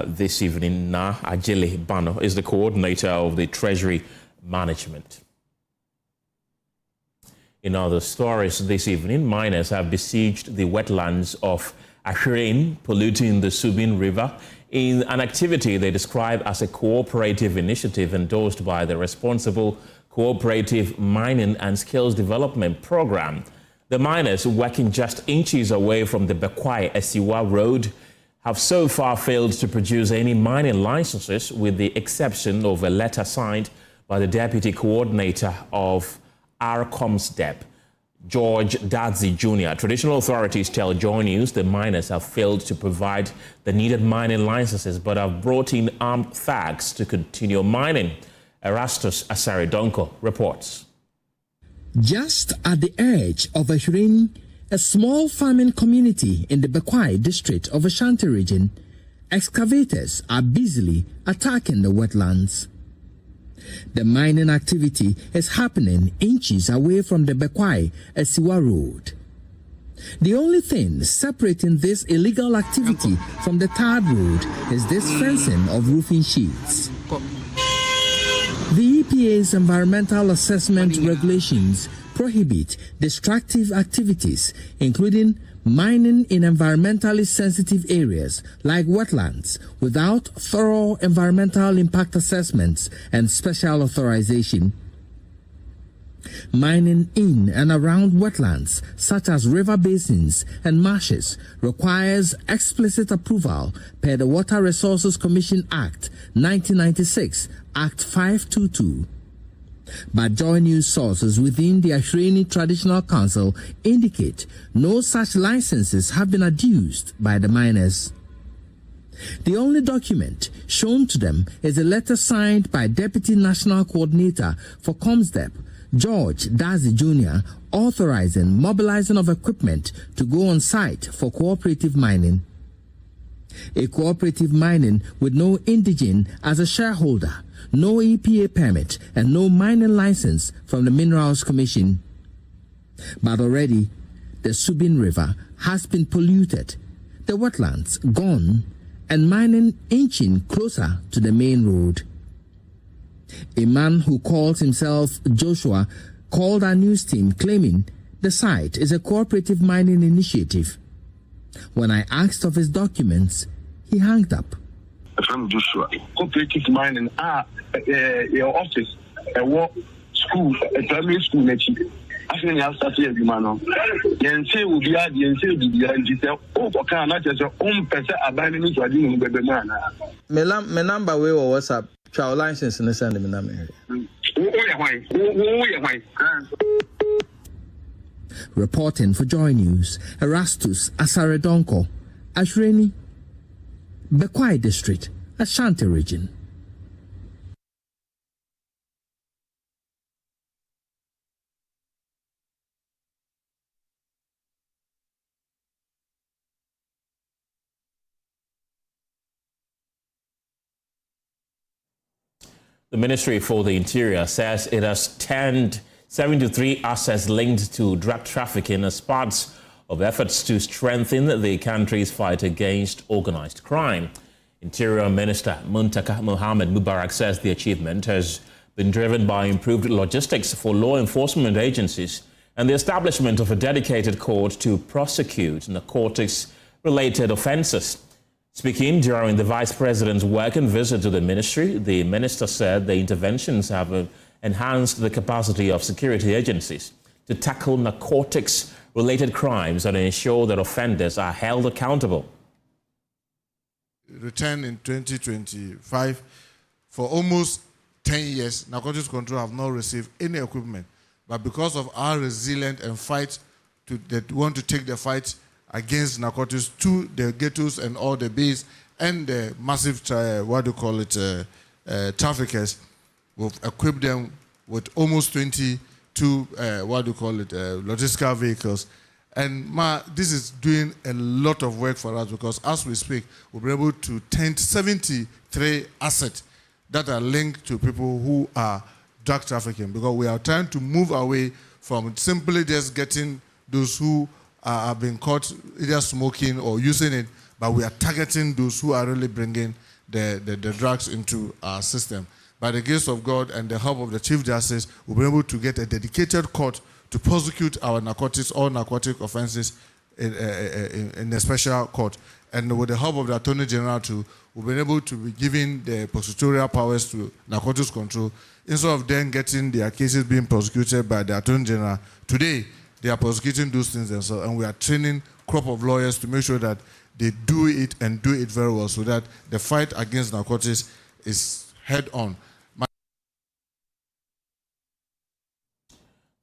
Speaker 1: This evening, Na Ajele Bano is the coordinator of the Treasury Management. In other stories this evening, miners have besieged the wetlands of Ahweren, polluting the Subin River, in an activity they describe as a cooperative initiative endorsed by the Responsible Cooperative Mining and Skills Development Program. The miners, working just inches away from the Bekwai-Esiwa Road, have so far failed to produce any mining licenses, with the exception of a letter signed by the Deputy Coordinator of RCOMSDEP, George Dadzi Jr. Traditional authorities tell Joy News the miners have failed to provide the needed mining licenses but have brought in armed thugs to continue mining. Erastus Asaridonko reports.
Speaker 7: Just at the edge of Ahweren, a small farming community in the Bekwai district of Ashanti region, excavators are busily attacking the wetlands. The mining activity is happening inches away from the Bekwai-Esiwa Road. The only thing separating this illegal activity from the tarred road is this fencing of roofing sheets. The EPA's environmental assessment regulations prohibit destructive activities, including mining in environmentally sensitive areas like wetlands, without thorough environmental impact assessments and special authorization. Mining in and around wetlands, such as river basins and marshes, requires explicit approval per the Water Resources Commission Act 1996, Act 522. But Joy News sources within the Ashireni Traditional Council indicate no such licenses have been adduced by the miners. The only document shown to them is a letter signed by Deputy National Coordinator for COMSDEP, George Dazi Jr., authorizing mobilizing of equipment to go on site for cooperative mining. A cooperative mining with no indigene as a shareholder, no EPA permit, and no mining license from the Minerals Commission. But already, the Subin River has been polluted, the wetlands gone, and mining inching closer to the main road. A man who calls himself Joshua called our news team claiming the site is a cooperative mining initiative. When I asked of his documents, he hung up.
Speaker 8: From Joshua, cooperative mining, your office, a work school, a primary school, I think you have started a man. You say will be at the end, you say, oh, okay, not just your own person abandoning to a demon baby man.
Speaker 9: My number way or WhatsApp, child license in the send me number.
Speaker 7: Reporting for Joy News, Erastus Asaredonko, Ashireni, Bekwai District, Ashanti Region.
Speaker 1: The Ministry for the Interior says it has turned 73 assets linked to drug trafficking as part of efforts to strengthen the country's fight against organized crime. Interior Minister Muntaka Mohammed Mubarak says the achievement has been driven by improved logistics for law enforcement agencies and the establishment of a dedicated court to prosecute narcotics-related offences. Speaking during the Vice President's working visit to the ministry, the minister said the interventions have enhanced the capacity of security agencies to tackle narcotics-related crimes and ensure that offenders are held accountable.
Speaker 10: Return in 2025, for almost 10 years, narcotics control have not received any equipment. But because of our resilience and fight, that want to take the fight against narcotics to the ghettos and all the base and the massive, traffickers, we've equipped them with almost 22, logistical vehicles. And this is doing a lot of work for us because as we speak, we'll be able to tend 73 assets that are linked to people who are drug trafficking, because we are trying to move away from simply just getting those who are being caught either smoking or using it, but we are targeting those who are really bringing the drugs into our system. By the grace of God and the help of the Chief Justice, we'll be able to get a dedicated court to prosecute our narcotics, all narcotic offenses in a special court. And with the help of the Attorney General too, we've been able to be giving the prosecutorial powers to narcotics control. Instead of them getting their cases being prosecuted by the Attorney General, today they are prosecuting those things themselves, and we are training a crop of lawyers to make sure that they do it and do it very well so that the fight against narcotics is head on.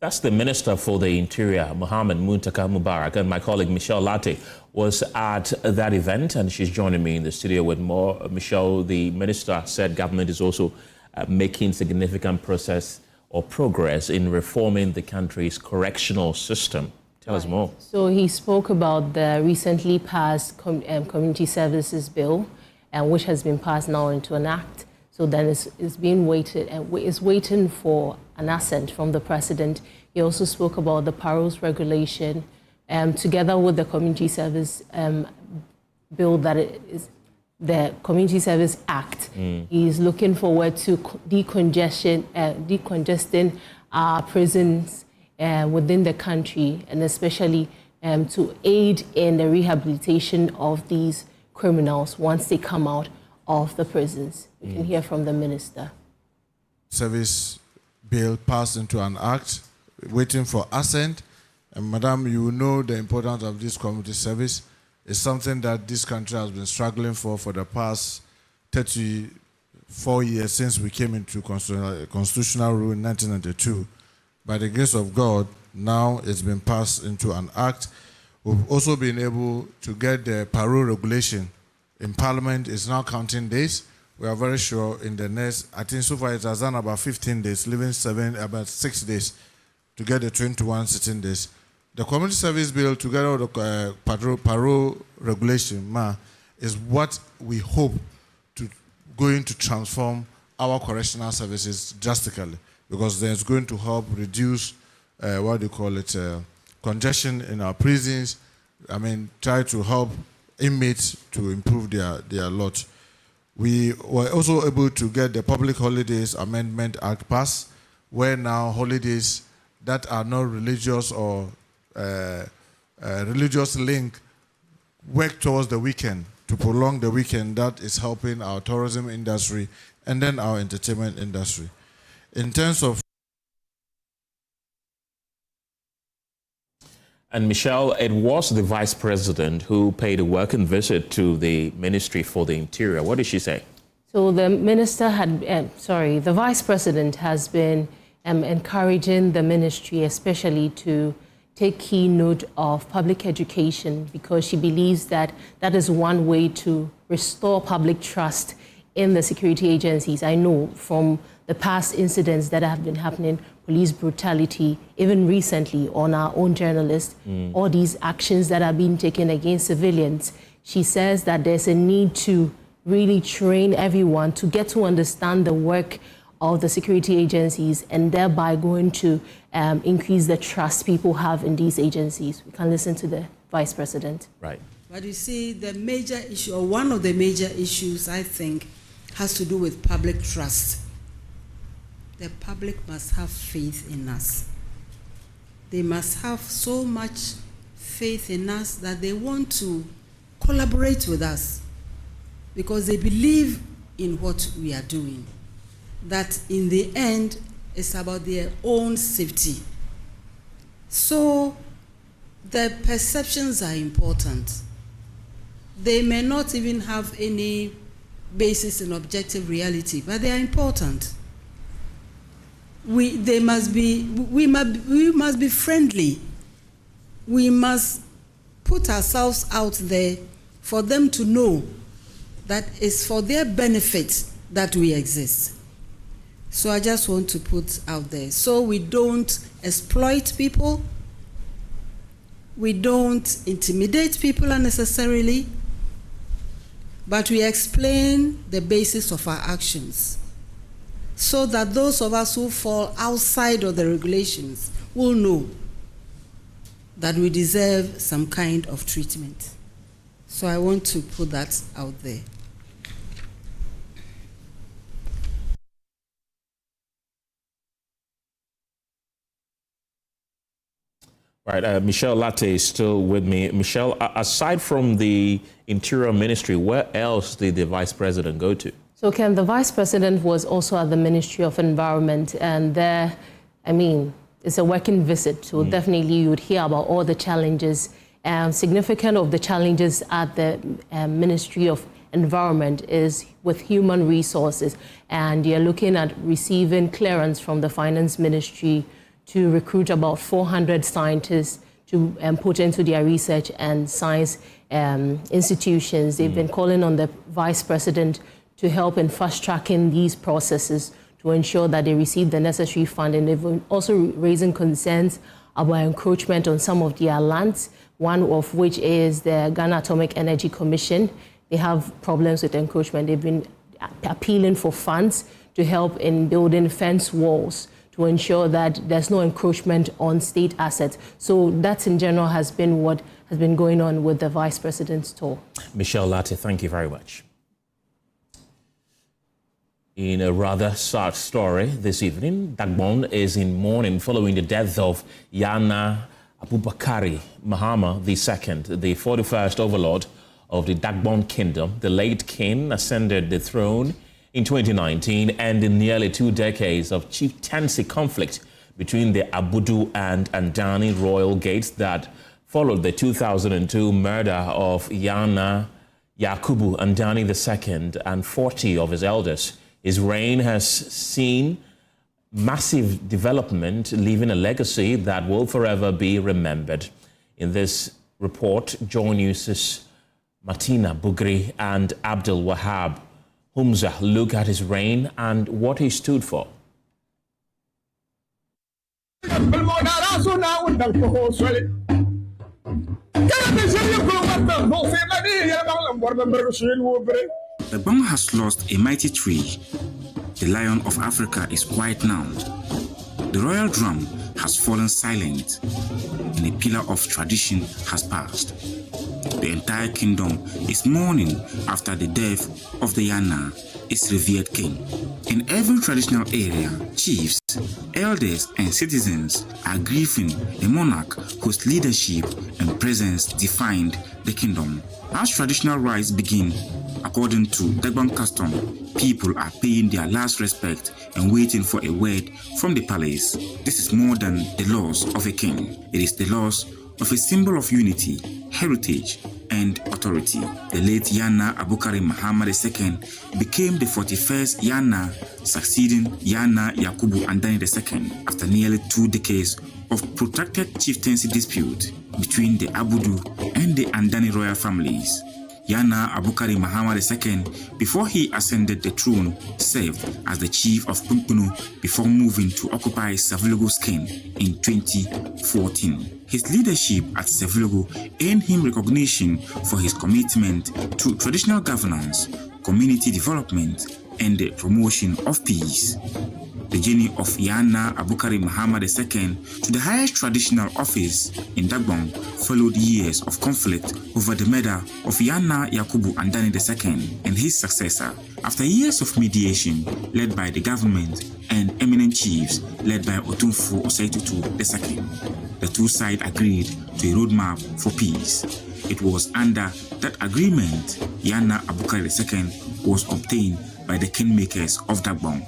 Speaker 1: That's the Minister for the Interior, Mohammed Muntaka Mubarak, and my colleague Michelle Latte was at that event, and she's joining me in the studio with more. Michelle, the Minister said government is also making significant progress in reforming the country's correctional system. Tell us more.
Speaker 11: So he spoke about the recently passed Community Services Bill, which has been passed now into an act. So then it's being waited and is waiting for an assent from the President. He also spoke about the paroles regulation, together with the Community Service Bill that is the Community Service Act. He's looking forward to decongesting our prisons within the country, and especially to aid in the rehabilitation of these criminals once they come out of the prisons. We can hear from the Minister.
Speaker 10: Service bill passed into an act waiting for assent. And Madam, you know the importance of this community service. It's something that this country has been struggling for the past 34 years since we came into constitutional rule in 1992. By the grace of God, now it's been passed into an act. We've also been able to get the parole regulation in Parliament. It's now counting days. We are very sure in the next, I think so far it has done about 15 days, leaving about 6 days to get the 21 sitting days. The community service bill, together with the parole regulation, is what we hope to going to transform our correctional services drastically, because then it's going to help reduce congestion in our prisons. I mean, try to help inmates to improve their lot. We were also able to get the Public Holidays Amendment Act passed, where now holidays that are not religious or religious link work towards the weekend, to prolong the weekend. That is helping our tourism industry and then our entertainment industry. In terms of
Speaker 1: And Michelle, it was the Vice President who paid a working visit to the Ministry for the Interior. What did she say?
Speaker 11: So the minister the Vice President has been encouraging the ministry, especially to take key note of public education, because she believes that that is one way to restore public trust in the security agencies. I know from the past incidents that have been happening, police brutality, even recently on our own journalists, all these actions that are being taken against civilians. She says that there's a need to really train everyone to get to understand the work of the security agencies, and thereby going to increase the trust people have in these agencies. We can listen to the Vice President.
Speaker 1: Right.
Speaker 12: But you see, the major issue, or one of the major issues, I think, has to do with public trust. The public must have faith in us. They must have so much faith in us that they want to collaborate with us, because they believe in what we are doing. That in the end, it's about their own safety. So the perceptions are important. They may not even have any basis in objective reality, but they are important. We must be friendly. We must put ourselves out there for them to know that it's for their benefit that we exist. So I just want to put out there, so we don't exploit people, we don't intimidate people unnecessarily, but we explain the basis of our actions, so that those of us who fall outside of the regulations will know that we deserve some kind of treatment. So I want to put that out there.
Speaker 1: Right, Michelle Latte is still with me. Michelle, aside from the Interior Ministry, where else did the Vice President go to?
Speaker 11: So, Ken, the Vice President was also at the Ministry of Environment, and there, I mean, it's a working visit, so definitely you would hear about all the challenges. Significant of the challenges at the Ministry of Environment is with human resources, and you're looking at receiving clearance from the Finance Ministry to recruit about 400 scientists to put into their research and science institutions. They've been calling on the Vice President to help in fast-tracking these processes to ensure that they receive the necessary funding. They've been also raising concerns about encroachment on some of their lands, one of which is the Ghana Atomic Energy Commission. They have problems with encroachment. They've been appealing for funds to help in building fence walls to ensure that there's no encroachment on state assets. So that in general has been what has been going on with the Vice President's tour.
Speaker 1: Michelle Latte, thank you very much. In a rather sad story this evening, Dagbon is in mourning following the death of Yana Abubakari Mahama II, the 41st overlord of the Dagbon Kingdom. The late king ascended the throne in 2019, ending nearly 2 decades of chieftaincy conflict between the Abudu and Andani royal gates that followed the 2002 murder of Yana Yakubu Andani II and 40 of his elders. His reign has seen massive development, leaving a legacy that will forever be remembered. In this report, Joy News' Martina Bugri and Abdul Wahab Humza look at his reign and what he stood for.
Speaker 15: The Bang has lost a mighty tree. The lion of Africa is quiet now. The royal drum has fallen silent, and a pillar of tradition has passed. The entire kingdom is mourning after the death of the Yana, its revered king. In every traditional area, chiefs, elders, and citizens are grieving a monarch whose leadership and presence defined the kingdom. As traditional rites begin, according to Dagbon custom, people are paying their last respect and waiting for a word from the palace. This is more than the loss of a king. It is the loss of a symbol of unity, heritage, and authority. The late Yana Abukari Muhammad II became the 41st Yana, succeeding Yana Yakubu Andani II after nearly 2 decades of protracted chieftaincy dispute between the Abudu and the Andani royal families. Yana Abukari Muhammad II, before he ascended the throne, served as the chief of Pumpunu before moving to occupy Savilogo's king in 2014. His leadership at Savilogo earned him recognition for his commitment to traditional governance, community development, and the promotion of peace. The journey of Yana Abukari Muhammad II to the highest traditional office in Dagbon followed years of conflict over the murder of Yana Yakubu Andani II and his successor. After years of mediation led by the government and eminent chiefs led by Otumfuo Osei-Tutu II, the two sides agreed to a roadmap for peace. It was under that agreement Yana Abukari II was obtained by the kingmakers of Dagbon.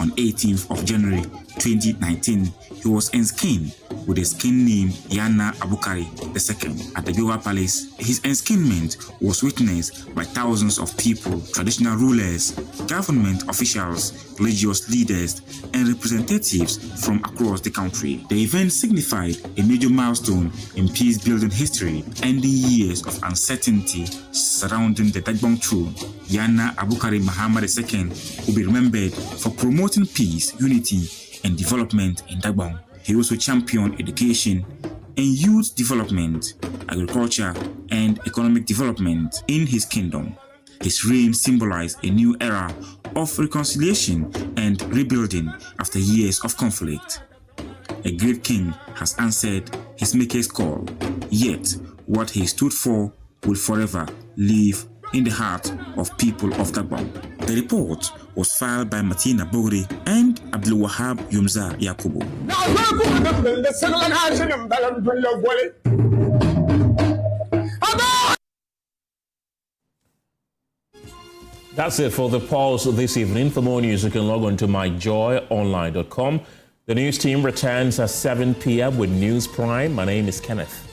Speaker 15: On 18th of January 2019, he was enskinned with his king name Yana Abukari II at the Biwa Palace. His enskinnment was witnessed by thousands of people, traditional rulers, government officials, religious leaders, and representatives from across the country. The event signified a major milestone in peace-building history, ending years of uncertainty surrounding the Dagbon throne. Yana Abukari Muhammad II will be remembered for promoting peace, unity, and development in Dagbon. He also championed education and youth development, agriculture, and economic development in his kingdom. His reign symbolized a new era of reconciliation and rebuilding after years of conflict. A great king has answered his maker's call, yet what he stood for will forever live in the heart of people of Dagbon. The report was filed by Martina Bugri and Abdul Wahab Humza Yakubu.
Speaker 1: That's it for the pulse this evening. For more news, you can log on to myjoyonline.com. The news team returns at 7 p.m. with News Prime. My name is Kenneth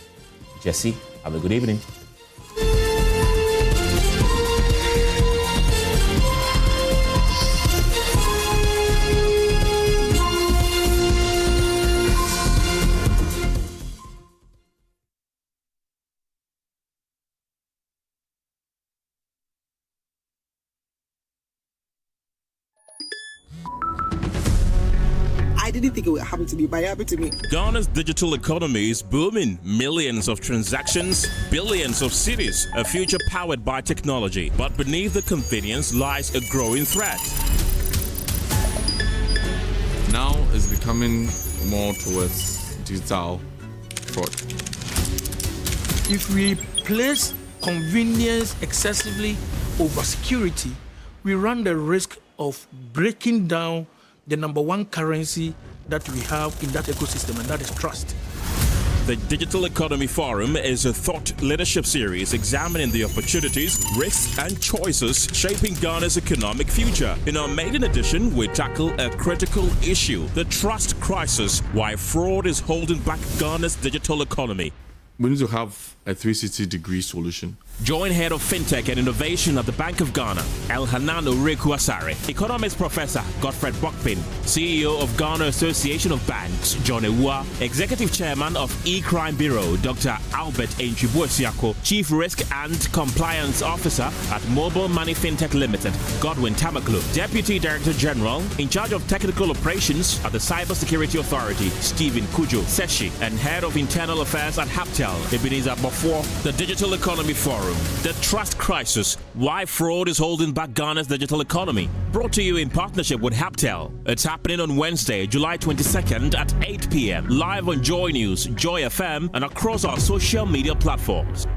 Speaker 1: Gyasi. Have a good evening.
Speaker 20: I didn't think it would happen to me, but it happened to me.
Speaker 21: Ghana's digital economy is booming. Millions of transactions, billions of cities, a future powered by technology. But beneath the convenience lies a growing threat.
Speaker 16: Now it's becoming more towards digital fraud.
Speaker 17: If we place convenience excessively over security, we run the risk of breaking down the number one currency that we have in that ecosystem, and that is trust.
Speaker 21: The Digital Economy Forum is a thought leadership series examining the opportunities, risks, and choices shaping Ghana's economic future. In our maiden edition, we tackle a critical issue, the trust crisis, why fraud is holding back Ghana's digital economy.
Speaker 16: We need to have a 360-degree solution.
Speaker 21: Join Head of FinTech and Innovation at the Bank of Ghana, Elhanan Oreku-Asare, Economics Professor Godfred Bokpin, CEO of Ghana Association of Banks, John Ewua, Executive Chairman of E-Crime Bureau, Dr. Albert Enchibuesiako, Chief Risk and Compliance Officer at Mobile Money FinTech Limited, Godwin Tamaklo, Deputy Director General in charge of Technical Operations at the Cybersecurity Authority, Stephen Kujo Seshi, and Head of Internal Affairs at Haptel, Ebenezer Bofo. The Digital Economy Forum. The Trust Crisis, why fraud is holding back Ghana's digital economy. Brought to you in partnership with Haptel. It's happening on Wednesday, July 22nd at 8 p.m. live on Joy News, Joy FM, and across our social media platforms.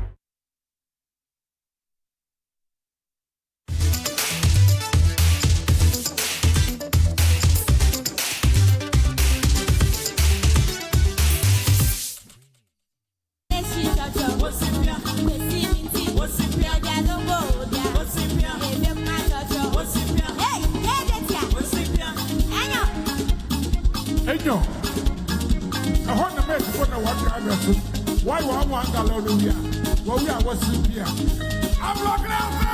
Speaker 2: Why one hallelujah? Well, we are what's here. I'm looking out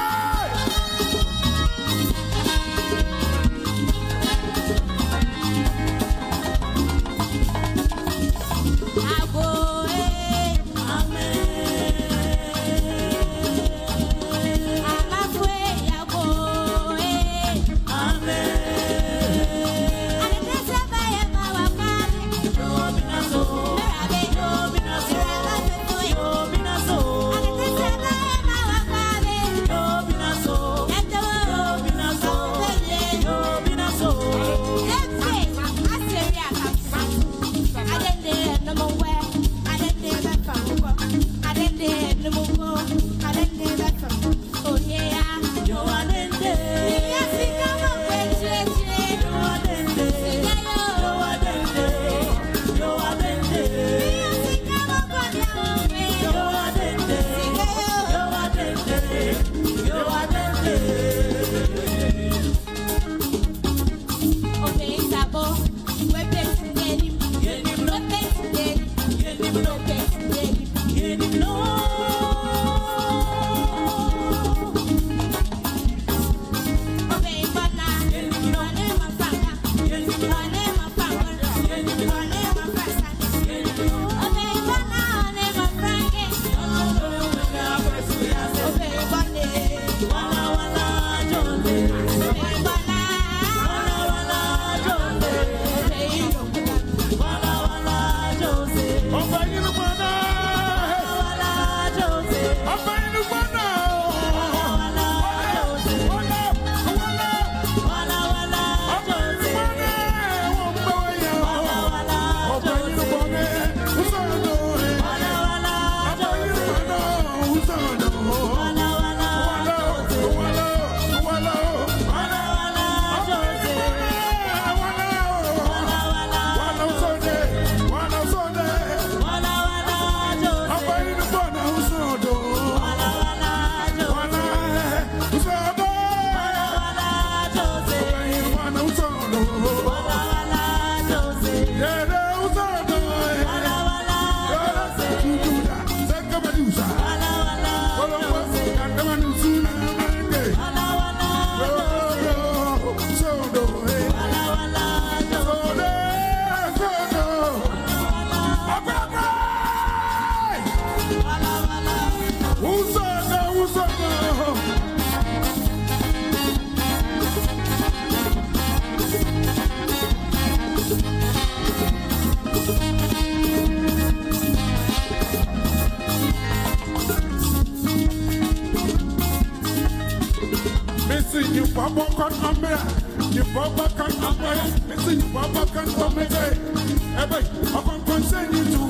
Speaker 2: you